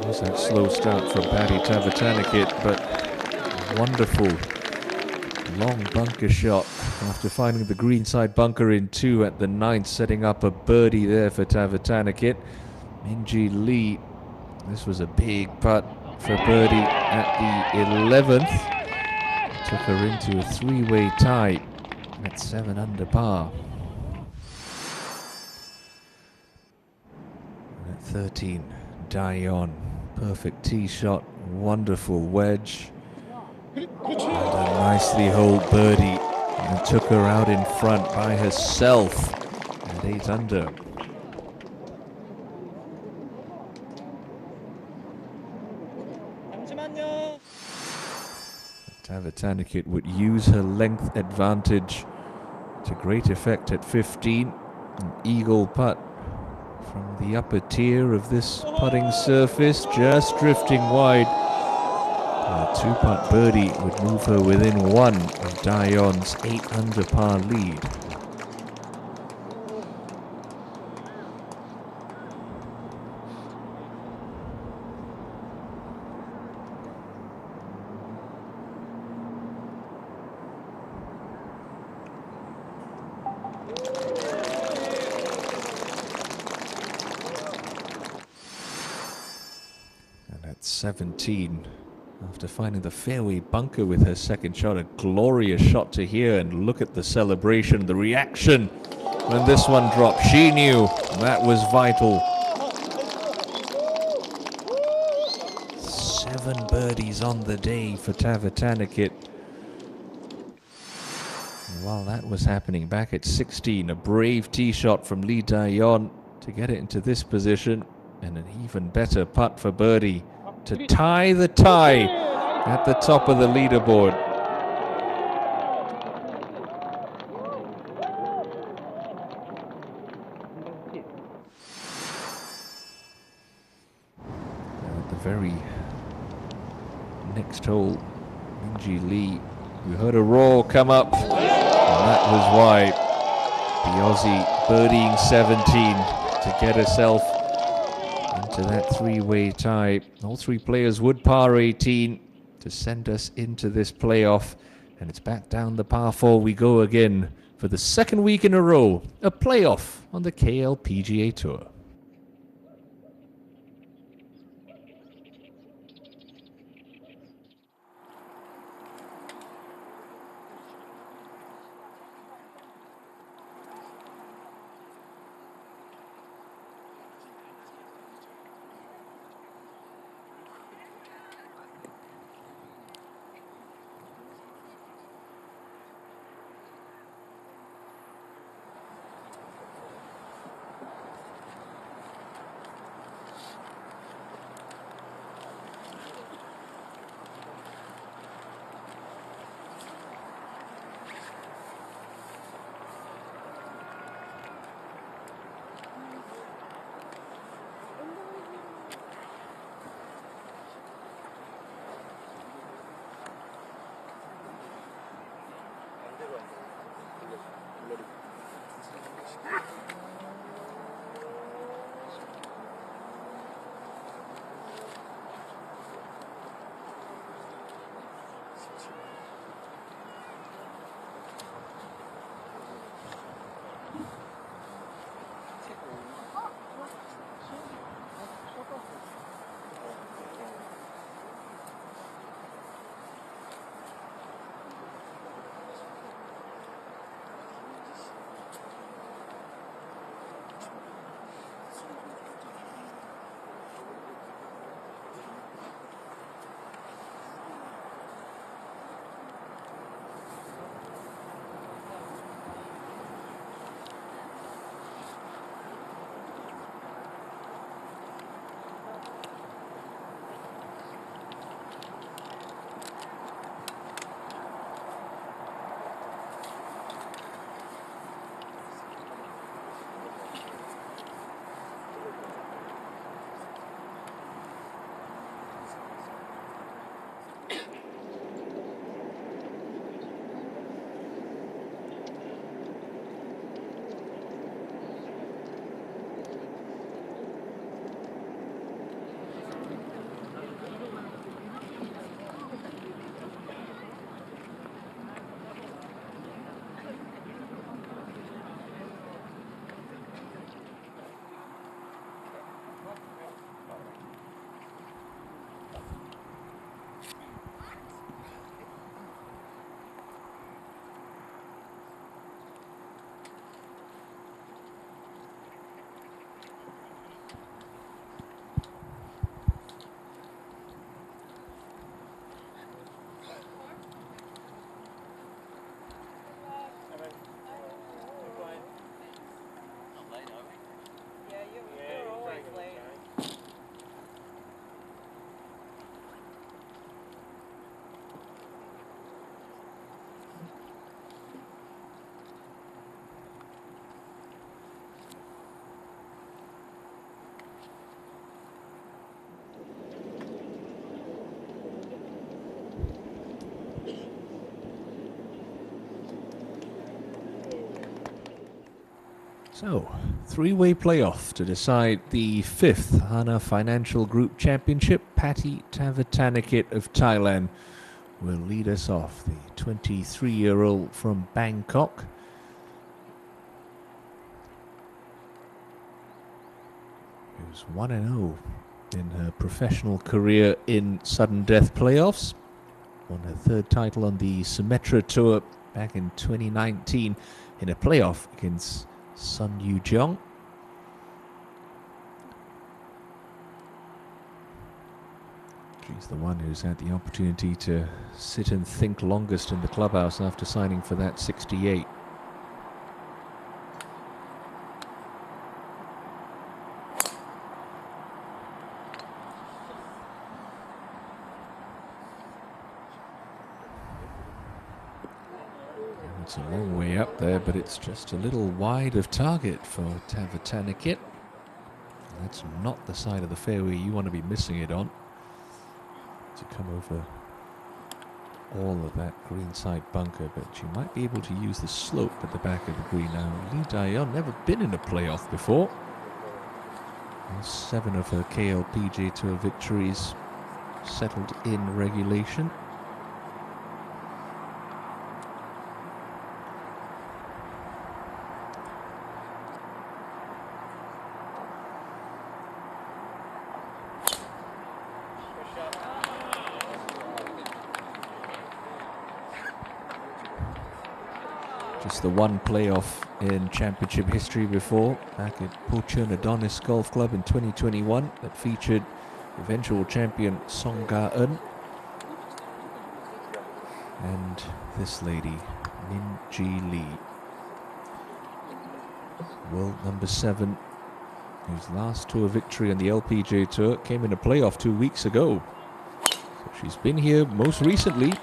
There's that slow start from Patty Tavatanakit, but wonderful long bunker shot after finding the greenside bunker in 2 at the 9th, setting up a birdie there for Tavatanakit. Min-ji Lee, this was a big putt for birdie at the 11th. Took her into a 3-way tie at 7 under par. And at 13, Dae-yeon, perfect tee shot, wonderful wedge. And a nicely holed birdie, and took her out in front by herself at 8 under. Tavatanakit would use her length advantage to great effect at 15. An eagle putt from the upper tier of this putting surface, just drifting wide. A 2-putt birdie would move her within 1 of Dae-yeon's 8 under par lead. And at 17, after finding the fairway bunker with her second shot, a glorious shot to hear, and look at the celebration, the reaction when this one dropped. She knew that was vital. 7 birdies on the day for Tavatanakit. While that was happening, back at 16, a brave tee shot from Lee Dae-yeon to get it into this position, and an even better putt for birdie to tie the tie at the top of the leaderboard. Now at the very next hole, Min-ji Lee, we heard a roar come up, and that was why the Aussie birdieing 17 to get herself into that three-way tie. All three players would par 18 to send us into this playoff. And it's back down the par 4 we go again for the second week in a row, a playoff on the KLPGA Tour. So, three-way playoff to decide the 5th Hana Financial Group Championship. Patty Tavatanakit of Thailand will lead us off, the 23-year-old from Bangkok. Who's 1-0 in her professional career in sudden death playoffs. Won her third title on the Sumatra Tour back in 2019 in a playoff against Sun Yu-jong. She's the one who's had the opportunity to sit and think longest in the clubhouse after signing for that 68. It's a long way up there, but it's just a little wide of target for Tavatanakit. That's not the side of the fairway you want to be missing it on. To come over all of that greenside bunker, but she might be able to use the slope at the back of the green now. Lee Daeyeon never been in a playoff before. And 7 of her KLPGA Tour victories settled in regulation. Just the one playoff in championship history before, back at Pocheon Adonis Golf Club in 2021, that featured eventual champion Song Ga-eun and this lady, Min Ji Lee, world number 7, whose last tour victory on the LPGA Tour came in a playoff 2 weeks ago. So she's been here most recently.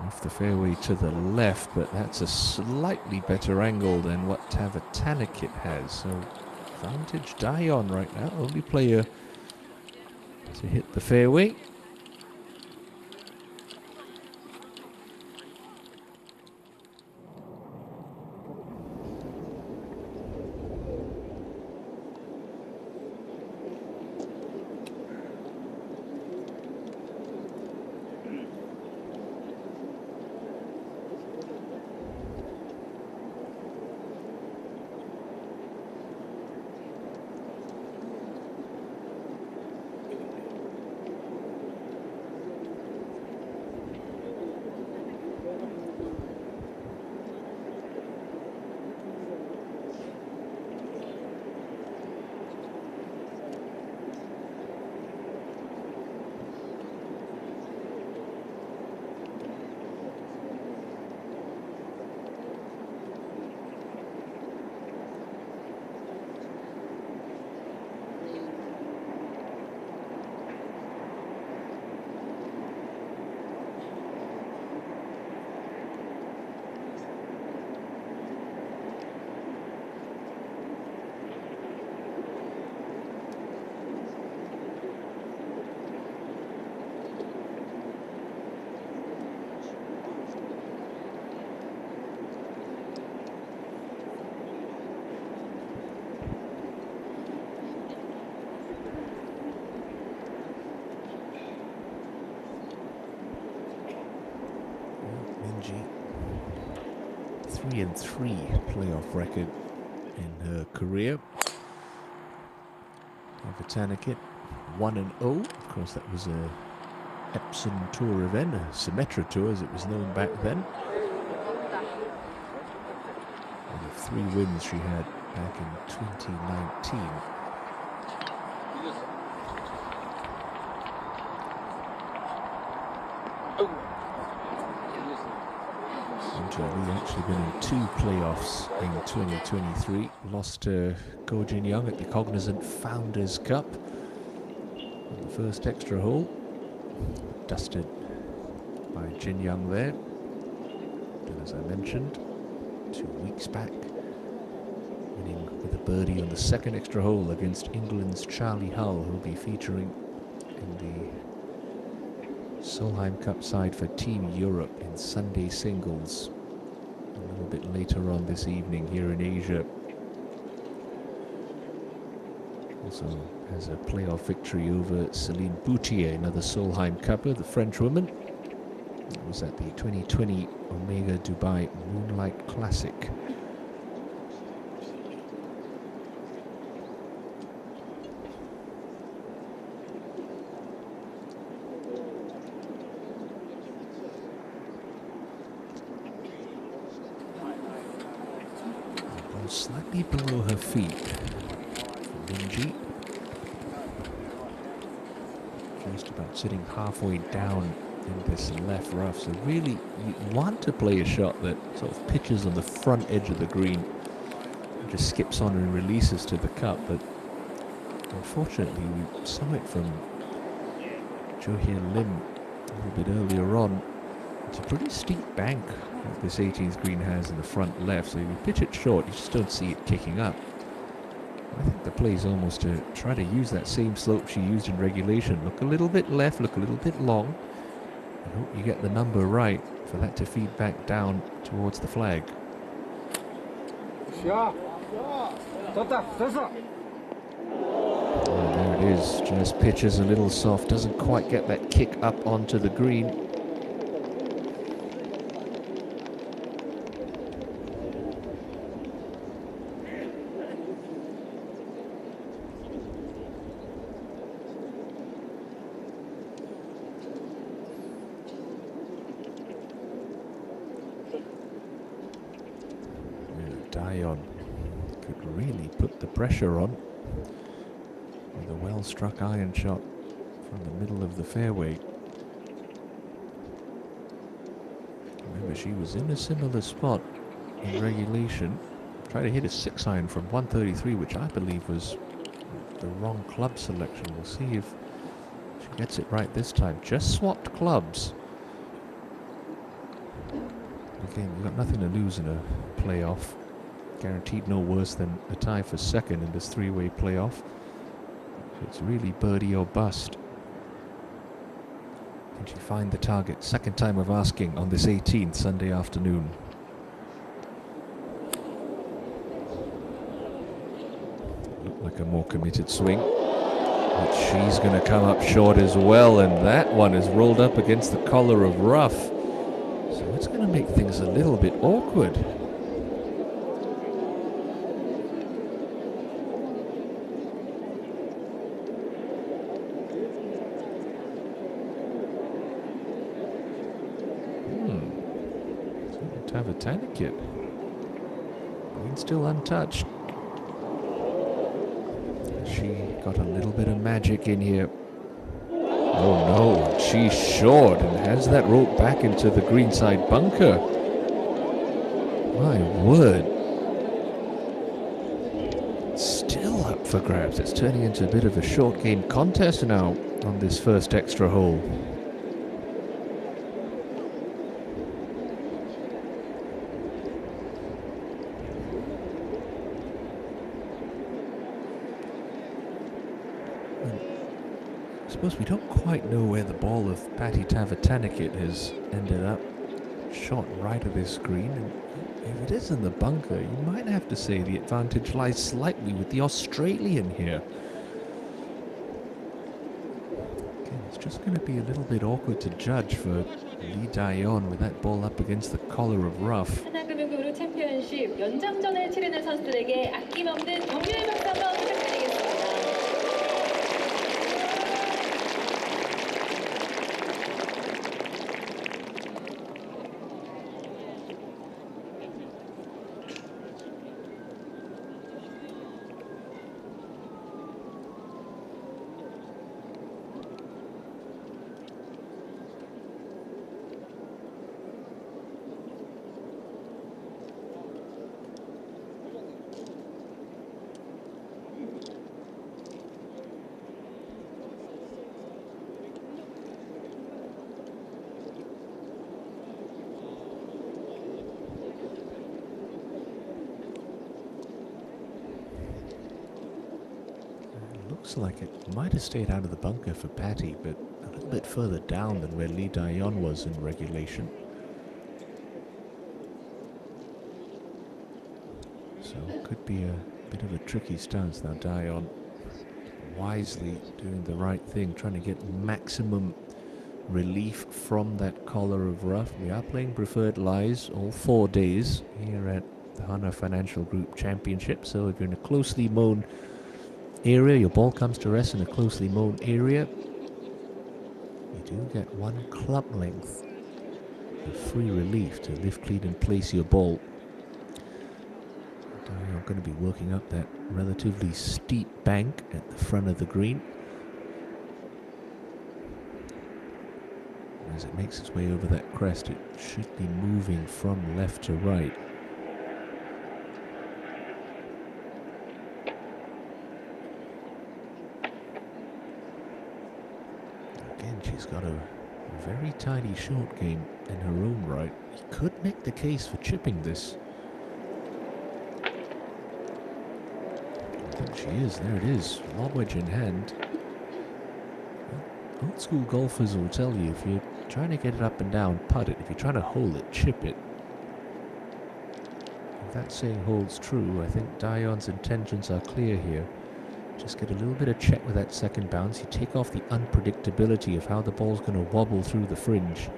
Off the fairway to the left, but that's a slightly better angle than what Tavatanakit has. So advantage Daeyeon right now, only player to hit the fairway. ENG 3-3 playoff record in her career. Tavatanakit 1-0. Of course, that was a Epsom Tour event, a Symetra Tour as it was known back then. One of 3 wins she had back in 2019. Lee actually been in 2 playoffs in 2023. Lost to Go Jin Young at the Cognizant Founders Cup on the first extra hole. Dusted by Jin Young there. And as I mentioned, 2 weeks back, winning with a birdie on the second extra hole against England's Charlie Hull, who'll be featuring in the Solheim Cup side for Team Europe in Sunday singles a little bit later on this evening here in Asia. Also has a playoff victory over Céline Boutier, another Solheim Cupper, the French woman. It was at the 2020 Omega Dubai Moonlight Classic. Slightly below her feet for Minji. Just about sitting halfway down in this left rough. So really, you want to play a shot that sort of pitches on the front edge of the green, and just skips on and releases to the cup. But unfortunately, we saw it from Jo Hyun Lim a little bit earlier on. It's a pretty steep bank that this 18th green has in the front left, so if you pitch it short, you just don't see it kicking up. I think the play is almost to try to use that same slope she used in regulation. Look a little bit left, look a little bit long. I hope you get the number right for that to feed back down towards the flag. 샷. 됐다. 됐어. Oh, there it is. Just pitches a little soft. Doesn't quite get that kick up onto the green. Dion could really put the pressure on with a well-struck iron shot from the middle of the fairway. Remember, she was in a similar spot in regulation. Tried to hit a 6-iron from 133, which I believe was the wrong club selection. We'll see if she gets it right this time. Just swapped clubs. Again, you've got nothing to lose in a playoff. Guaranteed no worse than a tie for second in this three-way playoff. So it's really birdie or bust. Can she find the target? Second time of asking on this 18th Sunday afternoon. Looked like a more committed swing. But she's going to come up short as well, and that one is rolled up against the collar of rough. So it's going to make things a little bit awkward. Have a tourniquet. Green still untouched. She got a little bit of magic in here. Oh no, she's short and has that rope back into the greenside bunker. My word. Still up for grabs. It's turning into a bit of a short game contest now on this first extra hole. I suppose we don't quite know where the ball of Patty Tavatanakit has ended up. Shot right of this green, and if it is in the bunker, you might have to say the advantage lies slightly with the Australian here. Again, it's just going to be a little bit awkward to judge for Lee Daeon with that ball up against the collar of rough. 하나금융그룹 챔피언십 연장전을 치르는 선수들에게 아낌없는 격려의 박수 한번 부탁드리겠습니다. Looks like it might have stayed out of the bunker for Patty, but a little bit further down than where Lee Daeon was in regulation. So it could be a bit of a tricky stance now. Daeon wisely doing the right thing, trying to get maximum relief from that collar of rough. We are playing preferred lies all 4 days here at the Hana Financial Group Championship. So if you're in a closely mown area, your ball comes to rest in a closely mown area, you do get 1 club length of free relief to lift, clean and place your ball. I'm going to be working up that relatively steep bank at the front of the green. As it makes its way over that crest, it should be moving from left to right. Again, she's got a very tidy short game in her own right. You could make the case for chipping this. I think She is. There it is. Lob wedge in hand. Old school golfers will tell you if you're trying to get it up and down, putt it. If you're trying to hold it, chip it. If that saying holds true, I think Dion's intentions are clear here. Just get a little bit of check with that second bounce. You take off the unpredictability of how the ball's going to wobble through the fringe.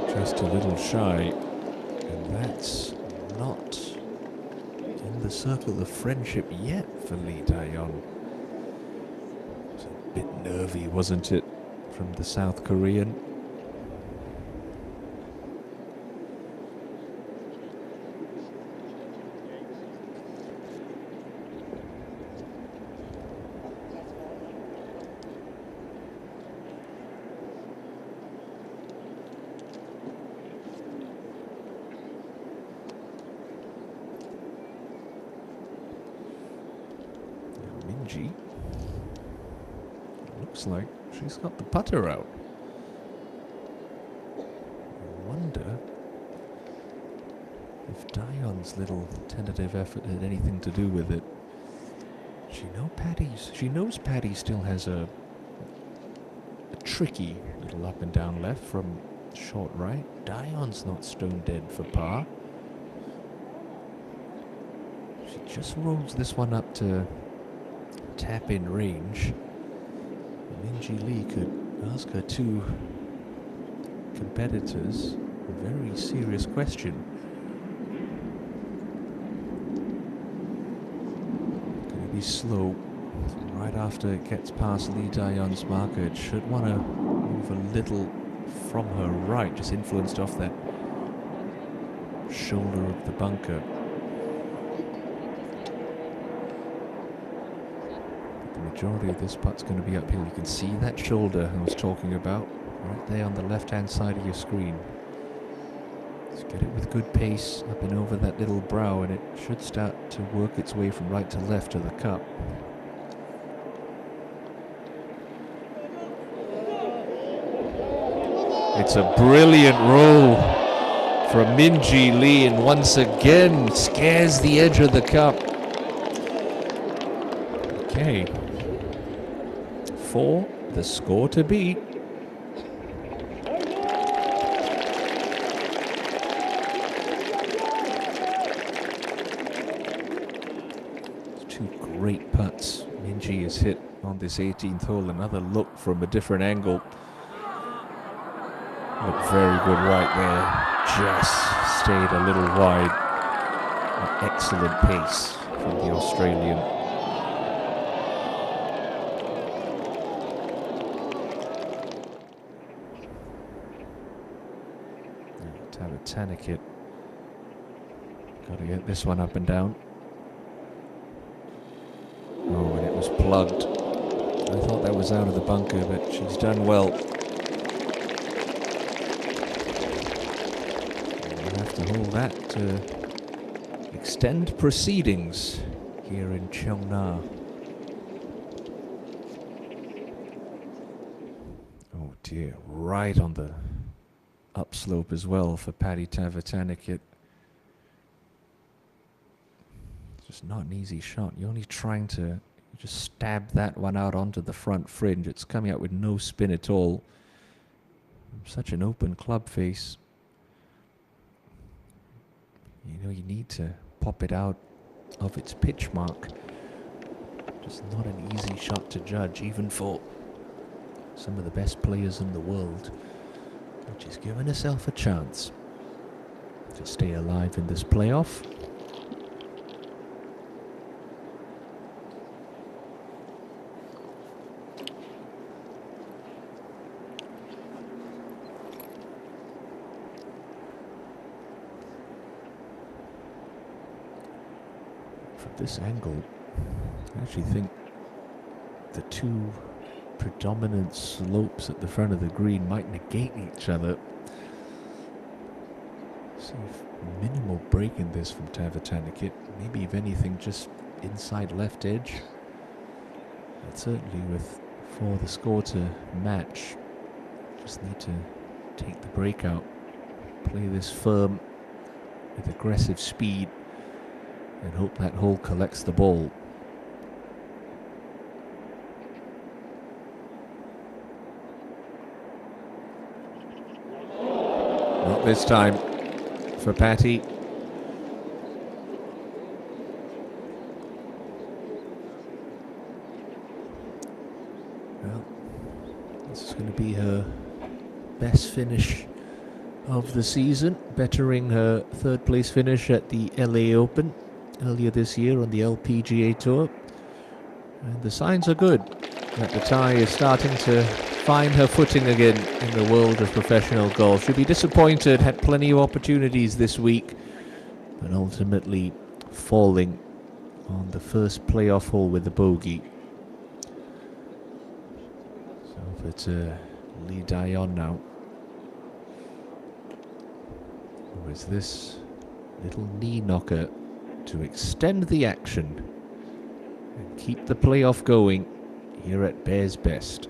Just a little shy, and that's not in the circle of friendship yet for Lee Daeyeon. It's a bit nervy, wasn't it, from the South Korean? Looks like she's got the putter out. I wonder if Dion's little tentative effort had anything to do with it. She knows Paddy still has a tricky little up and down left from short right. Dion's not stone dead for par. She just rolls this one up to tap in range. Minjee Lee could ask her two competitors a very serious question. Going to be slow. Right after it gets past Lee Daeyeon's marker, it should want to move a little from her right, just influenced off that shoulder of the bunker. Majority of this putt's going to be uphill. You can see that shoulder I was talking about right there on the left-hand side of your screen. Let's get it with good pace up and over that little brow, and it should start to work its way from right to left to the cup. It's a brilliant roll from Minjee Lee, and once again scares the edge of the cup. Okay. 4, the score to beat. Two great putts Minjee has hit on this 18th hole. Another look from a different angle. Looked very good right there. Just stayed a little wide. An excellent pace from the Australian. Tanikit. Got to get this one up and down. Oh, and it was plugged. I thought that was out of the bunker, but she's done well. We'll have to hold that to extend proceedings here in Cheongna. Oh dear, right on the upslope as well for Paddy Tavatanakit. Just not an easy shot. You're only trying to just stab that one out onto the front fringe. It's coming out with no spin at all. Such an open club face. You know, you need to pop it out of its pitch mark. Just not an easy shot to judge, even for some of the best players in the world. She's given herself a chance to stay alive in this playoff. From this angle, I actually think the two predominant slopes at the front of the green might negate each other. See if minimal break in this from Tavatanakit. Maybe if anything just inside left edge. But certainly for the score to match, just need to take the break out, play this firm with aggressive speed, and hope that hole collects the ball. Not this time for Patty. Well, this is going to be her best finish of the season, bettering her third place finish at the LA Open earlier this year on the LPGA Tour. And the signs are good that the Thai is starting to find her footing again in the world of professional golf. She'll be disappointed, had plenty of opportunities this week, but ultimately falling on the first playoff hole with the bogey. So it's Lee Dayon now. With this little knee knocker to extend the action and keep the playoff going here at Bears Best.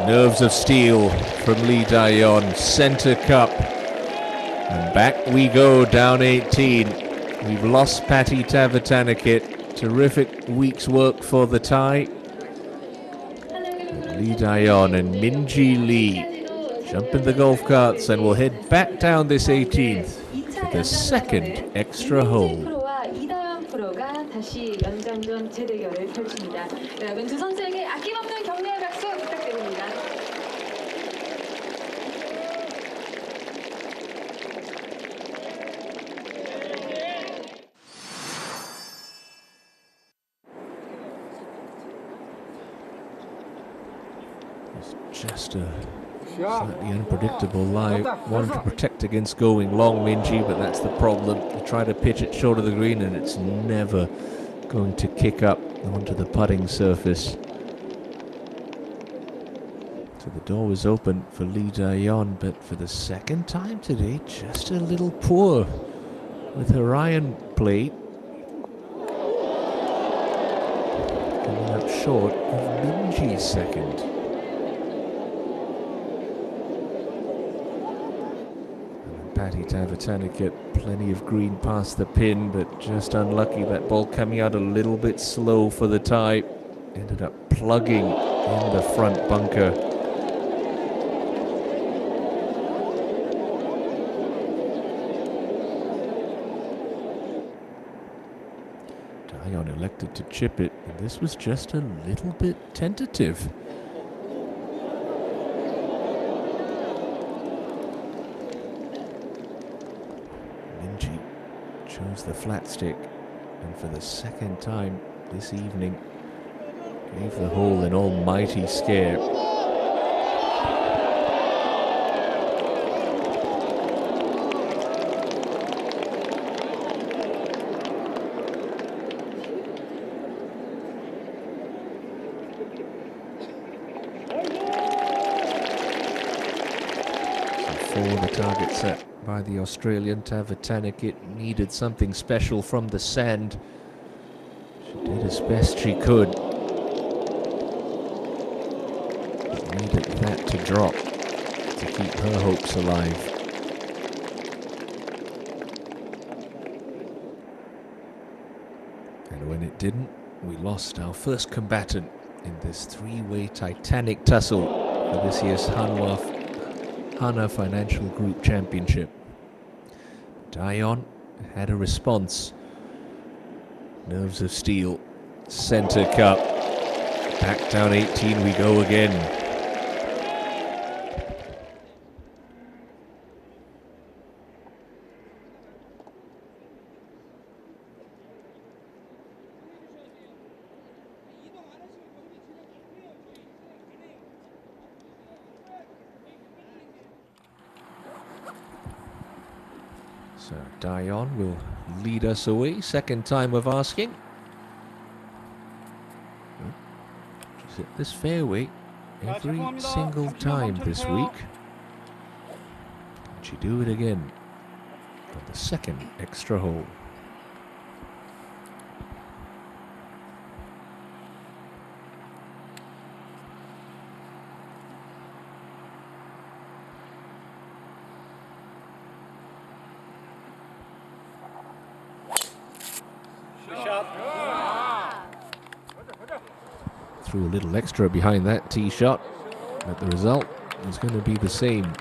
Nerves of steel from Lee Dayon, center cup, and back we go down 18. We've lost Patty Tavatanakit. Terrific week's work for the Thai. Lee Dayon and Minji Lee jump in the golf carts and we'll head back down this 18th for the second extra hole. 프로가 다시 연장전 재대결을 펼칩니다. 여러분 두 선수에게 아낌없는 격려의 박수 부탁드립니다. It's just a slightly unpredictable lie. Wanted to protect against going long, Minji, but that's the problem. You try to pitch it short of the green and it's never going to kick up onto the putting surface. So the door was open for Lee Dayon, but for the second time today, just a little poor with her iron play. Coming up short of Minji's second. Patty Tavatanakit, plenty of green past the pin, but just unlucky. That ball coming out a little bit slow for the Thai. Ended up plugging in the front bunker. Dayon elected to chip it, and this was just a little bit tentative. Chose the flat stick, and for the second time this evening gave the hole an almighty scare. So for the target set by the Australian, Tavatanakit needed something special from the sand. She did as best she could. But needed that to drop to keep her hopes alive. And when it didn't, we lost our first combatant in this three-way titanic tussle for this year's Hana Financial Group Championship. Dayon had a response. Nerves of steel. Center cup. Back down 18 we go again. So Dion will lead us away. Second time of asking. She's hit this fairway every single time this week. Can she do it again on the second extra hole? Threw a little extra behind that tee shot, but the result is going to be the same.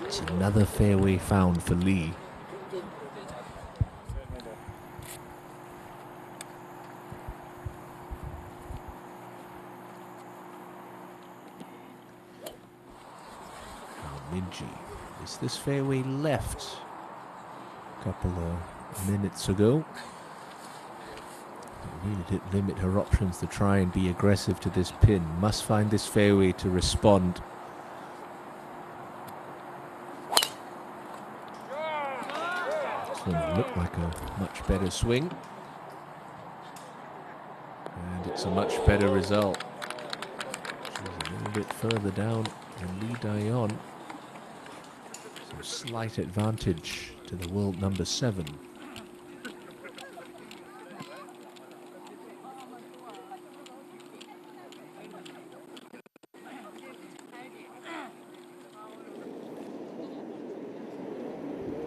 It's another fairway found for Lee. Minji, is this fairway left? A couple of minutes ago. It really did limit her options to try and be aggressive to this pin. Must find this fairway to respond. This one looked like a much better swing. And it's a much better result. She's a little bit further down than Lee Dion. So slight advantage to the world number 7.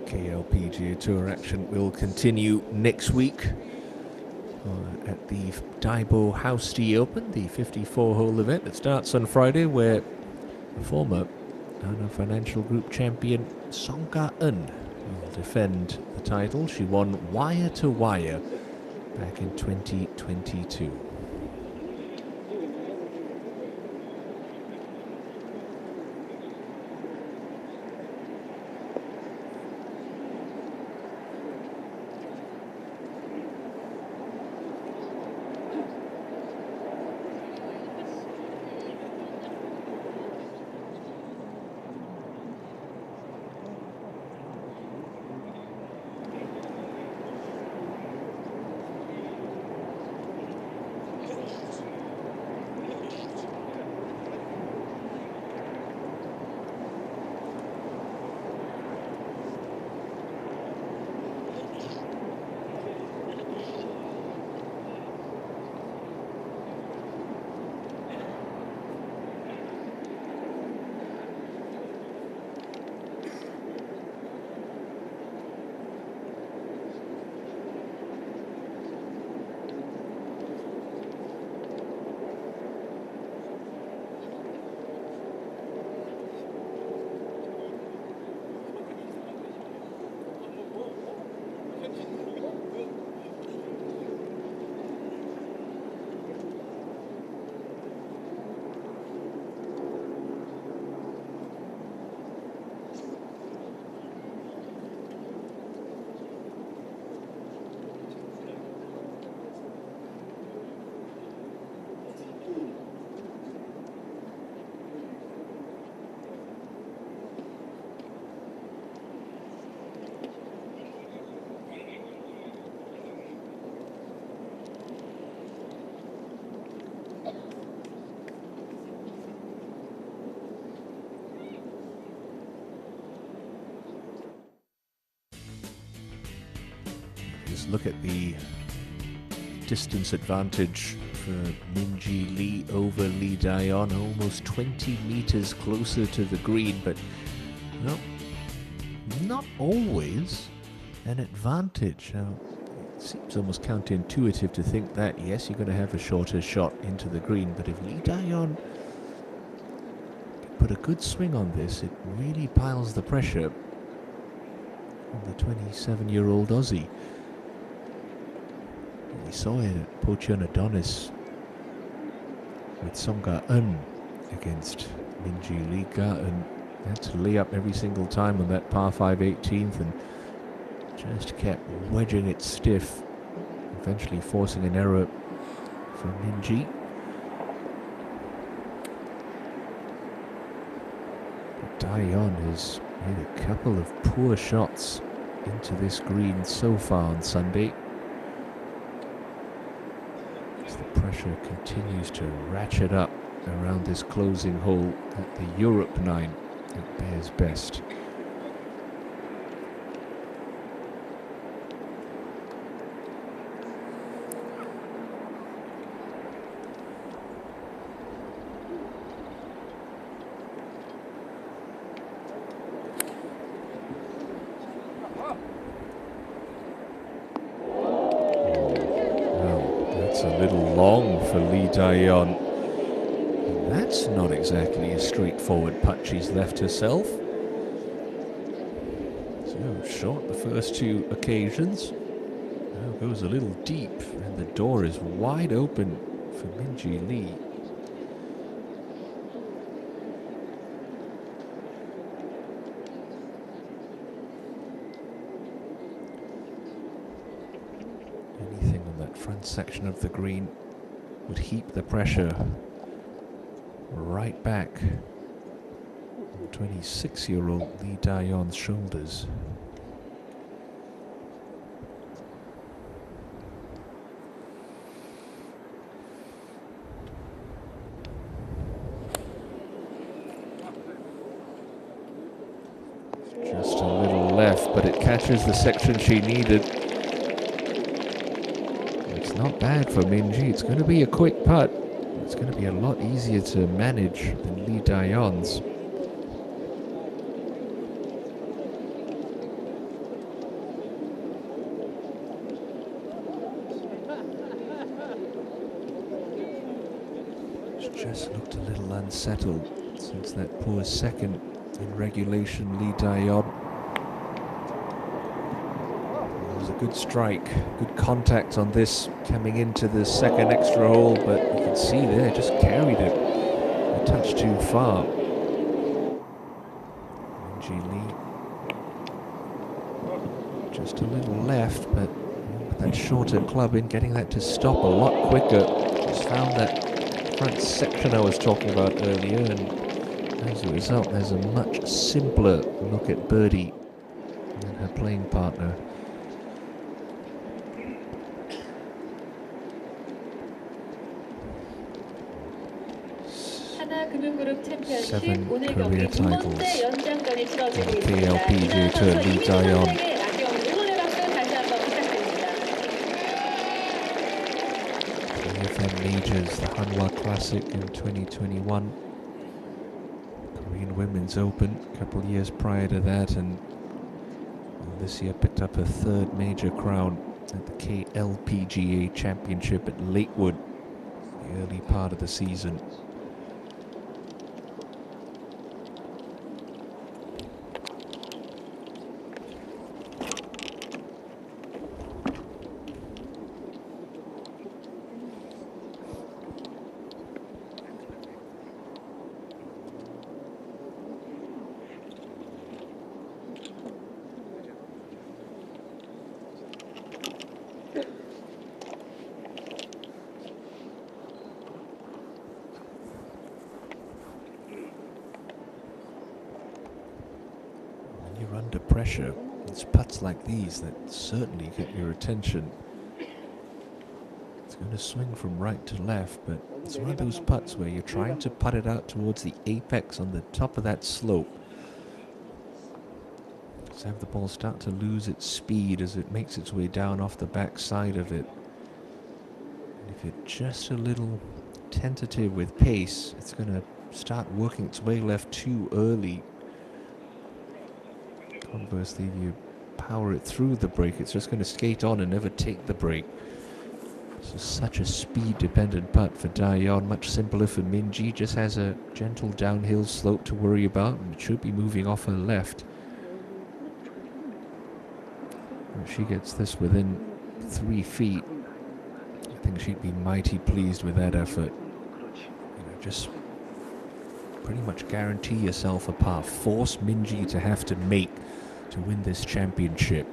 KLPGA Tour action will continue next week at the Daibo House Tea Open, the 54-hole event that starts on Friday, where the former Hana Financial Group champion Song Ka-eun will defend the title. She won wire to wire back in 2022. Just look at the distance advantage for Minji Lee over Lee Dion, almost 20 meters closer to the green, but no, not always an advantage. Now, it seems almost counterintuitive to think that, yes, you're going to have a shorter shot into the green, but if Lee Dion can put a good swing on this, it really piles the pressure on the 27-year-old Aussie. We saw it at Pocheon Adonis with Song Ka-eun against Minji Lee. Ka-eun had to lay up every single time on that par 5 18th and just kept wedging it stiff, eventually forcing an error for Minji. But Dion has made a couple of poor shots into this green so far on Sunday. As the pressure continues to ratchet up around this closing hole at the Europe 9 at Bears Best. A little long for Lee Daeyeon. That's not exactly a straightforward putt she's left herself. So short the first two occasions. Now goes a little deep, and the door is wide open for Minjee Lee. Anything on that front section of the green would heap the pressure right back on 26-year-old Lee Daeyeon's shoulders. Just a little left, but it catches the section she needed. It's not bad for Minjee. It's going to be a quick putt. It's going to be a lot easier to manage than Lee Daeyeon's. She's just looked a little unsettled since that poor second in regulation. Lee Daeyeon. It was a good strike, good contact on this coming into the second extra hole, but you can see there, just carried it a touch too far. Minjee Lee, just a little left, but with that shorter club in, getting that to stop a lot quicker. Just found that front section I was talking about earlier, and as a result, there's a much simpler look at birdie than her playing partner. 하나 금융그룹 챔피언십 7 오늘 career 경기 두 번째 titles 연장전이 치러지고 on the 있습니다. KLPGA Tour. 하나 Lee 선수 Daeyeon. 이민호 선수에게 아낌없는 응원의 박수 다시 한번 부탁드립니다. Three of their majors, the Hanwha Classic in 2021, Korean Women's Open a couple of years prior to that, and this year picked up her third major crown at the KLPGA Championship at Lakewood, the early part of the season. When you're under pressure, it's putts like these that certainly get your attention. It's going to swing from right to left, but it's one of those putts where you're trying to putt it out towards the apex on the top of that slope. Just have the ball start to lose its speed as it makes its way down off the back side of it. And if you're just a little tentative with pace, it's going to start working its way left too early. Conversely, if you power it through the break, it's just going to skate on and never take the break. This is such a speed-dependent putt for Daeyeon, much simpler for Minjee. Just has a gentle downhill slope to worry about, and it should be moving off her left. If she gets this within 3 feet, I think she'd be mighty pleased with that effort. You know, just pretty much guarantee yourself a par. Force Minjee to have to make to win this championship.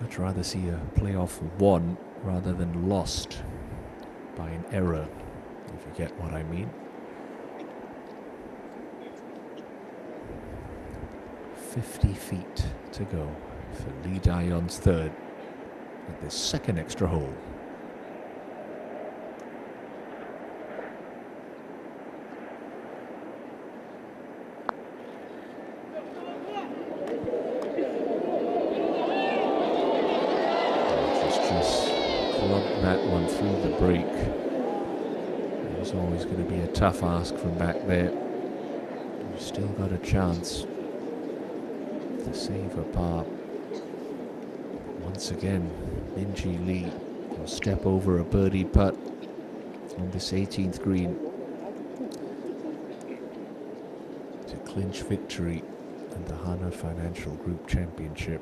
I'd rather see a playoff won rather than lost by an error, if you get what I mean. 50 feet to go for Lee Daeyeon's third at this second extra hole. Just clubbed that one through the break. It was always going to be a tough ask from back there. You've still got a chance to save a par. Once again, Min-Ji Lee will step over a birdie putt on this 18th green to clinch victory in the Hana Financial Group Championship.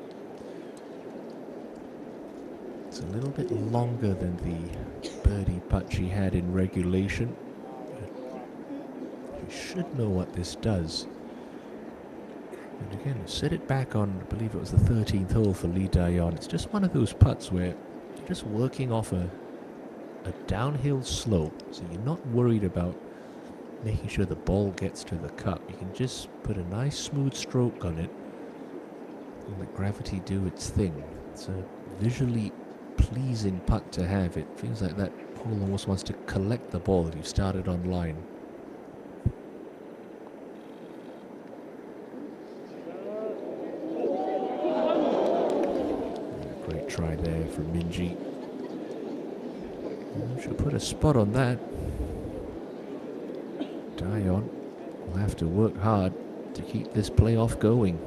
It's a little bit longer than the birdie putt she had in regulation. You should know what this does. And again, set it back on, I believe it was the 13th hole for Lee Daeyeon. It's just one of those putts where you're just working off a downhill slope, so you're not worried about making sure the ball gets to the cup. You can just put a nice smooth stroke on it and let gravity do its thing. It's a visually pleasing putt to have. It feels like that hole almost wants to collect the ball that you've started on line. Great try there from Min-Ji. She'll put a spot on that. Daeyeon will have to work hard to keep this playoff going.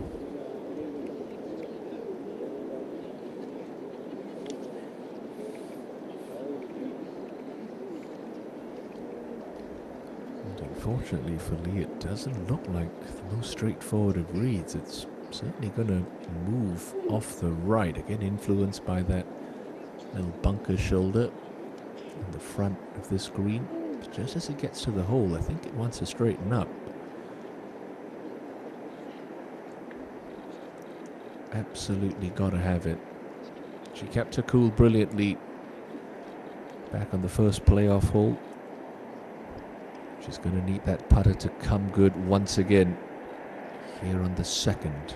And unfortunately for Lee, it doesn't look like the most straightforward of reads. It's certainly going to move off the right, again influenced by that little bunker shoulder in the front of this green. But just as it gets to the hole, I think it wants to straighten up. Absolutely got to have it. She kept her cool brilliantly back on the first playoff hole. She's going to need that putter to come good once again here on the second.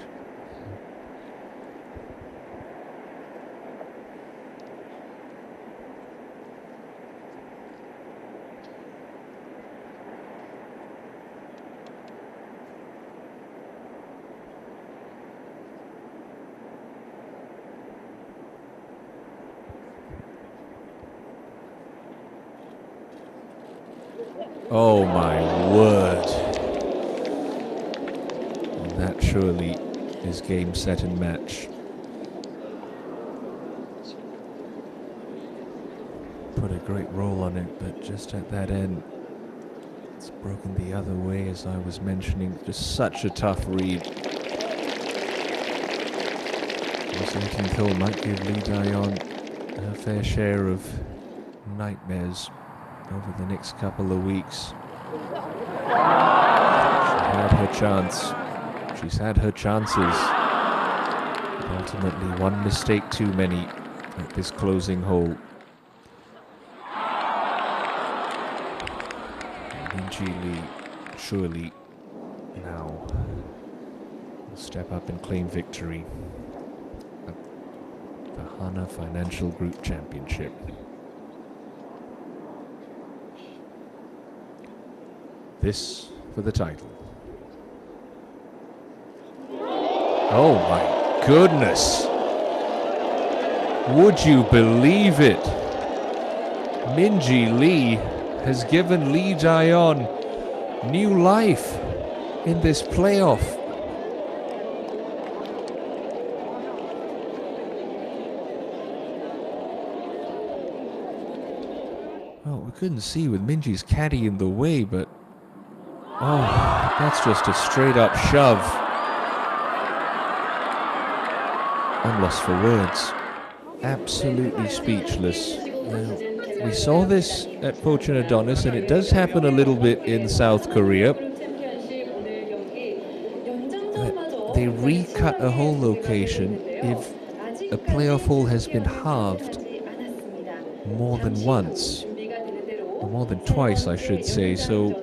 Oh my word. And that surely is game, set and match. Put a great roll on it, but just at that end, it's broken the other way, as I was mentioning. Just such a tough read. This 18th hole might give Lee Daeyeon her fair share of nightmares over the next couple of weeks. She had her chance. She's had her chances. But ultimately, one mistake too many at this closing hole. Min-Ji Lee surely now will step up and claim victory at the Hana Financial Group Championship. This for the title. Oh my goodness. Would you believe it? Min-Ji Lee has given Lee Daeyeon new life in this playoff. Well, we couldn't see with Min-Ji's caddy in the way, but oh, that's just a straight up shove. I'm lost for words. Absolutely speechless. We saw this at Fortune Adonis, and it does happen a little bit in South Korea. They recut a hole location if a playoff hole has been halved more than once, or more than twice, I should say. So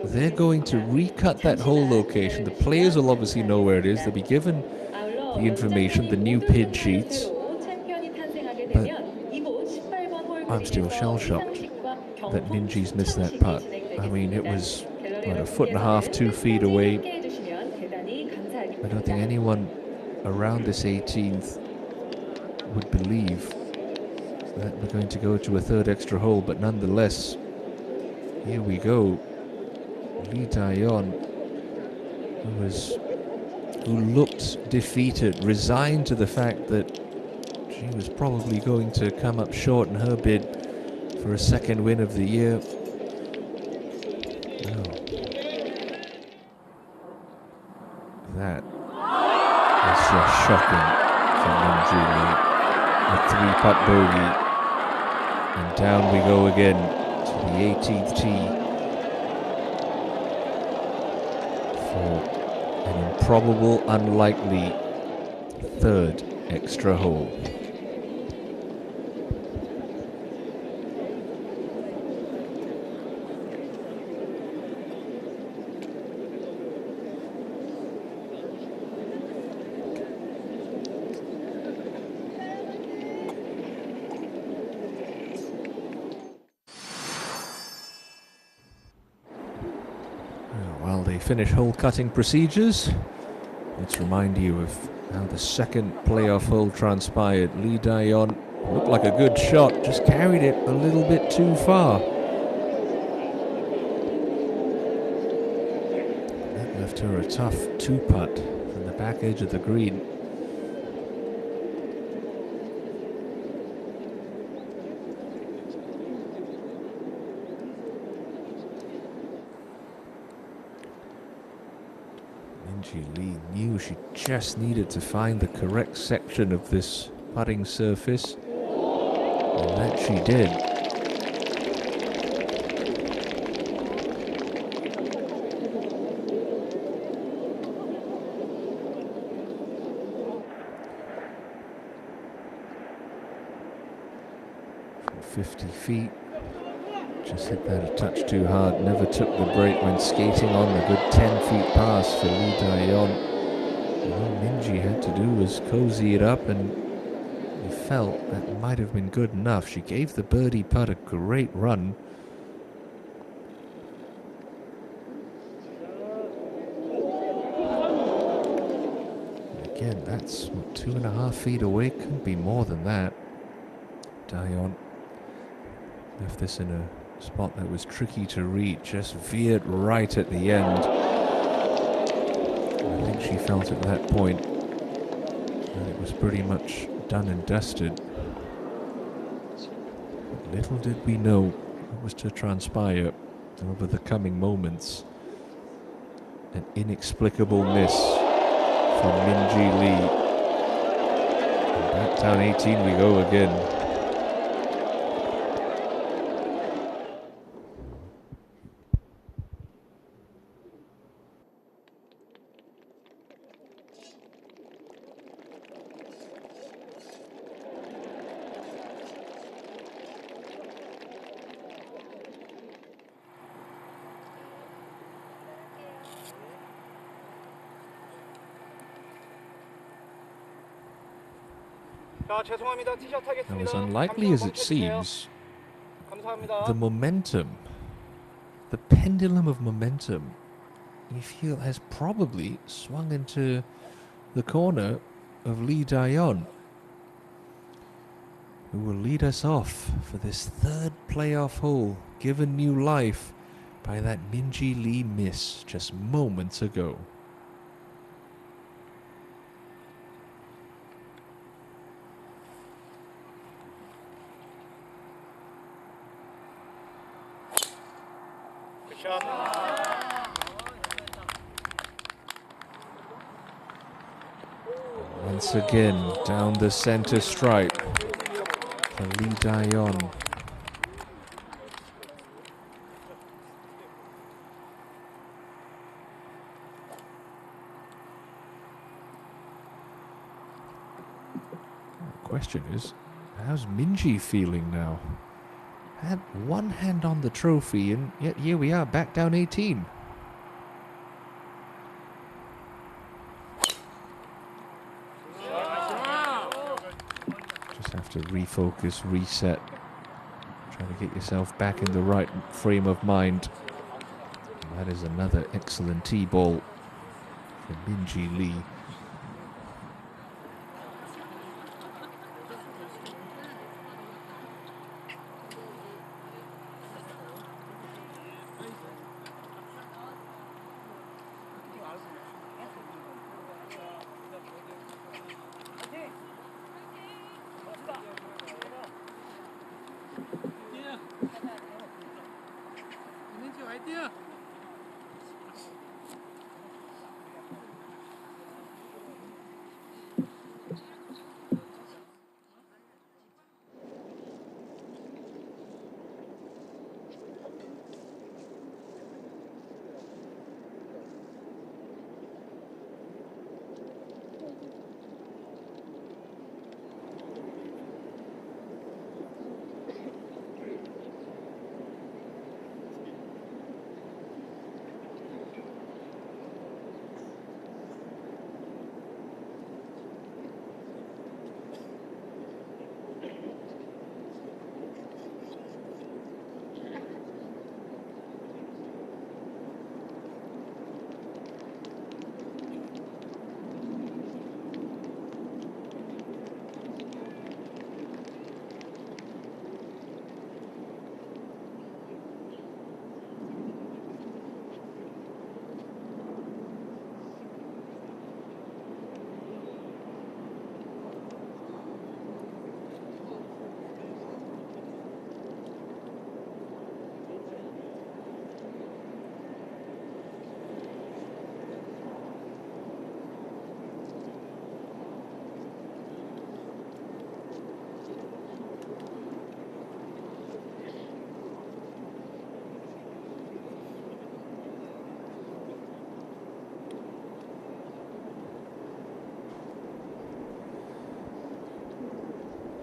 they're going to recut that whole location. The players will obviously know where it is. They'll be given the information, the new pin sheets. But I'm still shell-shocked that Minji's missed that putt. I mean, it was, what, a foot and a half, 2 feet away. I don't think anyone around this 18th would believe that we're going to go to a third extra hole, but nonetheless, here we go. Lee Daeyeon, who looked defeated, resigned to the fact that she was probably going to come up short in her bid for a second win of the year. Oh. That is just shocking from Minji Lee. A 3-putt bogey. And down we go again to the 18th tee for an improbable, unlikely third extra hole. While they finish hole cutting procedures, let's remind you of how the second playoff hole transpired. Lee Daeyeon looked like a good shot, just carried it a little bit too far. That left her a tough 2-putt from the back edge of the green. Lee knew she just needed to find the correct section of this putting surface, and that she did. From 50 feet, just hit that a touch too hard, never took the break when skating on the good 10 feet pass for Lee Daeyeon. All Minji had to do was cozy it up, and he felt that might have been good enough. She gave the birdie putt a great run. And again, that's what, 2.5 feet away, couldn't be more than that. Daeyeon left this in a spot that was tricky to reach, just veered right at the end. I think she felt at that point that it was pretty much done and dusted. But little did we know what was to transpire over the coming moments. An inexplicable miss from Minji Lee. And back down 18 we go again. Now, as unlikely as it seems, the momentum, the pendulum of momentum, you feel has probably swung into the corner of Lee Daeyeon, who will lead us off for this third playoff hole, given new life by that Minji Lee miss just moments ago. Once again, down the center stripe for Lee Daeyeon. The question is, how's Minji feeling now? had one hand on the trophy, and yet here we are, back down 18. Just have to refocus, reset, try to get yourself back in the right frame of mind. And that is another excellent tee ball from Min-Ji Lee.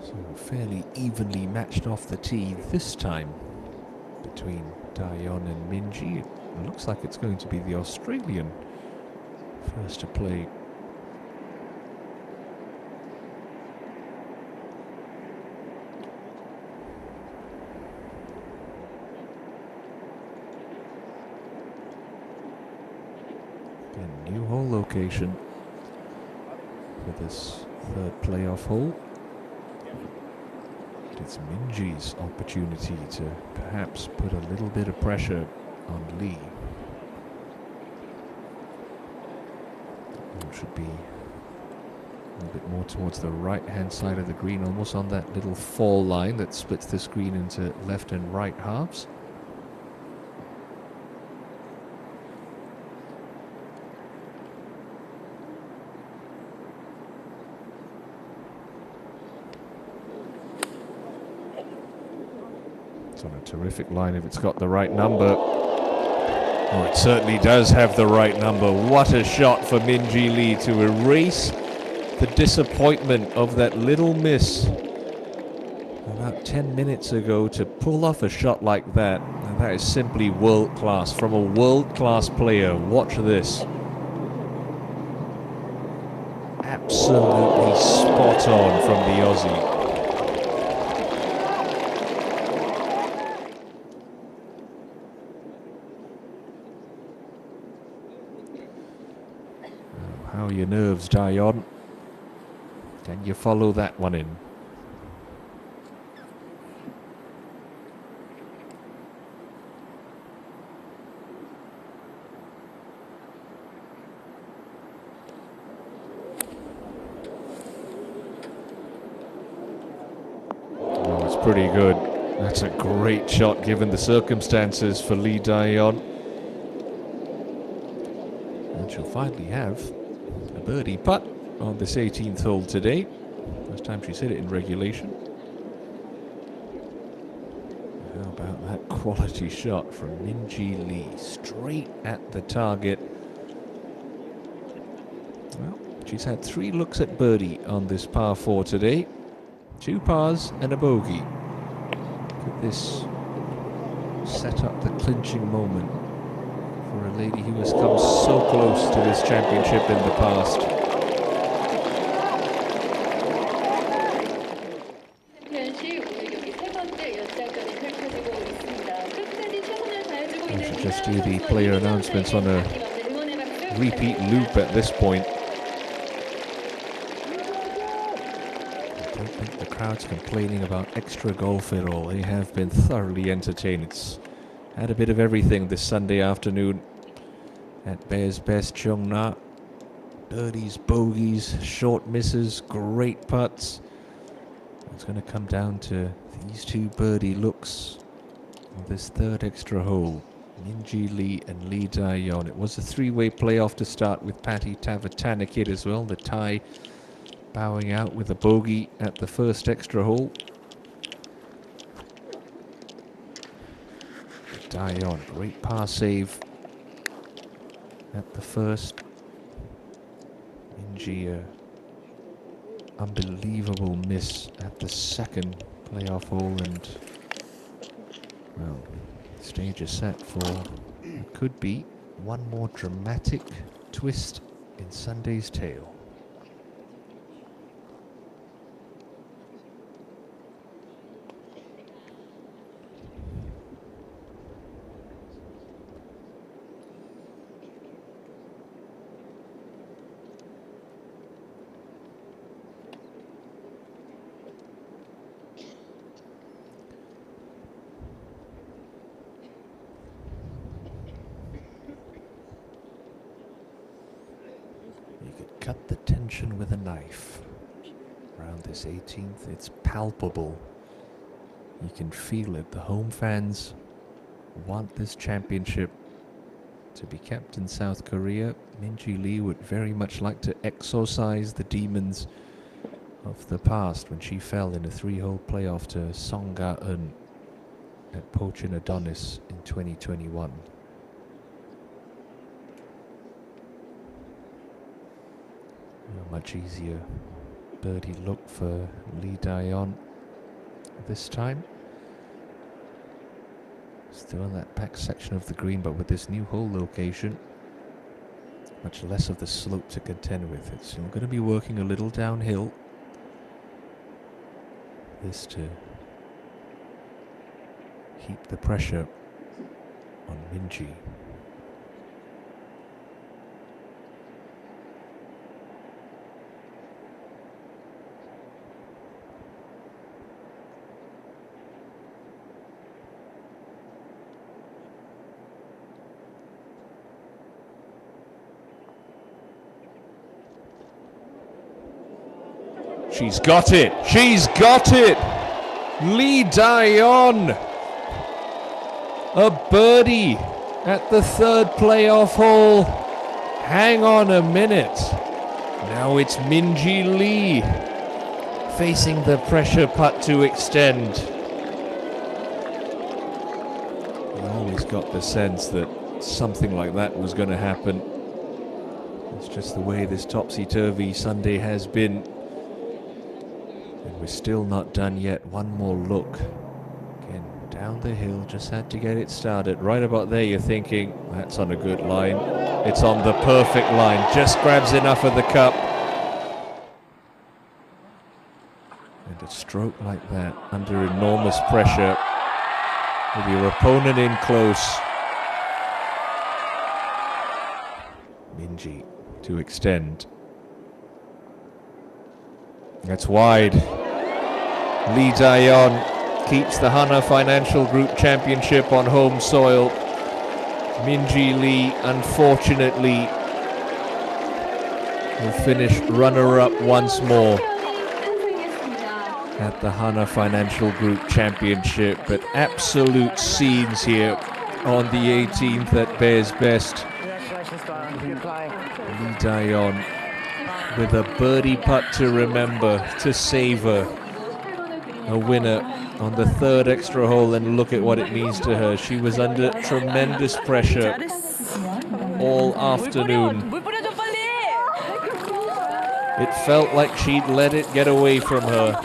So fairly evenly matched off the tee this time between Daeyeon and Min-Ji. It looks like it's going to be the Australian first to play. Again, new hole location for this third playoff hole. It's Min-Ji's opportunity to perhaps put a little bit of pressure on Lee. It should be a little bit more towards the right-hand side of the green, almost on that little fall line that splits the screen into left and right halves. It's on a terrific line if it's got the right number. Oh, it certainly does have the right number. What a shot for Min-Ji Lee to erase the disappointment of that little miss about 10 minutes ago, to pull off a shot like that. And that is simply world class from a world class player. Watch this. Absolutely spot on from the Aussie. How are your nerves, Daeyeon? Can you follow that one in? Oh, it's pretty good. That's a great shot given the circumstances for Lee Daeyeon. And she'll finally have a birdie putt on this 18th hole today. First time she's hit it in regulation. How about that quality shot from Min-Ji Lee? Straight at the target. Well, she's had 3 looks at birdie on this par 4 today. 2 pars and a bogey. Could this set up the clinching moment for a lady who has come so close to this championship in the past. We should just do the player announcements on a repeat loop at this point. I don't think the crowd's complaining about extra golf at all. They have been thoroughly entertained. It's had a bit of everything this Sunday afternoon at Bears Best Cheongna. Birdies, bogeys, short misses, great putts. It's going to come down to these two birdie looks on this third extra hole. Min-ji Lee and Lee Dae-yeon. It was a three-way playoff to start with Patty Tavatanakit as well. The Thai bowing out with a bogey at the first extra hole. Dae-yeon, great par save at the first. Min-ji, unbelievable miss at the second playoff hole, and well, stage is set for what could be one more dramatic twist in Sunday's tale. Cut the tension with a knife. Around this 18th, it's palpable. You can feel it. The home fans want this championship to be kept in South Korea. Min-ji Lee would very much like to exorcise the demons of the past when she fell in a three-hole playoff to Song Ga-eun at Pochin Adonis in 2021. A much easier birdie look for Lee Dae-yeon this time. Still in that back section of the green, but with this new hole location, much less of the slope to contend with. It's still going to be working a little downhill. This to keep the pressure on Min-ji. She's got it. She's got it. Lee Dae-yeon. A birdie at the third playoff hole. Hang on a minute. Now it's Min-ji Lee facing the pressure putt to extend. I always got the sense that something like that was going to happen. It's just the way this topsy-turvy Sunday has been. We're still not done yet. One more look. Again, down the hill. Just had to get it started. Right about there, you're thinking, that's on a good line. It's on the perfect line. Just grabs enough of the cup. And a stroke like that, under enormous pressure, with your opponent in close. Min-ji to extend. That's wide. Lee Dae-yeon keeps the Hana Financial Group Championship on home soil. Min-ji Lee, unfortunately, will finish runner-up once more at the Hana Financial Group Championship. But absolute scenes here on the 18th at Bears Best. Lee Dae-yeon with a birdie putt to remember, to savor. A winner on the third extra hole, and look at what it means to her. She was under tremendous pressure all afternoon. It felt like she'd let it get away from her.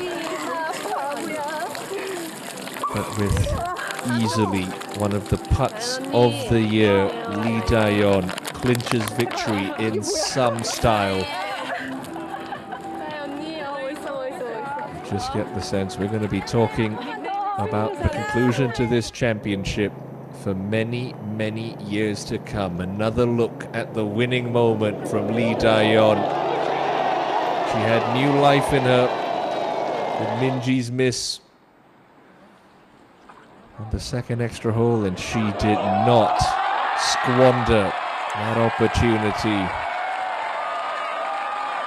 But with easily one of the putts of the year, Lee Daeyeon clinches victory in some style. Just get the sense we're going to be talking about the conclusion to this championship for many, many years to come. Another look at the winning moment from Lee Daeyeon. She had new life in her with Minji's miss on the second extra hole, and she did not squander that opportunity.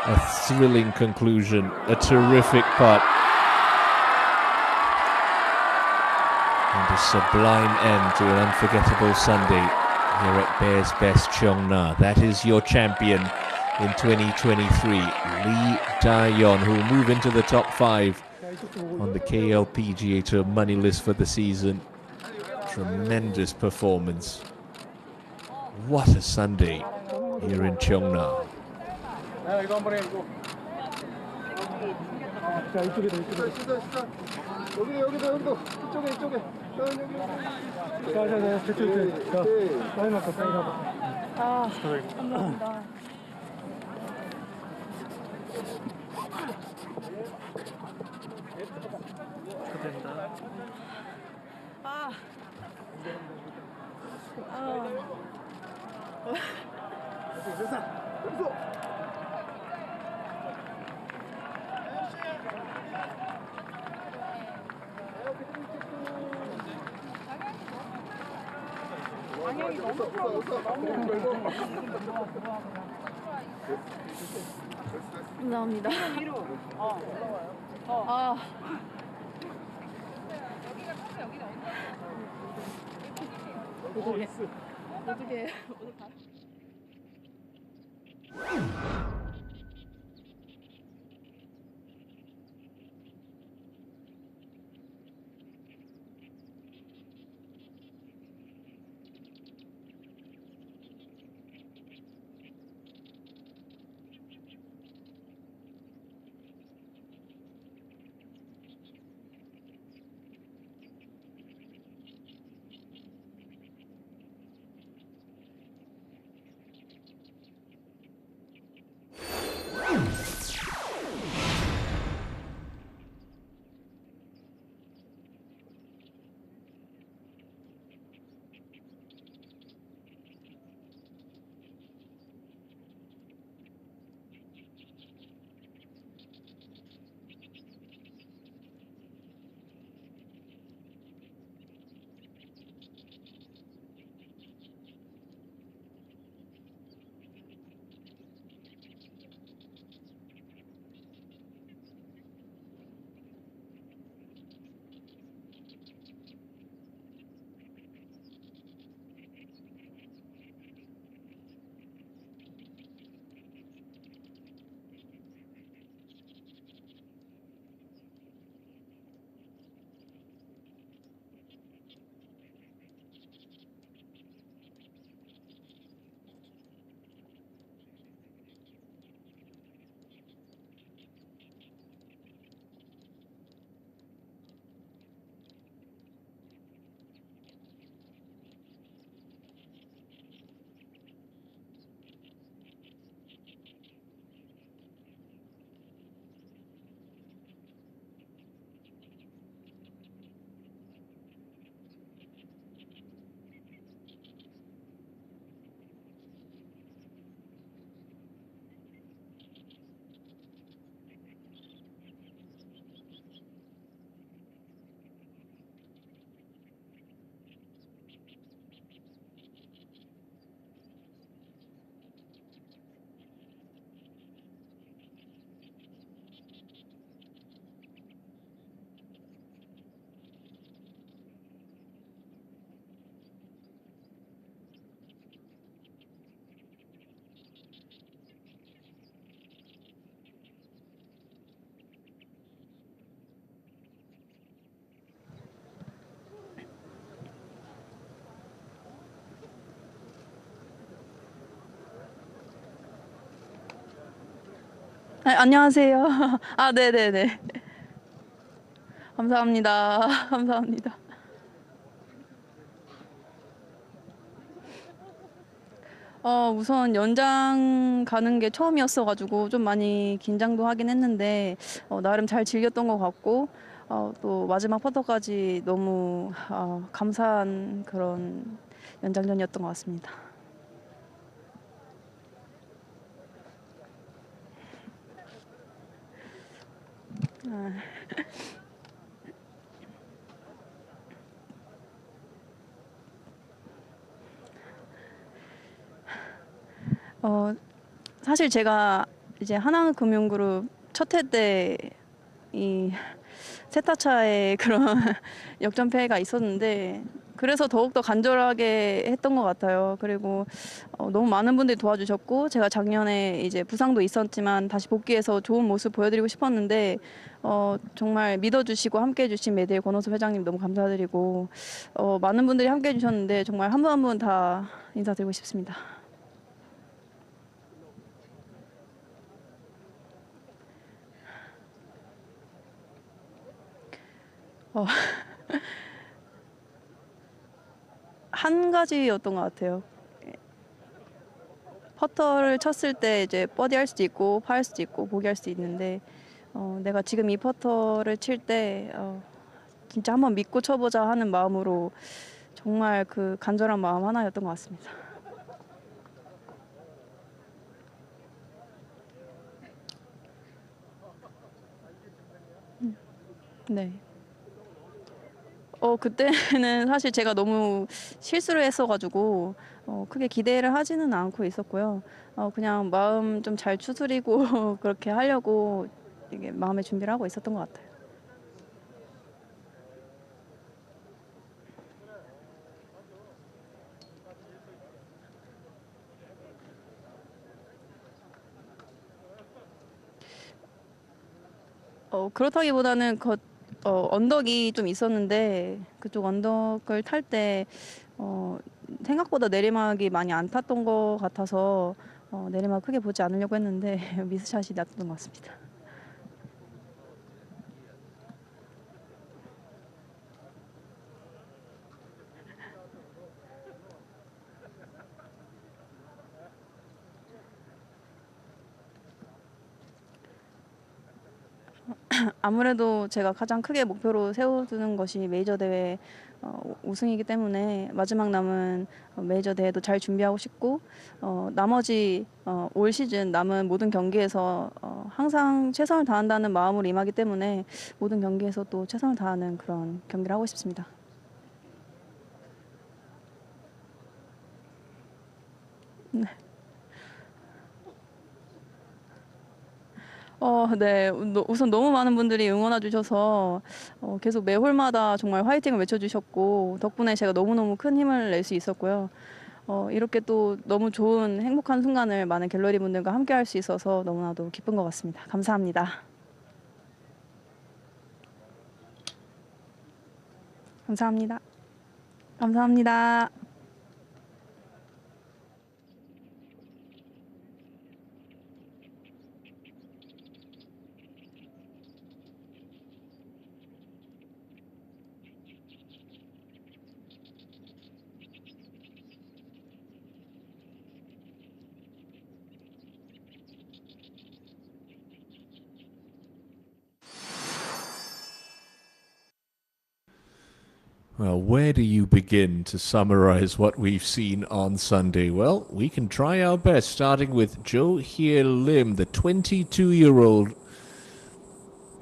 A thrilling conclusion, a terrific putt, and a sublime end to an unforgettable Sunday here at Bears Best Cheongna. That is your champion in 2023, Lee Daeyeon, who will move into the top 5 on the KLPGA Tour money list for the season. Tremendous performance. What a Sunday here in Cheongna. 이거 한번 해, 이거. 자, 이쪽에다, 이쪽에다. 여기도. 이쪽에. 자, 됐죠. 자, 사인할까. 아, 감사합니다. 아. 방향이 너무 풀어졌어. 감사합니다. 아. 어떻게 오늘 다 안녕하세요. 아, 네네네. 감사합니다. 감사합니다. 우선 연장 가는 게 처음이었어가지고 좀 많이 긴장도 하긴 했는데 나름 잘 즐겼던 것 같고 또 마지막 퍼터까지 너무 감사한 그런 연장전이었던 것 같습니다. 사실 제가 이제 하나금융그룹 첫 해 때 이 세타차의 그런 역전패가 있었는데 그래서 더욱더 간절하게 했던 것 같아요. 그리고 너무 많은 분들이 도와주셨고 제가 작년에 이제 부상도 있었지만 다시 복귀해서 좋은 모습 보여드리고 싶었는데 정말 믿어주시고 함께해 주신 메데일 권호수 회장님 너무 감사드리고 많은 분들이 함께해 주셨는데 정말 한 분 한 분 다 인사드리고 싶습니다. 한 가지였던 것 같아요. 퍼터를 쳤을 때 이제 버디 할 수도 있고 파 할 수도 있고 보기 할 수도 있는데 내가 지금 이 퍼터를 칠 때 진짜 한번 믿고 쳐보자 하는 마음으로 정말 그 간절한 마음 하나였던 것 같습니다. 네. 그때는 사실 제가 너무 실수를 했어가지고 크게 기대를 하지는 않고 있었고요. 그냥 마음 좀 잘 추스리고 그렇게 하려고 이게 마음의 준비를 하고 있었던 것 같아요. 그렇다기보다는 언덕이 좀 있었는데 그쪽 언덕을 탈 때 생각보다 내리막이 많이 안 탔던 것 같아서 내리막 크게 보지 않으려고 했는데 미스샷이 났던 것 같습니다. 아무래도 제가 가장 크게 목표로 세워두는 것이 메이저 대회 우승이기 때문에 마지막 남은 메이저 대회도 잘 준비하고 싶고 나머지 올 시즌 남은 모든 경기에서 항상 최선을 다한다는 마음으로 임하기 때문에 모든 경기에서 또 최선을 다하는 그런 경기를 하고 싶습니다. 네. 우선 너무 많은 분들이 응원해 주셔서 계속 매 홀마다 정말 화이팅을 외쳐주셨고 덕분에 제가 너무너무 큰 힘을 낼 수 있었고요. 이렇게 또 너무 좋은 행복한 순간을 많은 갤러리 분들과 함께 할 수 있어서 너무나도 기쁜 것 같습니다. 감사합니다. 감사합니다. 감사합니다. Well, where do you begin to summarize what we've seen on Sunday? Well, we can try our best, starting with Jo Hye Lim, the 22-year-old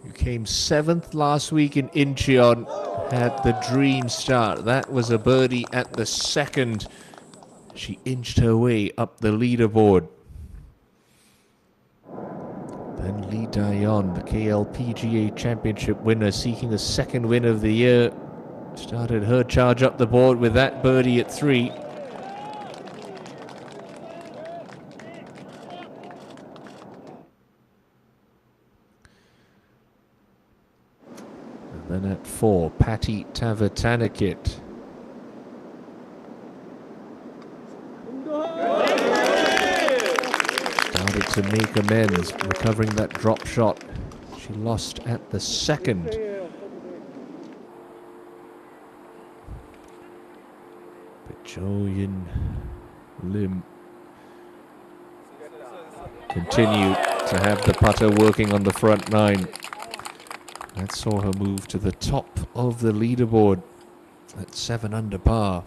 who came 7th last week in Incheon, had the dream start. That was a birdie at the second. She inched her way up the leaderboard. Then Lee Daeon, the KLPGA Championship winner, seeking the second win of the year, started her charge up the board with that birdie at 3. And then at 4, Patty Tavatanakit. Started to make amends, recovering that drop shot. She lost at the second. But Jo Hye Lim continue to have the putter working on the front nine. That saw her move to the top of the leaderboard at 7 under par.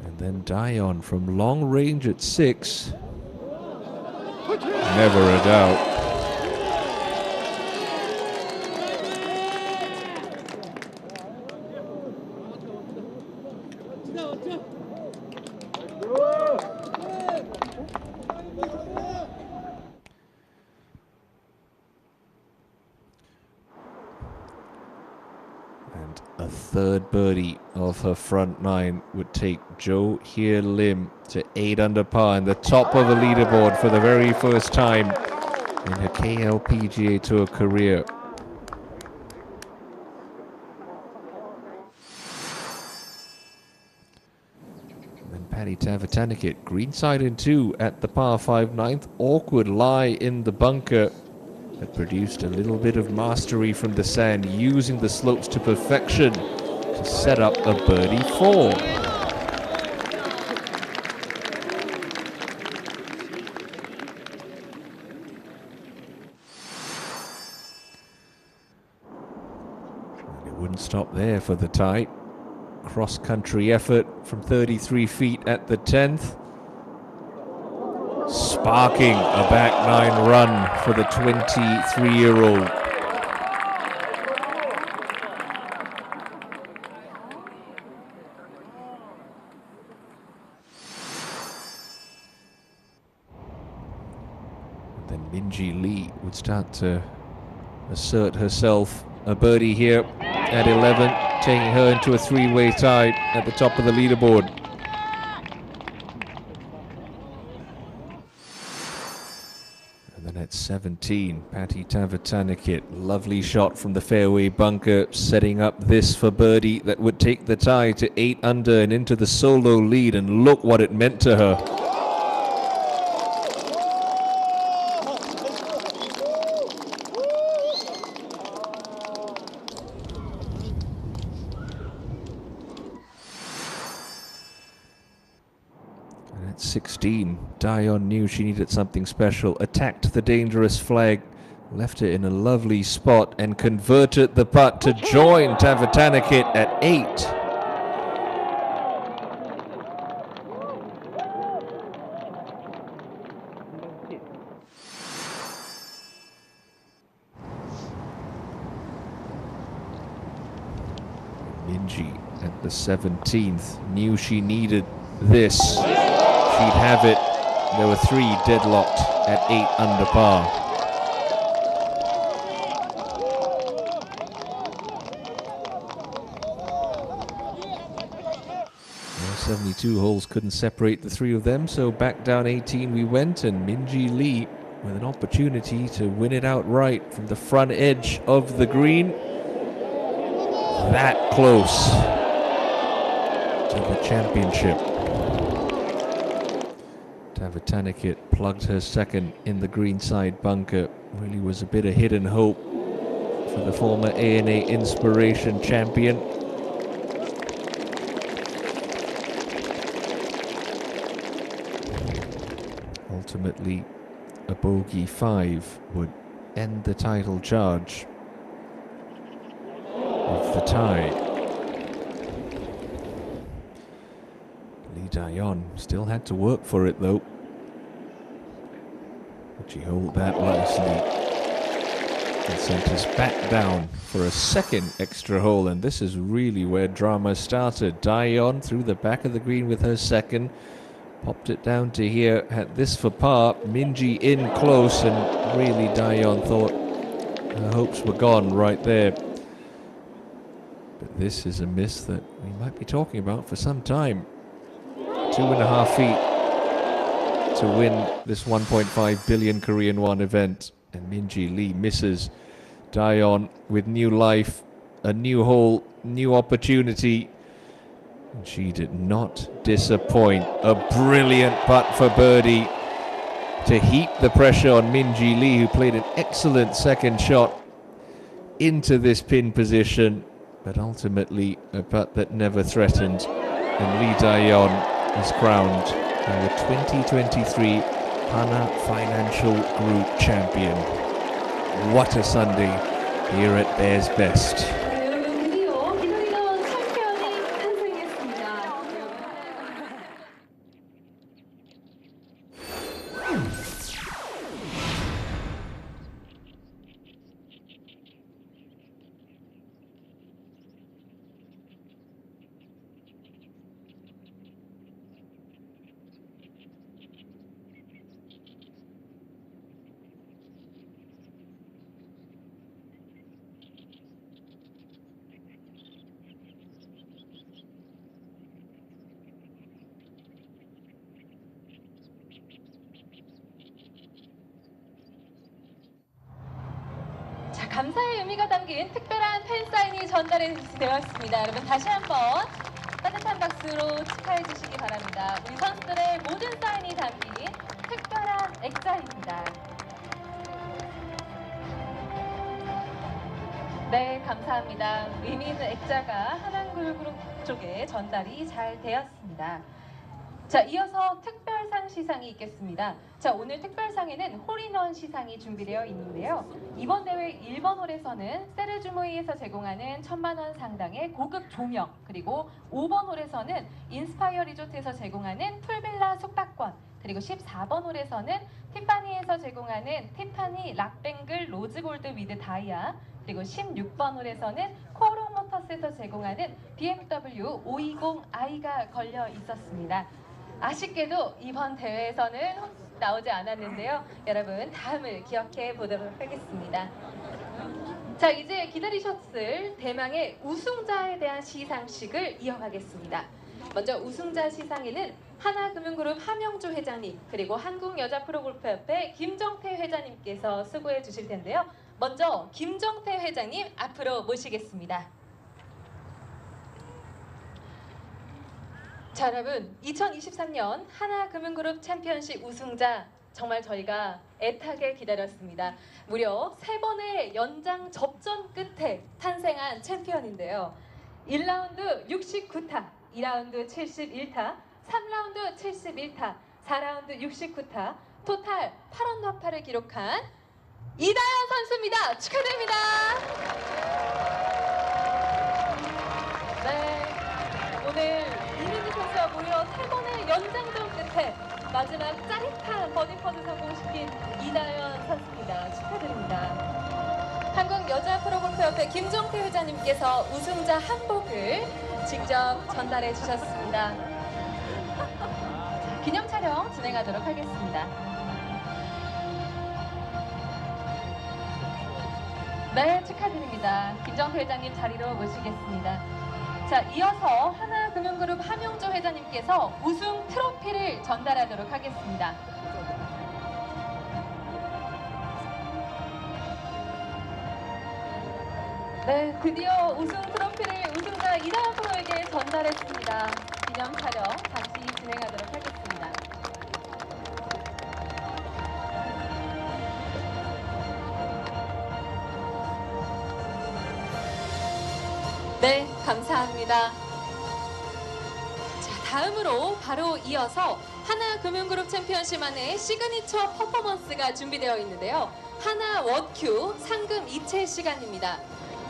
And then Dion from long range at 6. Never a doubt. And a third birdie of her front nine would take Jo Hye Lim to 8 under par and the top of the leaderboard for the very first time in her KLPGA Tour career. And then Patty Tavatanakit, greenside in 2 at the par 5 ninth. Awkward lie in the bunker that produced a little bit of mastery from the sand, using the slopes to perfection to set up a birdie 4. And it wouldn't stop there for the tie. Cross-country effort from 33 feet at the 10th. Sparking a back nine run for the 23-year-old. Then Minjee Lee would start to assert herself. A birdie here at 11, taking her into a 3-way tie at the top of the leaderboard. At 17, Patty Tavatanakit, lovely shot from the fairway bunker, setting up this for birdie that would take the tie to 8 under and into the solo lead, and look what it meant to her. And at 16, Dion knew she needed something special, attacked the dangerous flag, left it in a lovely spot and converted the putt to join Tavatanakit at 8. Minjee at the 17th knew she needed this. She'd have it. There were 3 deadlocked at 8 under par. 72 holes couldn't separate the 3 of them, so back down 18 we went, and Minjee Lee with an opportunity to win it outright from the front edge of the green. That close to the championship. Tavatanakit plugged her second in the greenside bunker. Really was a bit of hidden hope for the former ANA Inspiration champion. Ultimately, a bogey 5 would end the title charge of the tie. Lee Dayon still had to work for it though. But she held that nicely and sent us back down for a second extra hole, and this is really where drama started. Dayon through the back of the green with her second, popped it down to here, had this for par. Minjee in close, and really Dayon thought her hopes were gone right there. But this is a miss that we might be talking about for some time. 2.5 feet to win this 1.5 billion Korean won event, and Minjee Lee misses. Dayon with new life, a new hole, new opportunity. And she did not disappoint. A brilliant putt for birdie to heap the pressure on Minjee Lee, who played an excellent second shot into this pin position. but ultimately a putt that never threatened. And Lee Daeyeon is crowned the 2023 Hana Financial Group Champion. What a Sunday here at Bears Best. 네, 여러분 드디어 기다리던 챔피언이 탄생했습니다. 자, 감사의 의미가 담긴 특별한 팬사인이 전달되었습니다. 여러분 다시 한번 따뜻한 박수로 축하해 주시기 바랍니다. 우리 선수들의 모든 사인이 담긴 특별한 액자입니다. 네, 감사합니다. 의미 있는 액자가 하나그룹 쪽에 전달이 잘 되었습니다. 자, 이어서 특별상 시상이 있겠습니다. 자, 오늘 특별상에는 홀인원 시상이 준비되어 있는데요. 이번 대회 1번 홀에서는 세르주무이에서 제공하는 1,000만 원 상당의 고급 조명, 그리고 5번 홀에서는 인스파이어 리조트에서 제공하는 풀빌라 숙박권, 그리고 14번 홀에서는 티파니에서 제공하는 티파니 락뱅글 로즈골드 위드 다이아, 그리고 16번 홀에서는 코롱 모터스에서 제공하는 BMW 520i가 걸려 있었습니다. 아쉽게도 이번 대회에서는 나오지 않았는데요. 여러분 다음을 기억해 보도록 하겠습니다. 자, 이제 기다리셨을 대망의 우승자에 대한 시상식을 이어가겠습니다. 먼저 우승자 시상에는 하나금융그룹 함영주 회장님, 그리고 한국여자프로골프협회 김정태 회장님께서 수고해 주실 텐데요. 먼저 김정태 회장님 앞으로 모시겠습니다. 자, 여러분 2023년 하나금융그룹 챔피언십 우승자 정말 저희가 애타게 기다렸습니다. 무려 3번의 연장 접전 끝에 탄생한 챔피언인데요. 1라운드 69타, 2라운드 71타, 3라운드 71타, 4라운드 69타, 토탈 8언더파를 기록한 이다현 선수입니다. 축하드립니다. 네, 오늘 이민희 선수와 무려 3번의 연장전 끝에 마지막 짜릿한 버디퍼드 성공시킨 이다현 선수입니다. 축하드립니다. 한국여자프로골프협회 김정태 회장님께서 우승자 한복을 직접 전달해 주셨습니다. 자, 기념 촬영 진행하도록 하겠습니다. 네, 축하드립니다. 김정태 회장님 자리로 모시겠습니다. 자, 이어서 하나금융그룹 함영주 회장님께서 우승 트로피를 전달하도록 하겠습니다. 네, 드디어 우승 트로피를 우승자 이다현 프로에게 전달했습니다. 기념 촬영 잠시 진행하도록 하겠습니다. 네, 감사합니다. 자, 다음으로 바로 이어서 하나금융그룹 챔피언십 안에 시그니처 퍼포먼스가 준비되어 있는데요. 하나 원큐 상금 이체 시간입니다.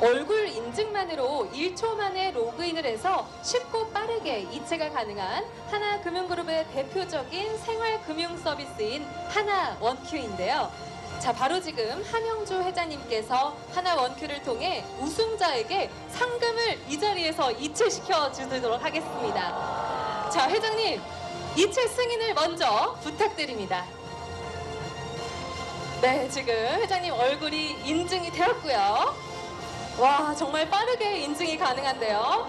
얼굴 인증만으로 1초 만에 로그인을 해서 쉽고 빠르게 이체가 가능한 하나금융그룹의 대표적인 생활금융 서비스인 하나 원큐인데요. 자, 바로 지금 함영주 회장님께서 하나 원큐를 통해 우승자에게 상금을 이 자리에서 이체시켜 주도록 하겠습니다. 자, 회장님 이체 승인을 먼저 부탁드립니다. 네, 지금 회장님 얼굴이 인증이 되었고요. 와, 정말 빠르게 인증이 가능한데요.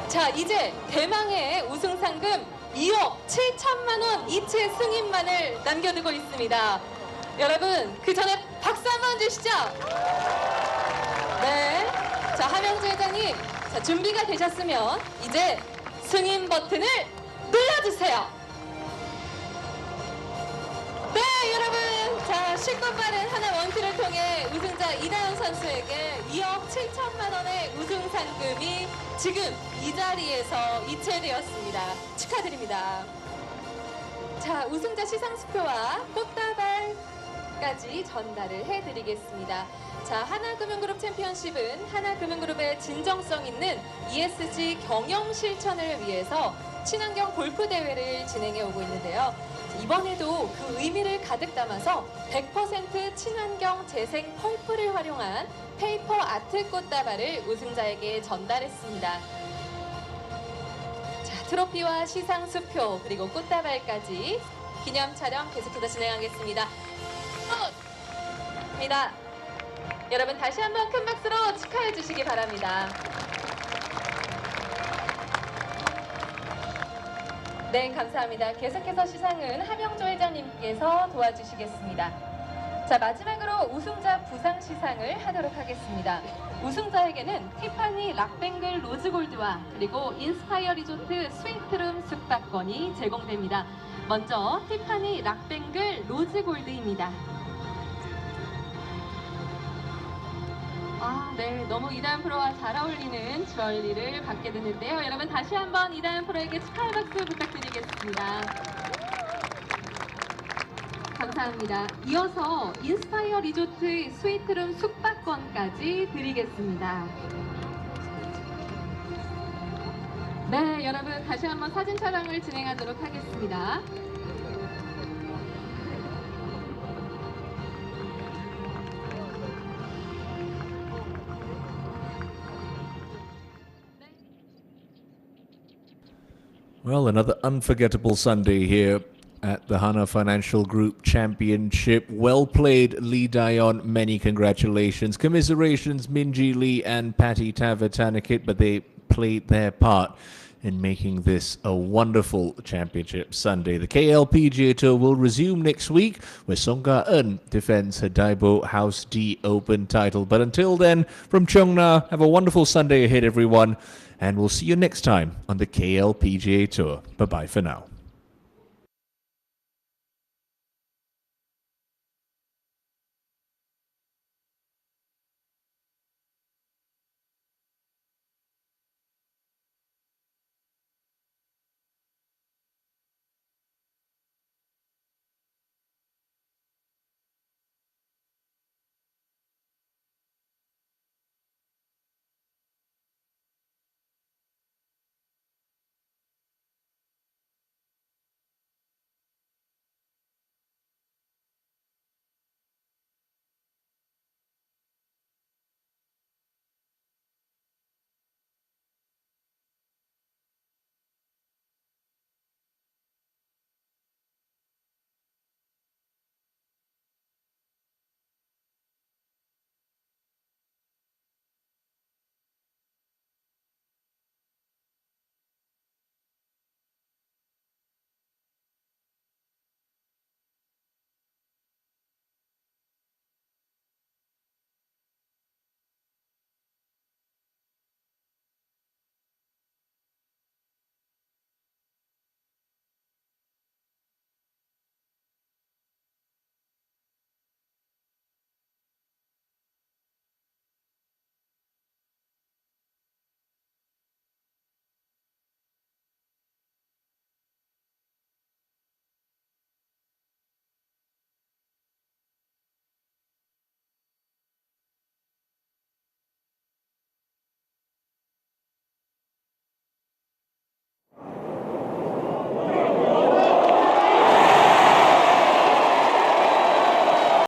자, 이제 대망의 우승 상금 2억 7천만 원 이체 승인만을 남겨두고 있습니다. 여러분, 그 전에 박수 한번 주시죠. 네, 자, 함영주 회장님, 자, 준비가 되셨으면 이제 승인 버튼을 눌러주세요. 네, 여러분, 자, 쉽고 빠른 하나 원큐를 통해 우승자 이다현 선수에게 2억 7천만 원의 우승 상금이 지금 이 자리에서 이체되었습니다. 축하드립니다. 자, 우승자 시상수표와 꽃다발까지 전달을 해드리겠습니다. 자, 하나금융그룹 챔피언십은 하나금융그룹의 진정성 있는 ESG 경영 실천을 위해서 친환경 골프 대회를 진행해 오고 있는데요. 이번에도 그 의미를 가득 담아서 100% 친환경 재생 펄프를 활용한 페이퍼 아트 꽃다발을 우승자에게 전달했습니다. 자, 트로피와 시상수표 그리고 꽃다발까지 기념 촬영 계속해서 진행하겠습니다. 입니다. 여러분 다시 한번 큰 박수로 축하해 주시기 바랍니다. 네, 감사합니다. 계속해서 시상은 함영조 회장님께서 도와주시겠습니다. 자, 마지막으로 우승자 부상 시상을 하도록 하겠습니다. 우승자에게는 티파니 락뱅글 로즈골드와 그리고 인스파이어 리조트 스위트룸 숙박권이 제공됩니다. 먼저 티파니 락뱅글 로즈골드입니다. 네, 너무 이다은 프로와 잘 어울리는 주얼리를 받게 됐는데요. 여러분 다시 한번 이다은 프로에게 축하의 박수 부탁드리겠습니다. 감사합니다. 이어서 인스파이어 리조트 스위트룸 숙박권까지 드리겠습니다. 네, 여러분 다시 한번 사진 촬영을 진행하도록 하겠습니다. Well, another unforgettable Sunday here at the Hana Financial Group Championship. Well played, Lee Dayon. Many congratulations. Commiserations, Minji Lee and Patty Tavatanakit, but they played their part in making this a wonderful championship Sunday. The KLPGA Tour will resume next week, where Song Ga-eun defends her Daibo House D Open title. But until then, from Cheongna, have a wonderful Sunday ahead, everyone. And we'll see you next time on the KLPGA Tour. Bye-bye for now.